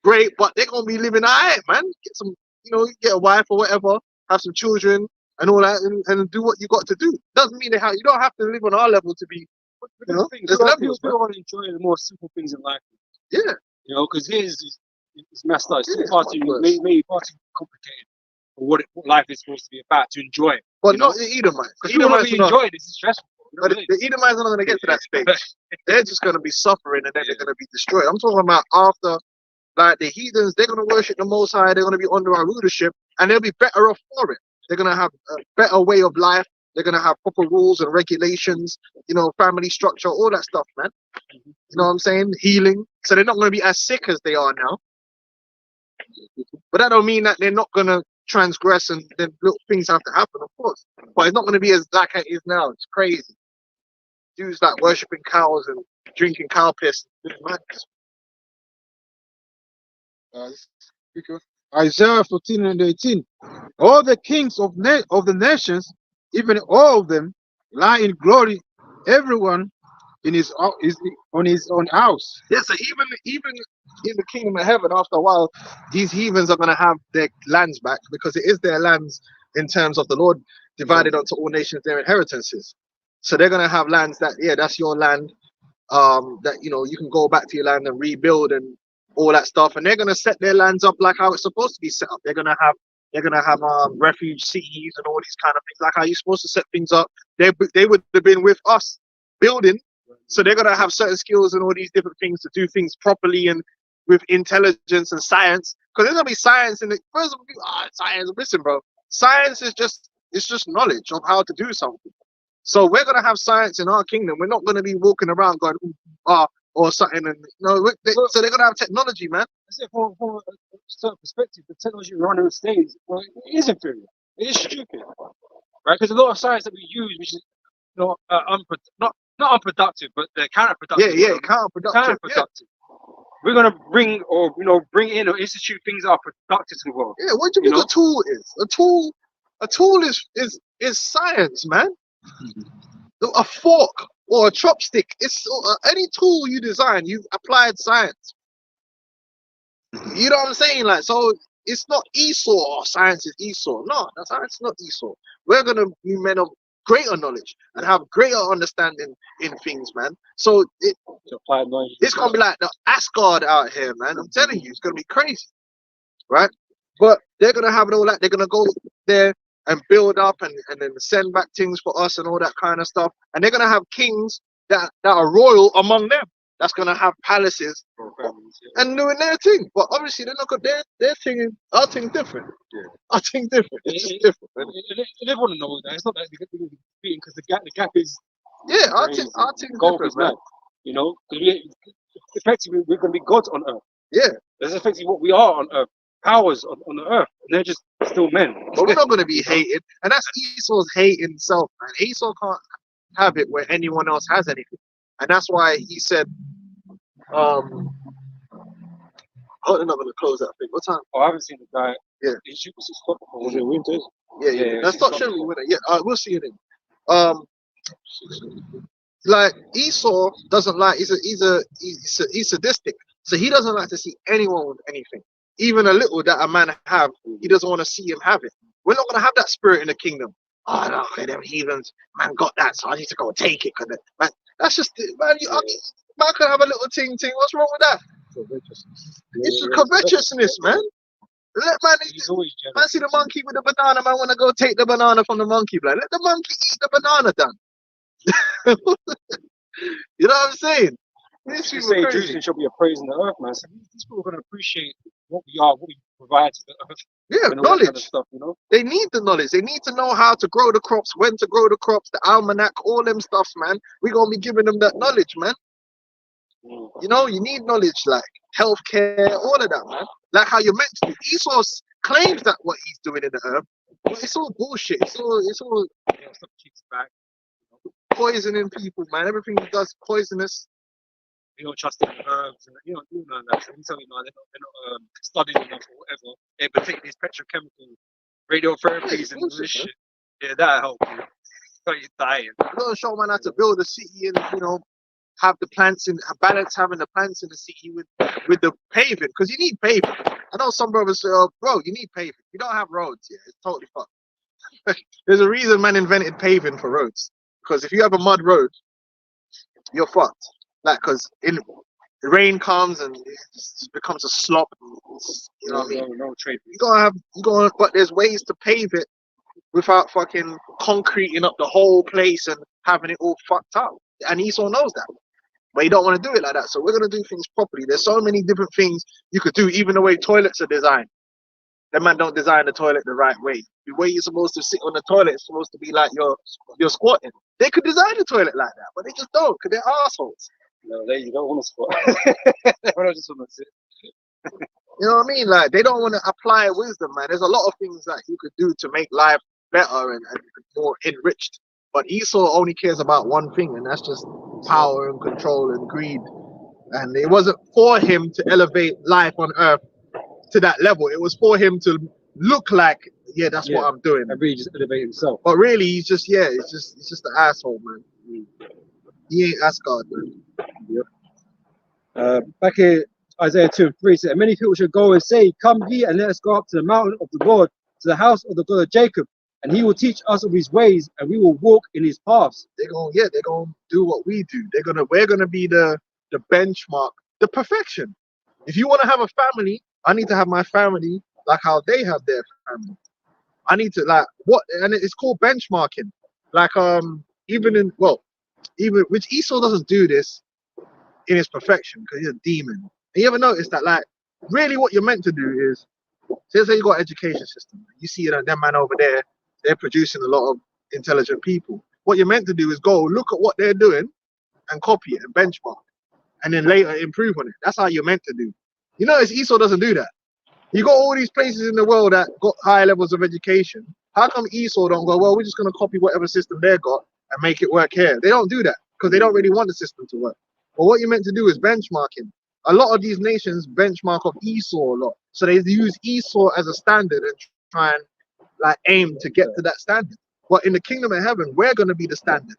great, but they're going to be living alright, man. Get some, you know, get a wife or whatever, have some children and all that, and do what you got to do. Doesn't mean you don't have to live on our level to be. You know, there's levels. People want to enjoy the more simple things in life. Yeah. You know, because it's messed up. It's far too complicated for what life is supposed to be about to enjoy. But not the Edomites. Because you want to enjoy this. It's stressful. But the Edomites are not going to get to that stage. They're just going to be suffering, and then they're going to be destroyed. I'm talking about after, like the heathens, they're going to worship the Most High. They're going to be under our rulership, and they'll be better off for it. They're going to have a better way of life. They're going to have proper rules and regulations, you know, family structure, all that stuff, man. You know what I'm saying? Healing. So they're not going to be as sick as they are now. But that don't mean that they're not going to transgress and then little things have to happen, of course. But it's not going to be as like it is now. It's crazy. Dudes like worshipping cows and drinking cow piss. Isaiah 14 and 18. All the kings of the nations, even all of them, lie in glory, everyone in on his own house. Yeah, so even in the kingdom of heaven, after a while, these heathens are going to have their lands back, because it is their lands in terms of the Lord divided unto all nations their inheritances. So they're going to have lands that, yeah, that's your land, that, you know, you can go back to your land and rebuild and all that stuff. And they're going to set their lands up like how it's supposed to be set up. They're going to have refuge cities and all these kind of things, like how you're supposed to set things up. They would have been with us building. So they're going to have certain skills and all these different things to do things properly and with intelligence and science. Because there's going to be science in it. First of all, science, listen, bro. Science is just knowledge of how to do something. So we're going to have science in our kingdom. We're not going to be walking around going, or something. And so they're going to have technology, man. I say from a certain perspective, the technology we're running on stage, well, it is inferior. It is stupid, right? Because a lot of science that we use, which is not unproductive, but they're counterproductive. Yeah, counterproductive. Yeah. We're gonna bring in or institute things that are productive to the world. Yeah, what do you think a tool is? A tool is science, man. A fork or a chopstick. It's any tool you design, you've applied science. You know what I'm saying? Like, so it's not Esau. Science is Esau. No, science is not Esau. We're gonna be men of greater knowledge and have greater understanding in things, man. So it's gonna be like the Asgard out here, man. I'm telling you, it's gonna be crazy, right? But they're gonna have it all that. They're gonna go there and build up and then send back things for us and all that kind of stuff. And they're gonna have kings that are royal among them. that's gonna have palaces For families, yeah. and doing their thing. But obviously they're not got their thing. Our thing different. Yeah. Our thing different. It's just different. Man. They want to know that it's not that they're beating because the gap is Yeah, our crazy. thing Golf different, is man. mad. You know, effectively we're going to be gods on earth. Yeah. That's effectively what we are on earth. Powers on the earth. They're just still men. But we're not going to be hated, and that's Esau's hate himself, man. Esau can't have it where anyone else has anything, and that's why he said, "Oh, they're not going to close that thing. What time? Oh, I haven't seen the guy. Yeah. He shoots his spot before. Was it winter? Yeah. That's not surely winner. Yeah, we'll see it in. Like Esau doesn't like. He's sadistic, so he doesn't like to see anyone with anything, even a little that a man have. He doesn't want to see him have it. We're not going to have that spirit in the kingdom. Oh no, okay, them heathens, man got that, so I need to go take it. Man, that's just man. Man can have a little ting. What's wrong with that? It's just covetousness, man. Let man, man see the monkey with the banana. Man want to go take the banana from the monkey, blood. Let the monkey eat the banana, done. You know what I'm saying? These You people say crazy. Jerusalem shall be a praise in the earth, man. So these people are going to appreciate what we are, what we provide to the earth. Yeah, And all that knowledge. kind of stuff, you know. They need the knowledge. They need to know how to grow the crops, when to grow the crops, the almanac, all them stuffs, man. We're gonna be giving them that knowledge, man. You know, you need knowledge, like healthcare, all of that, man. Like how you're meant to do. Esau claims that what he's doing in the earth, but it's all bullshit. It's all Yeah, stuff kicks back. poisoning people, man. Everything he does poisonous. You don't trust in herbs, and you don't do none of that. So you tell me, no, they're not studying enough or whatever. Yeah, but take these petrochemical radiotherapies and all this shit. Yeah, that'll help you. So you're dying. You gotta show man how to build a city and, you know, have the plants in balance, having the plants in the city with the paving, because you need paving. I know some brothers say, oh, bro, you need paving. You don't have roads. Yeah, it's totally fucked. There's a reason man invented paving for roads, because if you have a mud road, you're fucked. Like, because the rain comes and it just becomes a slop. You know what I mean? No trade. But there's ways to pave it without fucking concreting up the whole place and having it all fucked up. And Esau knows that. But he don't want to do it like that. So we're going to do things properly. There's so many different things you could do, even the way toilets are designed. That man don't design the toilet the right way. The way you're supposed to sit on the toilet is supposed to be like you're squatting. They could design the toilet like that, but they just don't, because they're assholes. No, you don't want to squat. They just want to sit. You know what I mean? Like, they don't want to apply wisdom, man. There's a lot of things that you could do to make life better and more enriched. But Esau only cares about one thing, and that's just power and control and greed. And it wasn't for him to elevate life on earth to that level. It was for him to look like, yeah, that's what I'm doing. And really just elevate himself. But really, he's just, it's just an asshole, man. He ain't Asgard, man. Back here, Isaiah 2:3 said, many people should go and say, come ye and let us go up to the mountain of the Lord, to the house of the God of Jacob, and he will teach us of his ways, and we will walk in his paths. They're gonna do what we do. We're gonna be the benchmark, the perfection. If you want to have a family, I need to have my family like how they have their family. I need to and it's called benchmarking. Like which Esau doesn't do this in his perfection because he's a demon. And you ever notice that, like, really what you're meant to do is, say you got an education system, you see that them man over there, they're producing a lot of intelligent people. What you're meant to do is go look at what they're doing and copy it and benchmark, and then later improve on it. That's how you're meant to do. You notice Esau doesn't do that. You got all these places in the world that got high levels of education. How come Esau don't go, well, we're just going to copy whatever system they got and make it work here? They don't do that because they don't really want the system to work. But what you're meant to do is benchmarking. A lot of these nations benchmark off Esau a lot. So they use Esau as a standard and try and like aim to get to that standard. But in the kingdom of heaven, we're going to be the standard.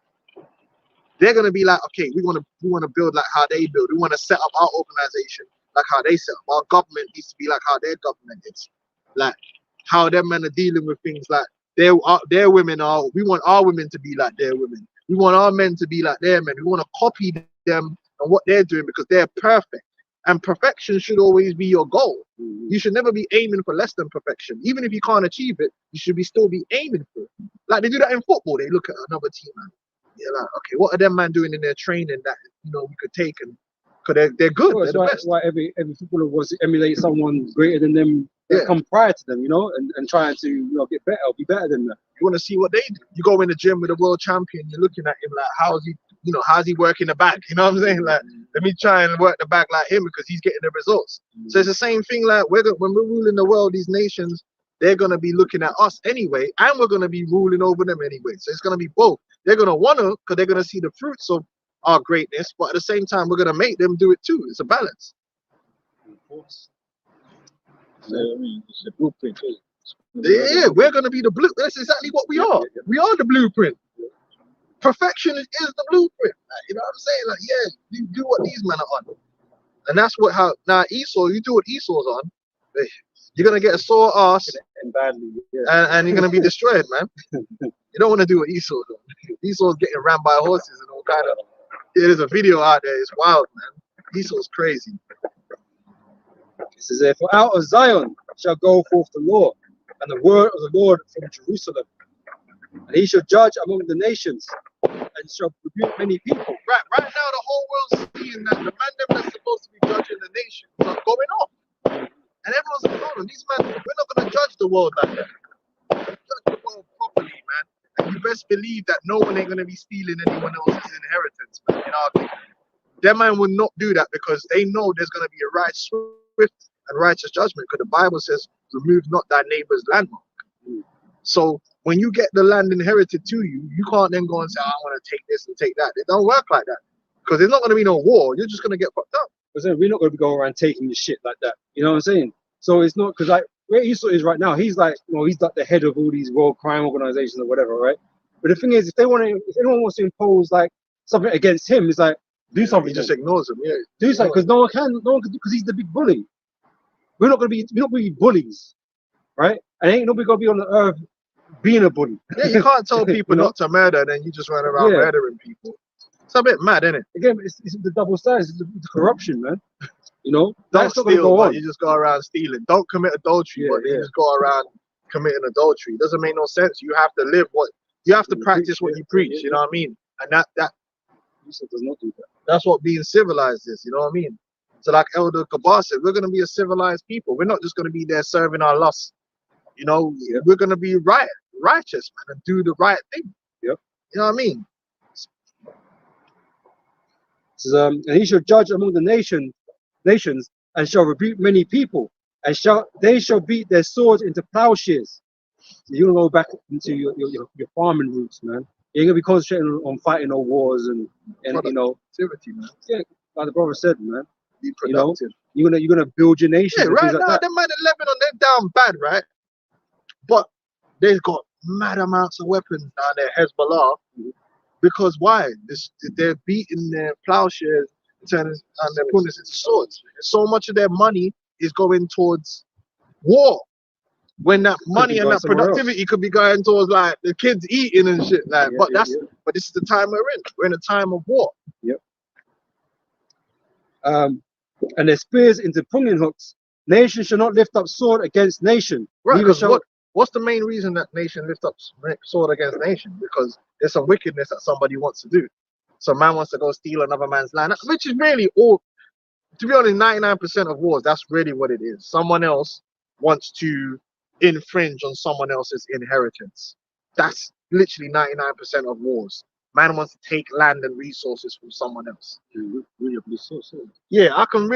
They're going to be like, okay, we want to build like how they build. We want to set up our organization like how they set up. Our government needs to be like how their government is. Like how them men are dealing with things like their women are. We want our women to be like their women. We want our men to be like their men. We want to copy them and what they're doing because they're perfect. And perfection should always be your goal. You should never be aiming for less than perfection. Even if you can't achieve it, you should still be aiming for it. Like they do that in football. They look at another team, man. Yeah, like, okay, what are them man doing in their training that we could take and because they're good. Well, They're the why, best. every footballer wants to emulate someone greater than them that come prior to them, you know, and trying to, you know, get better, be better than them. You want to see what they do. You go in the gym with a world champion, you're looking at him like, how's he working the back? You know what I'm saying? Like, let me try and work the back like him because he's getting the results. So it's the same thing. Like, when we're ruling the world, these nations, they're gonna be looking at us anyway, and we're gonna be ruling over them anyway. So it's gonna be both. They're gonna wanna, because they're gonna see the fruits of our greatness, but at the same time, we're gonna make them do it too. It's a balance. Of course. So, I mean, it's a blueprint. Yeah, we're gonna be the blue. That's exactly what we are. We are the blueprint. Perfection is the blueprint. Like, you know what I'm saying? Like, yeah, you do what these men are on, and that's what now Esau. You do what Esau's on, you're gonna get a sore ass And badly, and you're gonna be destroyed, man. You don't want to do what Esau's on. Esau's getting rammed by horses and all kind of. Yeah, there's a video out there. It's wild, man. Esau's crazy. It says, "For out of Zion shall go forth the law, and the word of the Lord from Jerusalem. And he shall judge among the nations, and shall rebuke many people." Right now, the whole world's seeing that the man them that's supposed to be judging the nations are going off, and everyone's like, "Hold on, these men, we're not gonna judge the world like that. Judge the world properly, man. And you best believe that no one ain't gonna be stealing anyone else's inheritance, man. In our kingdom, their man will not do that because they know there's gonna be a right, swift, and righteous judgment. Because the Bible says, "Remove not thy neighbor's landmark." So when you get the land inherited to you, you can't then go and say, "I want to take this and take that." It don't work like that because there's not going to be no war. You're just going to get fucked up. Because we're not going to be going around taking the shit like that. You know what I'm saying? So it's not because like where Esau is right now, he's like, you know, he's like the head of all these world crime organizations or whatever, right? But the thing is, if anyone wants to impose like something against him, it's like do something. He just ignores them. Yeah, do something because no one can because he's the big bully. We're not going to be bullies, right? And ain't nobody going to be on the earth being a bully. Yeah, you can't tell people not to murder, then you just run around murdering people. It's a bit mad, isn't it? Again, it's the double standards, it's the corruption, man. You know, don't steal, but you just go around stealing. Don't commit adultery, but you just go around committing adultery. It doesn't make no sense. You have to live you have to practice what you preach. You know what I mean? And that does not do that. That's what being civilized is. You know what I mean? So like Elder Kabar said, we're gonna be a civilized people. We're not just gonna be there serving our lusts. You know, we're gonna be righteous, man, and do the right thing. Yep. You know what I mean? And he shall judge among the nations, and shall rebuke many people, and they shall beat their swords into plowshares. So you're gonna go back into your farming roots, man. You ain't gonna be concentrating on fighting no wars and you know, activity, man. Yeah, like the brother said, man. Be productive. You know, you're gonna build your nation. Yeah, right now them man in Lebanon, they're down bad, right? But they've got mad amounts of weapons down there, Hezbollah. Because why? They're beating their plowshares and they're putting it into swords. So much of their money is going towards war. When that money and that productivity could be going towards like the kids eating and shit. Like, but this is the time we're in. We're in a time of war. Yep. And their spears into pruning hooks. Nation shall not lift up sword against nation. Right. What's the main reason that nation lift up sword against nation? Because there's some wickedness that somebody wants to do. Some man wants to go steal another man's land, which is really all. To be honest, 99% of wars, that's really what it is. Someone else wants to infringe on someone else's inheritance. That's literally 99% of wars. Man wants to take land and resources from someone else. Yeah, I can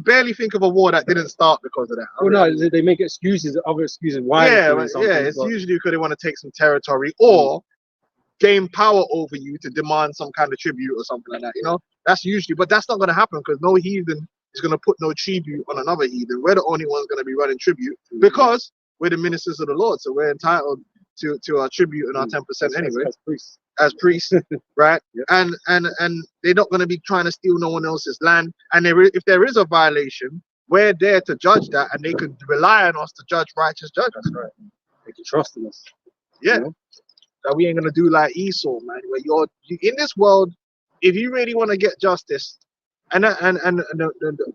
barely think of a war that didn't start because of that. Well, no, they make excuses, other excuses why. It's usually because they want to take some territory or gain power over you to demand some kind of tribute or something like that. You know, that's usually, but that's not going to happen because no heathen is going to put no tribute on another heathen. We're the only ones going to be running tribute because we're the ministers of the Lord, so we're entitled to our tribute and our 10% anyway. As priests, right? And they're not going to be trying to steal no one else's land. And if there is a violation, we're there to judge that, and they could rely on us to judge righteous judgment. That's right. They can trust in us. Yeah. You know? That we ain't gonna do like Esau, man. Where you're in this world, if you really want to get justice, and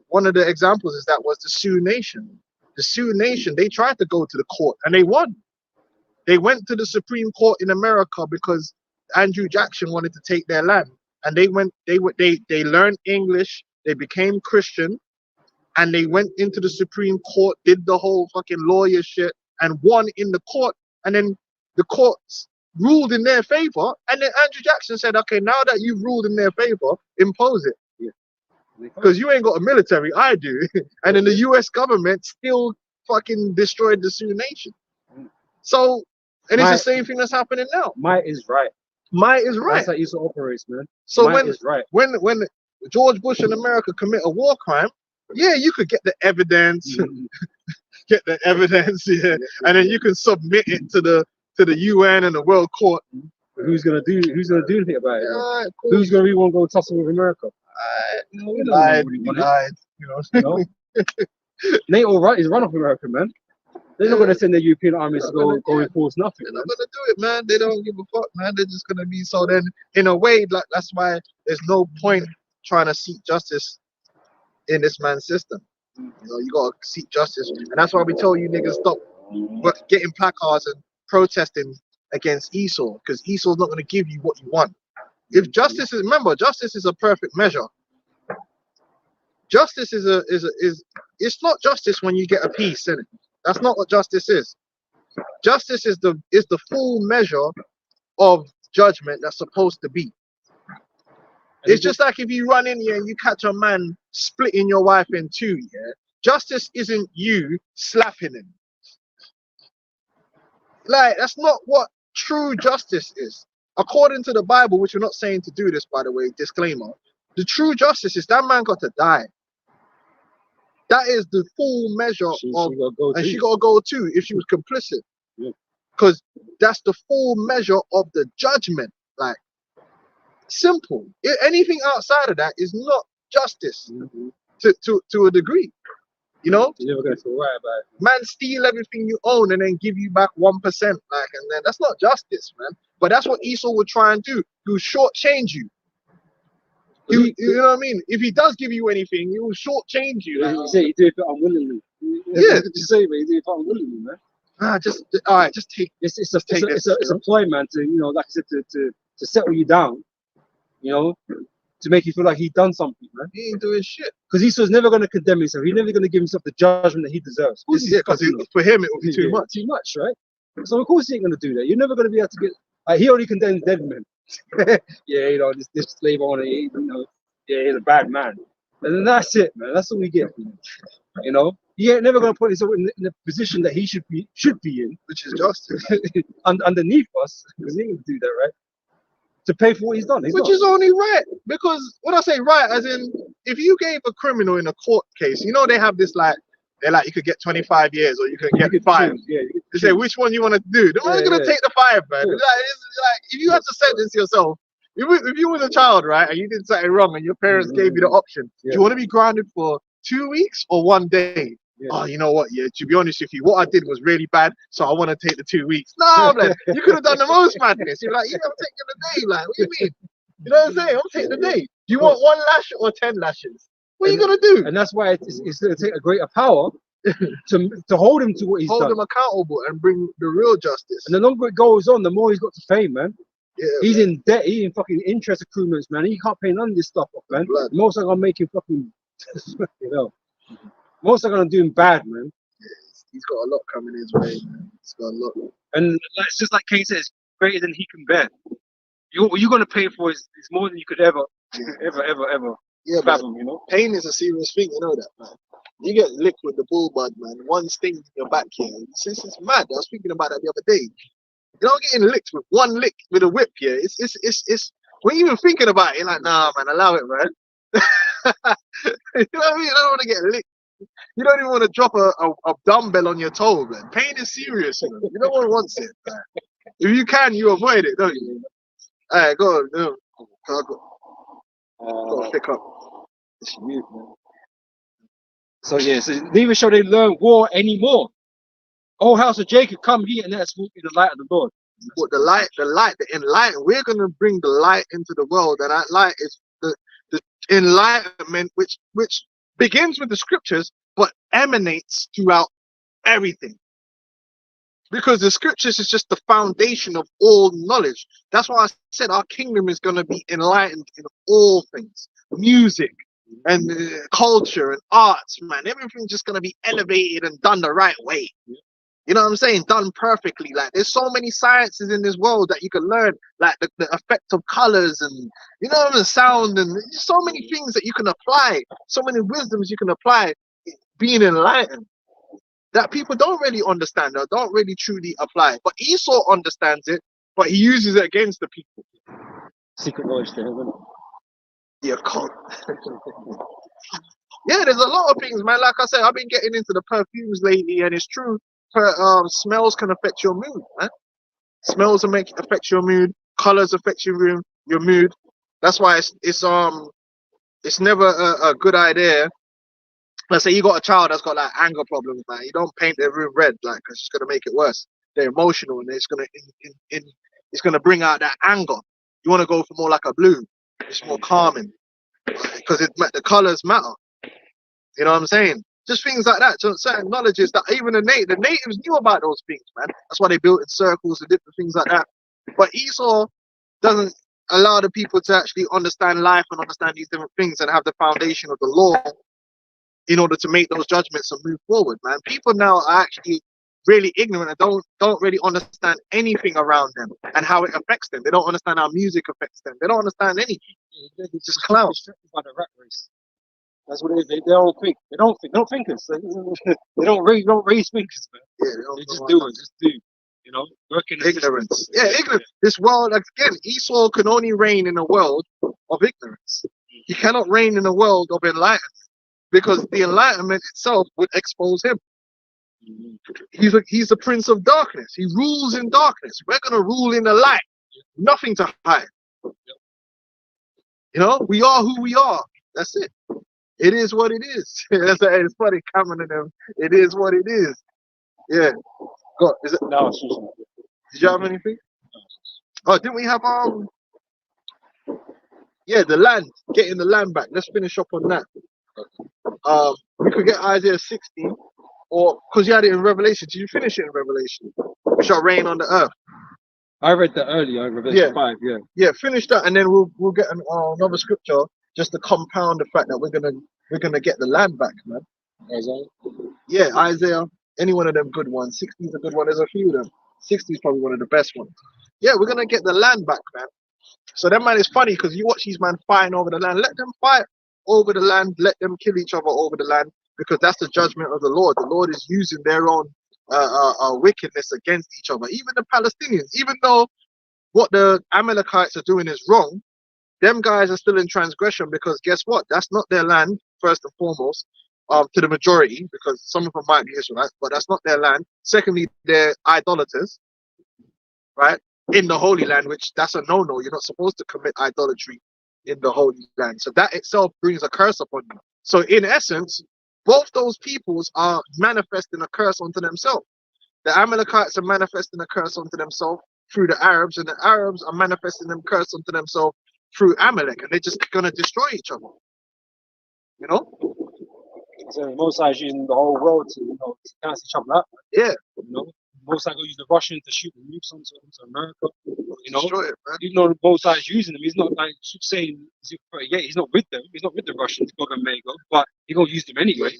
one of the examples is that was the Sioux Nation. The Sioux Nation, they tried to go to the court and they won. They went to the Supreme Court in America because Andrew Jackson wanted to take their land, and they learned English, they became Christian, and they went into the Supreme Court, did the whole fucking lawyer shit, and won in the court. And then the courts ruled in their favor. And then Andrew Jackson said, okay, now that you've ruled in their favor, impose it. Because you ain't got a military, I do. And then the US government still fucking destroyed the Sioux Nation. So, and it's the same thing that's happening now. Might is right. Might is right. That's how Esau operates, man. So Might is right. when George Bush and America commit a war crime, yeah, you could get the evidence, yeah, and then you can submit it to the UN and the World Court. Who's gonna do anything about it? Yeah, Who's gonna really want to go tussle with America? Lied. NATO right is run off America, man. They're not gonna send their European armies to go enforce nothing. They're not gonna do it, man. They don't give a fuck, man. They're just gonna be so. Then, in a way, like that's why there's no point trying to seek justice in this man's system. You know, you gotta seek justice, and that's why we tell you niggas stop getting placards and protesting against Esau, because Esau's not gonna give you what you want. If justice is, remember, justice is a perfect measure. Justice is it's not justice when you get a peace, innit? That's not what justice is. Justice is the full measure of judgment that's supposed to be. It's just like if you run in here and you catch a man splitting your wife in two, yeah? Justice isn't you slapping him. Like, that's not what true justice is. According to the Bible, which we're not saying to do this, by the way, disclaimer, the true justice is that man got to die. That is the full measure of, and she got to go too if she was complicit. Because that's the full measure of the judgment. Like, simple. Anything outside of that is not justice to a degree. You know? You're never going to feel right about it. Man steal everything you own and then give you back 1%. Like, and then that's not justice, man. But that's what Esau would try and do. He will shortchange you. You know what I mean? If he does give you anything, he will shortchange you. Like, you say you do it unwillingly. Yeah. You say, but you do it unwillingly, man. All right, just take. It's a ploy, man. To, you know, like I said, to settle you down. You know, to make you feel like he's done something, man. He ain't doing shit. Because Esau's never going to condemn himself. He's never going to give himself the judgment that he deserves. Yeah, because for him it will be too much. Too much, right? So of course he ain't going to do that. You're never going to be able to get. He only condemns dead men. Yeah, you know, this slave owner, you know, yeah, he's a bad man. And then that's it, man. That's all we get. You know, he ain't never gonna put himself in the position that he should be in, which is justice. Underneath us, because he ain't gonna do that, right? To pay for what he's done. Which is only right, because when I say right, as in if you gave a criminal in a court case, you know they have this like they're like you could get 25 years or you could get 5. Yeah, they say which one you want to do. They're only gonna take the 5, man. Yeah. It's like if you had to sentence yourself. If you was a child, right, and you did something wrong, and your parents gave you the option, do you want to be grounded for 2 weeks or 1 day? Yeah. Oh, you know what? Yeah, to be honest with you, what I did was really bad, so I want to take the 2 weeks. No, man, you could have done the most madness. You're like, yeah, I'm taking the day. Like, what do you mean? You know what I'm saying? I'm taking the day. Do you want 1 lash or 10 lashes? What are you gonna do? And that's why it's going to take a greater power to hold him to what he's done. Hold him accountable and bring the real justice. And the longer it goes on, the more he's got to pay, man. Yeah, he's in debt. He's in fucking interest accruements, man. He can't pay none of this stuff off, man. Most are gonna make him fucking, you know. Most are gonna do him bad, man. Yeah, he's got a lot coming his way, man. He's got a lot. And it's just like Kane says, greater than he can bear. What you're gonna pay for is more than you could ever fathom, you know. Pain is a serious thing, you know that, man. You get licked with the bull bud, man. 1 sting in your back here. It's mad. I was thinking about that the other day. You know, getting licked with 1 lick with a whip here. It's when you even thinking about it, you're like, nah, man, allow it, man. You know what I mean? You don't want to get licked. You don't even want to drop a dumbbell on your toe, man. Pain is serious, you know. No one wants it, man. If you can, you avoid it, don't you? All right, go on. Go pick up. It's you, man. So yeah, so neither shall they learn war anymore. Oh, house of Jacob, come here, and let's walk in the light of the Lord. But the enlightenment, we're going to bring the light into the world, and that light is the enlightenment which begins with the scriptures, but emanates throughout everything. Because the scriptures is just the foundation of all knowledge. That's why I said our kingdom is going to be enlightened in all things. Music, and culture and arts, man. Everything's just gonna be elevated and done the right way. You know what I'm saying? Done perfectly. Like there's so many sciences in this world that you can learn, like the effect of colors and you know the sound and so many things that you can apply, so many wisdoms you can apply being enlightened that people don't really understand or don't really truly apply. But Esau understands it, but he uses it against the people. Secret knowledge to him, isn't it? Yeah, cult. Yeah, there's a lot of things, man. Like I said, I've been getting into the perfumes lately, and it's true. Smells can affect your mood, man. Smells affect your mood. Colors affect your mood. That's why it's never a good idea. Let's say you got a child that's got like anger problems, man. You don't paint their room red, like, 'cause it's gonna make it worse. They're emotional, and it's gonna bring out that anger. You want to go for more like a blue. It's more calming because the colors matter. You know what I'm saying? Just things like that. So certain knowledges that even the natives knew about those things, man. That's why they built in circles and different things like that. But Esau doesn't allow the people to actually understand life and understand these different things and have the foundation of the law in order to make those judgments and move forward, man. People now are actually really ignorant and don't really understand anything around them and how it affects them. They don't understand how music affects them. They don't understand anything. It's just clowns. Distracted by the rat race. That's what it is. They don't think. They don't think. They don't thinkers. They don't raise thinkers, man. Yeah, They just do it. Just do. You know, working ignorance. Yeah, ignorance. This world, again, Esau can only reign in a world of ignorance. He cannot reign in a world of enlightenment because the enlightenment itself would expose him. He's the prince of darkness. He rules in darkness. We're gonna rule in the light. Nothing to hide. You know, we are who we are. That's it. It is what it is. It's funny, Cameron and them. It is what it is. Yeah. God, is it? No, did you have anything? Oh, didn't we have yeah, the land, getting the land back. Let's finish up on that. We could get Isaiah 60, or because you had it in Revelation. Did you finish it in Revelation? We shall reign on the earth. I read that earlier, Revelation 5. Yeah. Yeah, finish that, and then we'll get another scripture just to compound the fact that we're gonna get the land back, man. Isaiah. Yeah, Isaiah. Any one of them good ones. 60 is a good one. There's a few of them. 60 is probably one of the best ones. Yeah, we're gonna get the land back, man. So that man is funny because you watch these man fighting over the land. Let them fight over the land. Let them kill each other over the land because that's the judgment of the Lord. The Lord is using their own wickedness against each other. Even the Palestinians, even though what the Amalekites are doing is wrong, them guys are still in transgression because guess what? That's not their land, first and foremost, to the majority, because some of them might be Israelites, but that's not their land. Secondly, they're idolaters, right? In the Holy Land, which that's a no-no. You're not supposed to commit idolatry in the Holy Land. So that itself brings a curse upon you. So in essence, both those peoples are manifesting a curse onto themselves. The Amalekites are manifesting a curse onto themselves through the Arabs, and the Arabs are manifesting a curse onto themselves through Amalek, and they're just gonna destroy each other. You know? So most guys using the whole world to, cancel each other out. Yeah. You know, most guys go use the Russians to shoot the nukes onto America. You know, destroy it, man. even though both sides using them, he's not like saying he's not with them. He's not with the Russians, Gog and Magog, but he's gonna use them anyway.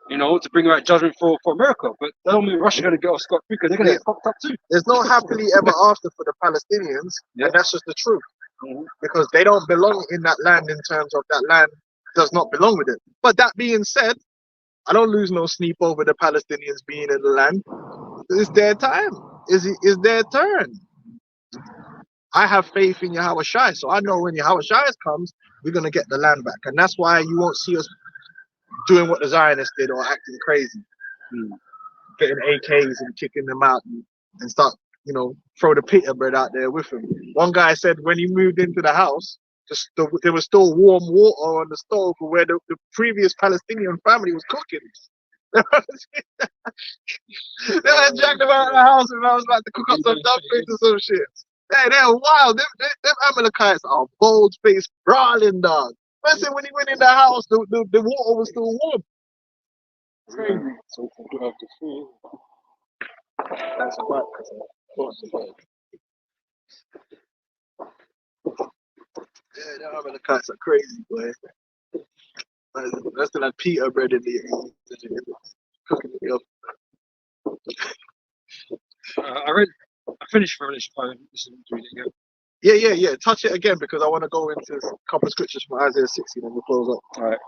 You know, to bring about judgment for America. But that don't mean Russia's gonna get off scot free because they're gonna get fucked up too. There's no happily ever after for the Palestinians, and that's just the truth. Because they don't belong in that land in terms of that land does not belong with it. But that being said, I don't lose no sleep over the Palestinians being in the land. It's their time. Is their turn. I have faith in Yahweh Shai, so I know when Yahweh Shai comes, we're gonna get the land back, and that's why you won't see us doing what the Zionists did or acting crazy, getting AKs and kicking them out and start, throw the pita bread out there with them. One guy said when he moved into the house, there was still warm water on the stove for where the previous Palestinian family was cooking. They had jacked him out of the house and I was about to cook up some dumplings or some shit. Hey, they're wild. Them Amalekites are bold-faced, brawling dogs. I said when he went in the house, the water was still warm. Crazy. So we can have the food. That's a fact. Yeah, the Amalekites are crazy, boy. That's the like pita bread in the cooking it up. I finished Revelation 5. Yeah. Touch it again because I want to go into a couple of scriptures from Isaiah 60 and we'll close up. All right.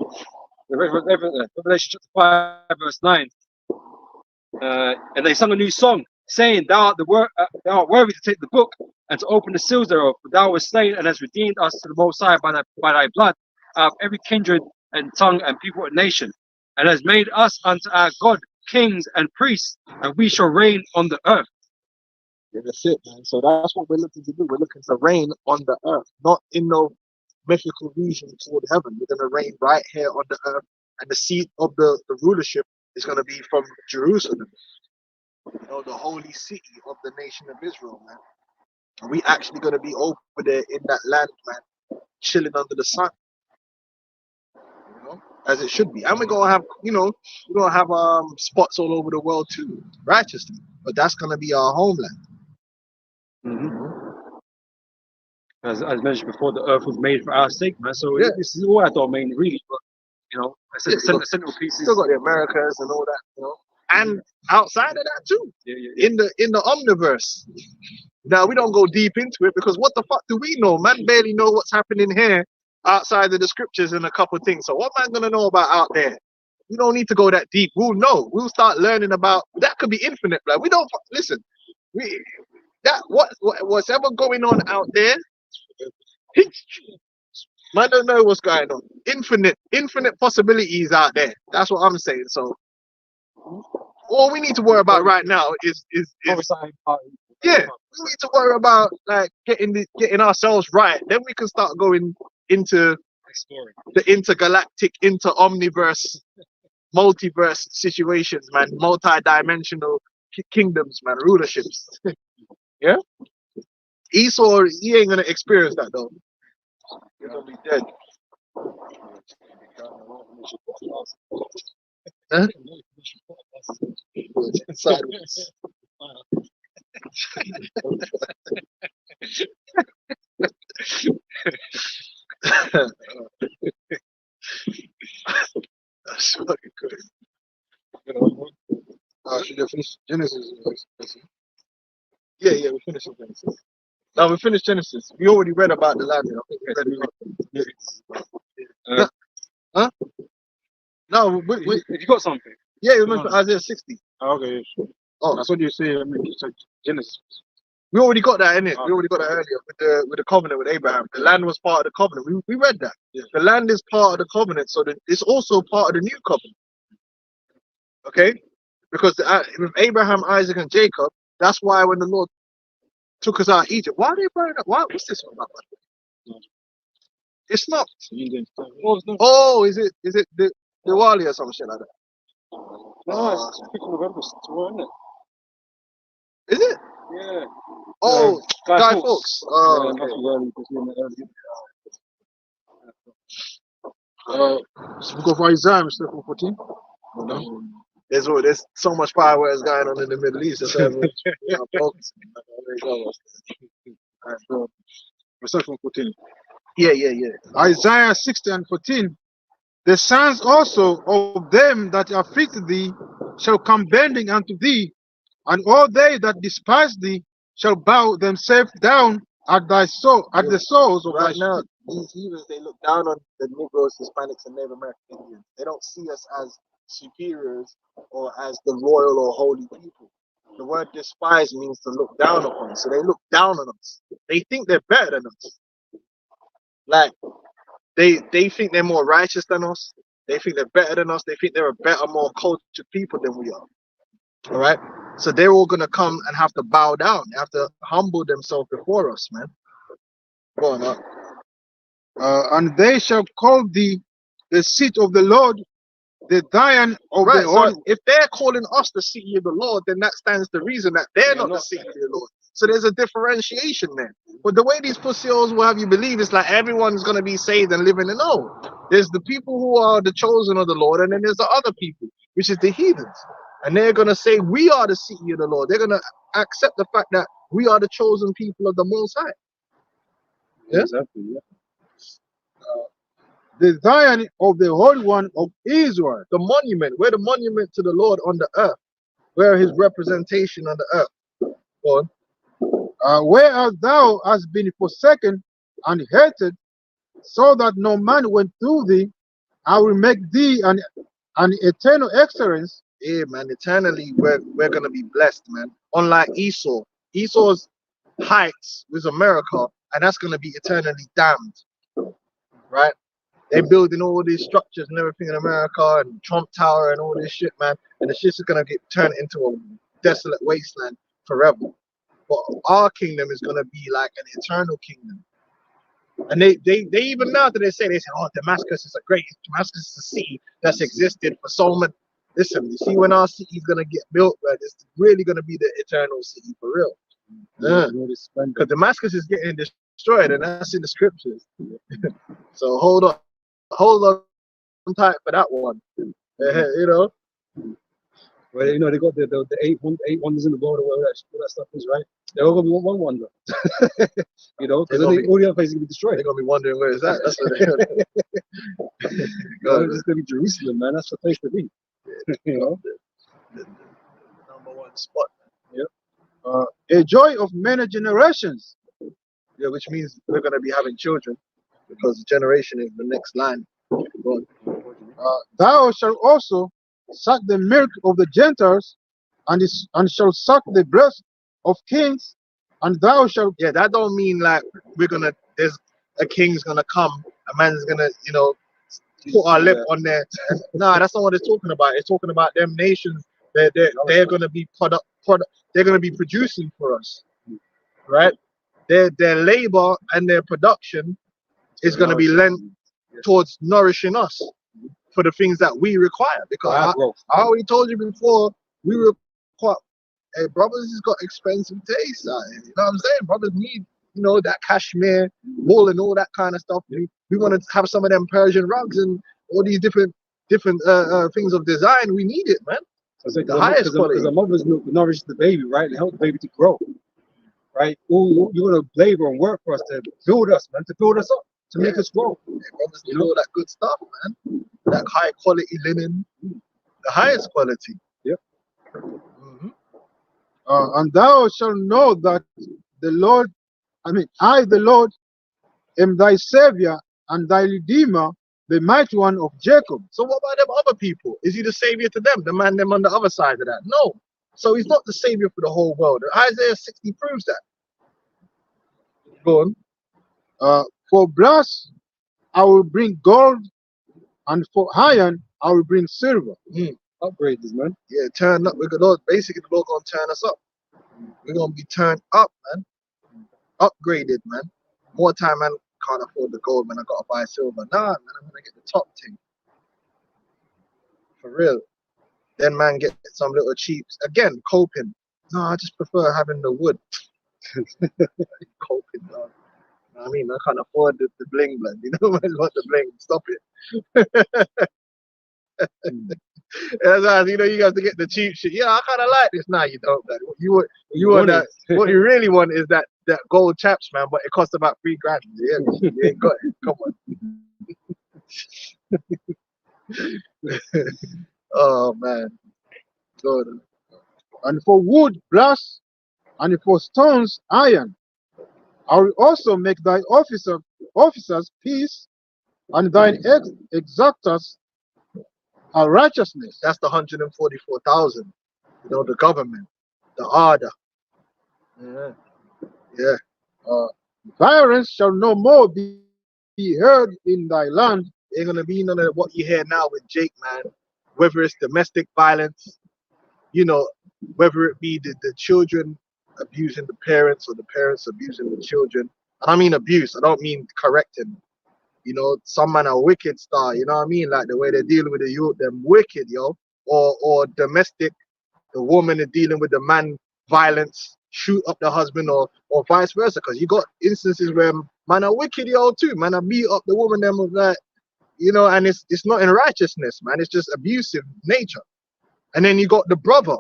Revelation chapter 5, verse 9. And they sung a new song, saying, Thou art worthy to take the book and to open the seals thereof. For thou wast slain and hast redeemed us to the Most High by thy blood out of every kindred and tongue and people and nation, and has made us unto our God kings and priests, and we shall reign on the earth. Yeah, that's it, man. So that's what we're looking to do. We're looking to reign on the earth, not in no mythical region toward heaven. We're going to reign right here on the earth, and the seat of the rulership is going to be from Jerusalem, the holy city of the nation of Israel, man. And we actually going to be over there in that land, man, chilling under the sun, as it should be. And we're going to have, we're going to have spots all over the world too, righteously. But that's going to be our homeland. As mentioned before, the earth was made for our sake, man. So this is all our domain, really. But the central pieces. Still got the Americas and all that, and outside of that too. In the omniverse. Now we don't go deep into it because what the fuck do we know? Man barely know what's happening here outside of the scriptures and a couple of things. So what man gonna know about out there? We don't need to go that deep. We'll know. We'll start learning about that. Could be infinite, like we don't listen. What's ever going on out there, man don't know what's going on. Infinite possibilities out there. That's what I'm saying. So all we need to worry about right now is we need to worry about like getting ourselves right. Then we can start going into exploring the intergalactic, omniverse, multiverse situations, man. Multi-dimensional kingdoms, man. Rulerships. Yeah. Esau, he ain't gonna experience that though. He's gonna be dead. Huh? Sideways. That's fucking good. Should I finish Genesis? Yeah, we finished Genesis. No, we finished Genesis. We already read about the land. I think we read huh? No, wait. If you got something. Yeah, you mentioned Isaiah 60. Okay, sure. Oh, that's what you say. I mean, it's like Genesis. We already got that in it. We already got that earlier with the covenant with Abraham. The land was part of the covenant. We read that. Yeah. The land is part of the covenant, so that it's also part of the new covenant. Okay, because with Abraham, Isaac, and Jacob, that's why when the Lord took us out of Egypt, why are they burning up? What's this one about? It's not. Oh, is it the Diwali or some shit like that? No, it's 5th November tomorrow, isn't it? Is it? Yeah. Oh, Guy Fawkes. Oh, okay. So we go for Isaiah, Mr. 14. No. There's so much fireworks going on in the Middle East. That's why Verse 14. Yeah. Isaiah 60 and 14. The sons also of them that afflict thee shall come bending unto thee, and all they that despise thee shall bow themselves down at the soles of right thy now. These heathens, they look down on the Negroes, Hispanics, and Native American Indians. They don't see us as superiors or as the royal or holy people. The word despise means to look down upon. So they look down on us. They think they're better than us. Like they think they're more righteous than us. They think they're better than us. They think they're a better, more cultured people than we are. All right. So they're all gonna come and have to bow down. They have to humble themselves before us, man. Go on up. And they shall call thee the seat of the Lord, the Zion of the Lord. So if they're calling us the city of the Lord, then that stands to reason that they're not the city of the Lord. So there's a differentiation there. But the way these pussies will have you believe is like everyone's going to be saved and living in no. There's the people who are the chosen of the Lord, and then there's the other people, which is the heathens. And they're going to say, we are the city of the Lord. They're going to accept the fact that we are the chosen people of the Most High. Yeah? Exactly, yeah. the Zion of the Holy One of Israel. The monument. We're the monument to the Lord on the earth. We're his representation on the earth. Go on. Whereas thou hast been forsaken and hated, so that no man went through thee, I will make thee an eternal excellence. Yeah, man. Eternally, we're gonna be blessed, man. Unlike Esau. Esau's heights was America, and that's gonna be eternally damned. Right? They're building all these structures and everything in America, and Trump Tower and all this shit, man. And the shit's gonna get turned into a desolate wasteland forever. But our kingdom is gonna be like an eternal kingdom. And they even now that they say, oh, Damascus is Damascus is a city that's existed for so much. Listen, you see, when our city is gonna get built, right, it's really gonna be the eternal city for real. Yeah. Because Damascus is getting destroyed, and that's in the scriptures. So hold on tight for that one. You know. Well, you know, they got the eight wonders in the world, or whatever that stuff is, right? They're all gonna be one wonder. You know, because all the other places are gonna be destroyed. They're gonna be wondering where is that. That's what they're it's gonna be Jerusalem, man. That's the place to be. You know, the number one spot. Yep. A joy of many generations. Yeah, which means we're gonna be having children, because generation is the next line. Thou shalt also suck the milk of the Gentiles, and shalt suck the breast of kings, and thou shalt. Yeah, that don't mean like there's a king's gonna come, a man's gonna, you know, put our lip on there. Nah, that's not what it's talking about. It's talking about them nations. They're gonna be they're gonna be producing for us, right? Their labor and their production is gonna be lent towards nourishing us for the things that we require. Because I already told you before, we require. Hey, brothers has got expensive taste. You know what I'm saying? Brothers need, you know, that cashmere wool and all that kind of stuff. We want to have some of them Persian rugs and all these different things of design. We need it, man. Like the highest quality. Because the mother's milk nourishes the baby, right, and help the baby to grow, right? You're gonna labor and work for us to build us, man, to build us up, to make us grow. Hey, brothers need all that good stuff, man. That high quality linen, the highest quality. Yep. And thou shalt know that the Lord, I, the Lord, am thy Savior and thy Redeemer, the mighty one of Jacob. So what about them other people? Is he the Savior to them? The man them on the other side of that? No. So he's not the Savior for the whole world. Isaiah 60 proves that. Go on. For brass I will bring gold, and for iron I will bring silver. Upgrade this, man. Yeah, turn up. Basically, the Lord gonna turn us up. We're gonna be turned up, man. Upgraded, man. More time, man. Can't afford the gold, man. I gotta buy silver. Nah, man. I'm gonna get the top thing. For real. Then, man, get some little cheaps. Again, coping. No, I just prefer having the wood. Coping, dog. I mean, I can't afford the bling, man. You know, I want the bling. Stop it. You know, you have to get the cheap shit. Yeah, I kind of like this. Nah, you don't. Man. You want that? What you really want is that gold chaps, man. But it costs about $3 grand. Yeah, you ain't got it. Come on. Oh man, good. And for wood, brass, and for stones, iron. I will also make thy officers peace, and thine exactors righteousness. That's the 144,000. You know, the government, the order. Yeah. Violence shall no more be heard in thy land. Ain't gonna be none of what you hear now with Jake, man. Whether it's domestic violence, you know, whether it be the children abusing the parents or the parents abusing the children. And I mean abuse. I don't mean correcting. You know, some man are wicked star. You know what I mean? Like the way they're dealing with the youth, them wicked, yo. Or domestic, the woman is dealing with the man violence, shoot up the husband, or vice versa. Because you got instances where man are wicked, yo, too. Man are beat up the woman, them with that. You know, and it's not in righteousness, man. It's just abusive nature. And then you got the brother.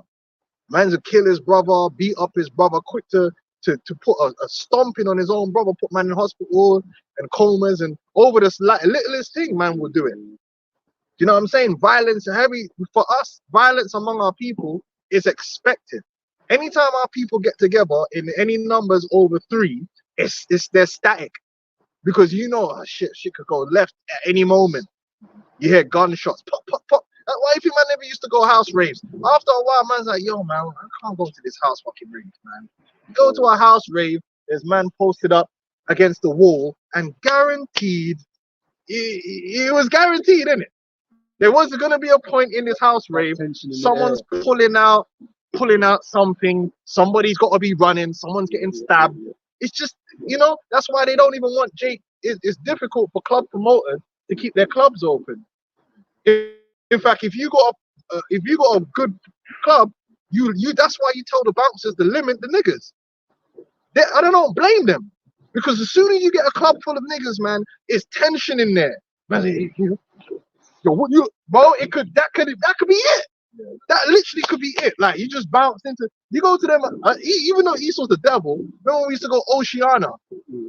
Man's a kill his brother, beat up his brother, quick to to put a stomping on his own brother, put man in hospital and comas, and over this littlest thing, man will do it. You know what I'm saying? Violence, heavy for us, violence among our people is expected. Anytime our people get together in any numbers over 3, they're static, because you know, oh, shit could go left at any moment. You hear gunshots, pop, pop, pop. Why if you man never used to go house raves? After a while, man's like, yo, man, I can't go to this house fucking rave, man. You go to a house rave, there's man posted up against the wall, and guaranteed, it was guaranteed, innit? There was gonna be a point in this house rave, someone's pulling out something, somebody's got to be running, someone's getting stabbed. It's just, you know, that's why they don't even want Jake. It's difficult for club promoters to keep their clubs open. In fact, if you got a good club, that's why you tell the bouncers to limit the niggas. I don't blame them, because as soon as you get a club full of niggas, man, it's tension in there. Man, bro, that could be it. That literally could be it. Like, you just bounce into, you go to them, even though Esau's the devil. Remember when we used to go Oceana,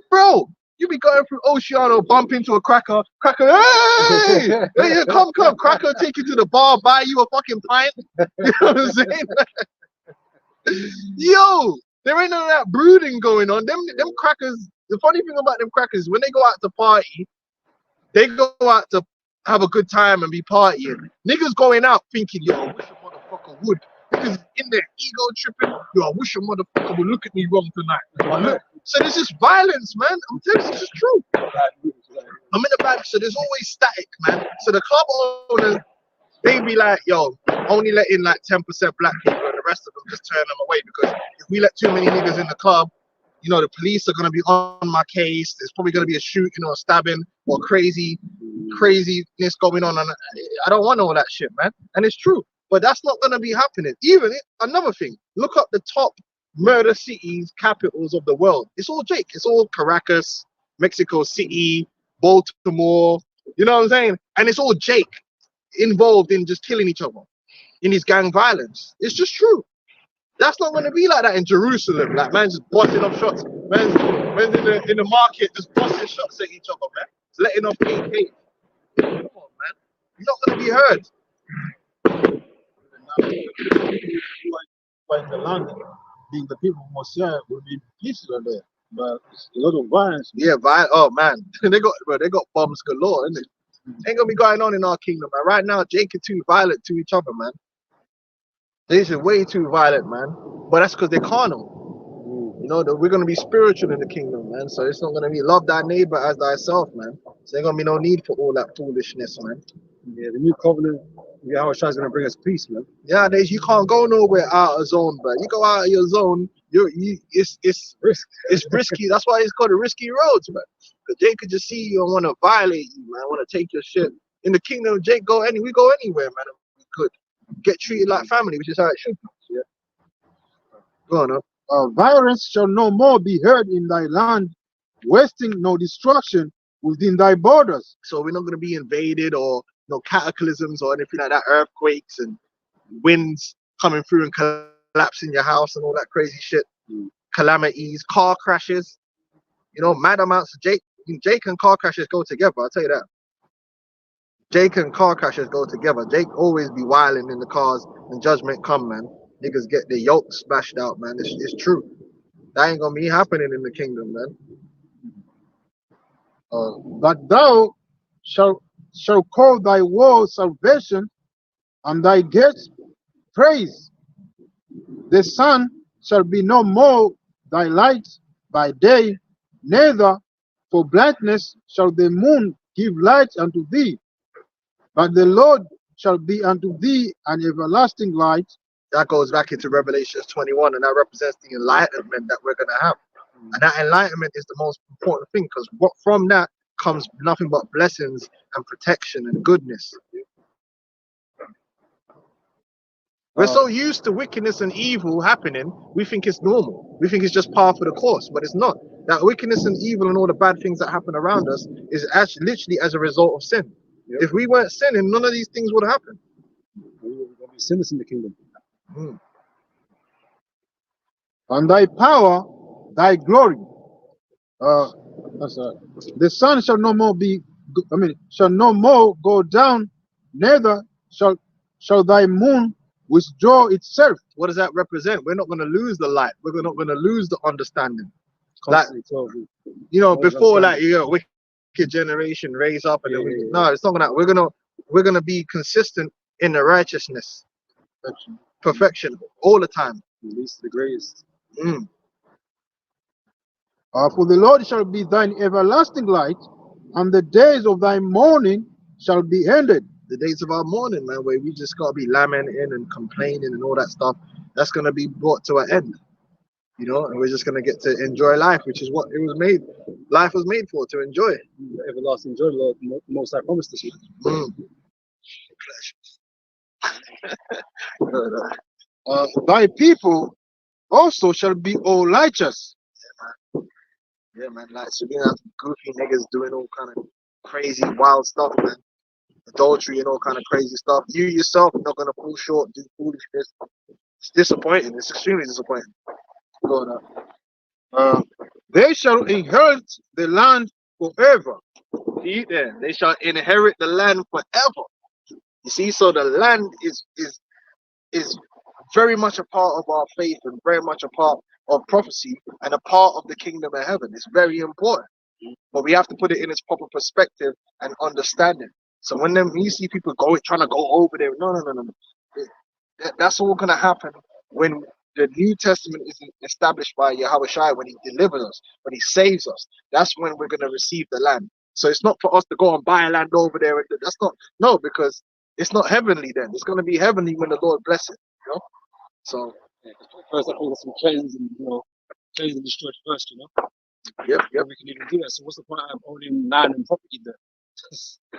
bro? You be going through Oceano, bump into a cracker, hey, hey, come, cracker, take you to the bar, buy you a fucking pint. You know what I'm saying? Yo, there ain't none of that brooding going on. Them crackers, the funny thing about them crackers, when they go out to party, they go out to have a good time and be partying. Niggas going out thinking, yo, I wish a motherfucker would. Niggas in their ego tripping, yo, I wish a motherfucker would look at me wrong tonight. So there's this violence, man. I'm telling you, this is true. I'm in the back, so there's always static, man. So the club owners, they be like, yo, only let in like 10% black people, and the rest of them just turn them away, because if we let too many niggas in the club, you know, the police are gonna be on my case. There's probably gonna be a shooting or a stabbing or craziness going on, and I don't want all that shit, man. And it's true, but that's not gonna be happening. Even another thing, look up the top murder cities, capitals of the world. It's all Jake. It's all Caracas, Mexico City, Baltimore. You know what I'm saying? And it's all Jake involved in just killing each other in his gang violence. It's just true. That's not going to be like that in Jerusalem. Like, man's just busting off shots. Man's in the market just busting shots at each other, man. It's letting off AK. Come on, man. You're not going to be heard. But in the land, being the people most share will be peaceful there. But it's a lot of violence. Yeah, oh man, they got bombs galore, isn't it? Ain't gonna be going on in our kingdom, man. Right now, Jake is too violent to each other, man. They're just way too violent, man. But that's because they're carnal. You know, we're gonna be spiritual in the kingdom, man. So it's not gonna be love thy neighbor as thyself, man. So ain't gonna be no need for all that foolishness, man. Yeah, the new covenant, Yahushua is gonna bring us peace, man. Yeah, you can't go nowhere out of zone, but you go out of your zone, it's risky. That's why it's called the risky roads, man. Because Jake could just see you and want to violate you, man. Want to take your shit. In the kingdom of Jake, we go anywhere, man. We could get treated like family, which is how it should be. Yeah. Go on, huh? Violence shall no more be heard in thy land, wasting no destruction within thy borders. So we're not going to be invaded, or no cataclysms or anything like that, earthquakes and winds coming through and collapsing your house and all that crazy shit. Calamities, car crashes, you know, mad amounts of Jake and car crashes go together, I'll tell you that. Jake and car crashes go together. Jake always be wilding in the cars, and judgment come, man. Niggas get their yokes smashed out, man. It's true. That ain't gonna be happening in the kingdom, man. But thou shalt call thy wall salvation, and thy gates praise. The sun shall be no more thy light by day, neither for brightness shall the moon give light unto thee. But the Lord shall be unto thee an everlasting light. That goes back into Revelation 21, and that represents the enlightenment that we're gonna have. And that enlightenment is the most important thing, because from that comes nothing but blessings and protection and goodness. We're so used to wickedness and evil happening, we think it's normal. We think it's just par for the course, but it's not. That wickedness and evil and all the bad things that happen around us is actually literally as a result of sin. Yep. If we weren't sinning, none of these things would happen. We're going to be sinners in the kingdom. And thy power thy glory. The sun shall no more shall no more go down, neither shall thy moon withdraw itself. What does that represent? We're not going to lose the light. We're not going to lose the understanding. Like, you know, before, like, you know, wicked generation raise up, and then no, it's not gonna. We're gonna be consistent in the righteousness, perfection all the time. Least to the greatest. For the Lord shall be thine everlasting light, and the days of thy mourning shall be ended. The days of our mourning, man, where we just gotta be lamenting and complaining and all that stuff, that's gonna be brought to an end. You know, and we're just gonna get to enjoy life, which is what it was made. Life was made for, to enjoy. Everlasting joy, Lord, most I promised us. Thy people also shall be all righteous. Yeah, man. Like, so we have goofy niggas doing all kind of crazy, wild stuff, man. Adultery and all kind of crazy stuff. You yourself are not gonna fall short, do foolishness. It's disappointing. It's extremely disappointing. Going up. They shall inherit the land forever. See there, they shall inherit the land forever. You see, so the land is very much a part of our faith and very much a part of prophecy and a part of the kingdom of heaven. It's very important, but we have to put it in its proper perspective and understanding. So when you see people trying to go over there, no. That's all gonna happen when the New Testament is established by Yahweh Shai, when he delivers us, when he saves us. That's when we're gonna receive the land. So it's not for us to go and buy land over there. That's not, no, because it's not heavenly then. It's gonna be heavenly when the Lord bless it, you know? So first, I think there's some cleansing and, you know, cleansing the church first, you know. Yep. We can even do that. So what's the point of owning land and property there?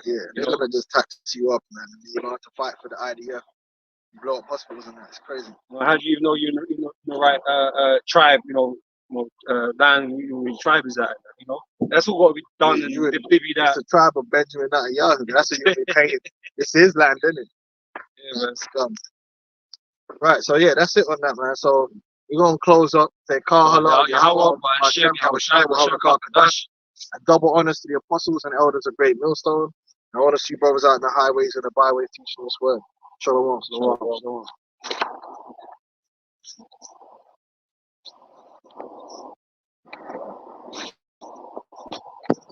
Yeah, they're gonna just tax you up, man, and you're gonna have to fight for the IDF, blow up hospitals and that. It's crazy. Well, how do you know you're in the right tribe? Land your tribe is at. You know, that's what got to be done and divvied out. It's the tribe of Benjamin Netanyahu. That's what you're paying. It's his land, isn't it? Yeah, man. Scum. Right, so yeah, that's it on that, man. So we're gonna close up. Say Kal Halal Yahweh, Hashem, Yahushai, Barakah, Kadash. Double honors to the apostles and elders of Great Millstone. And honors to you brothers out in the highways and the byways teaching this word. Shalom. Shalom.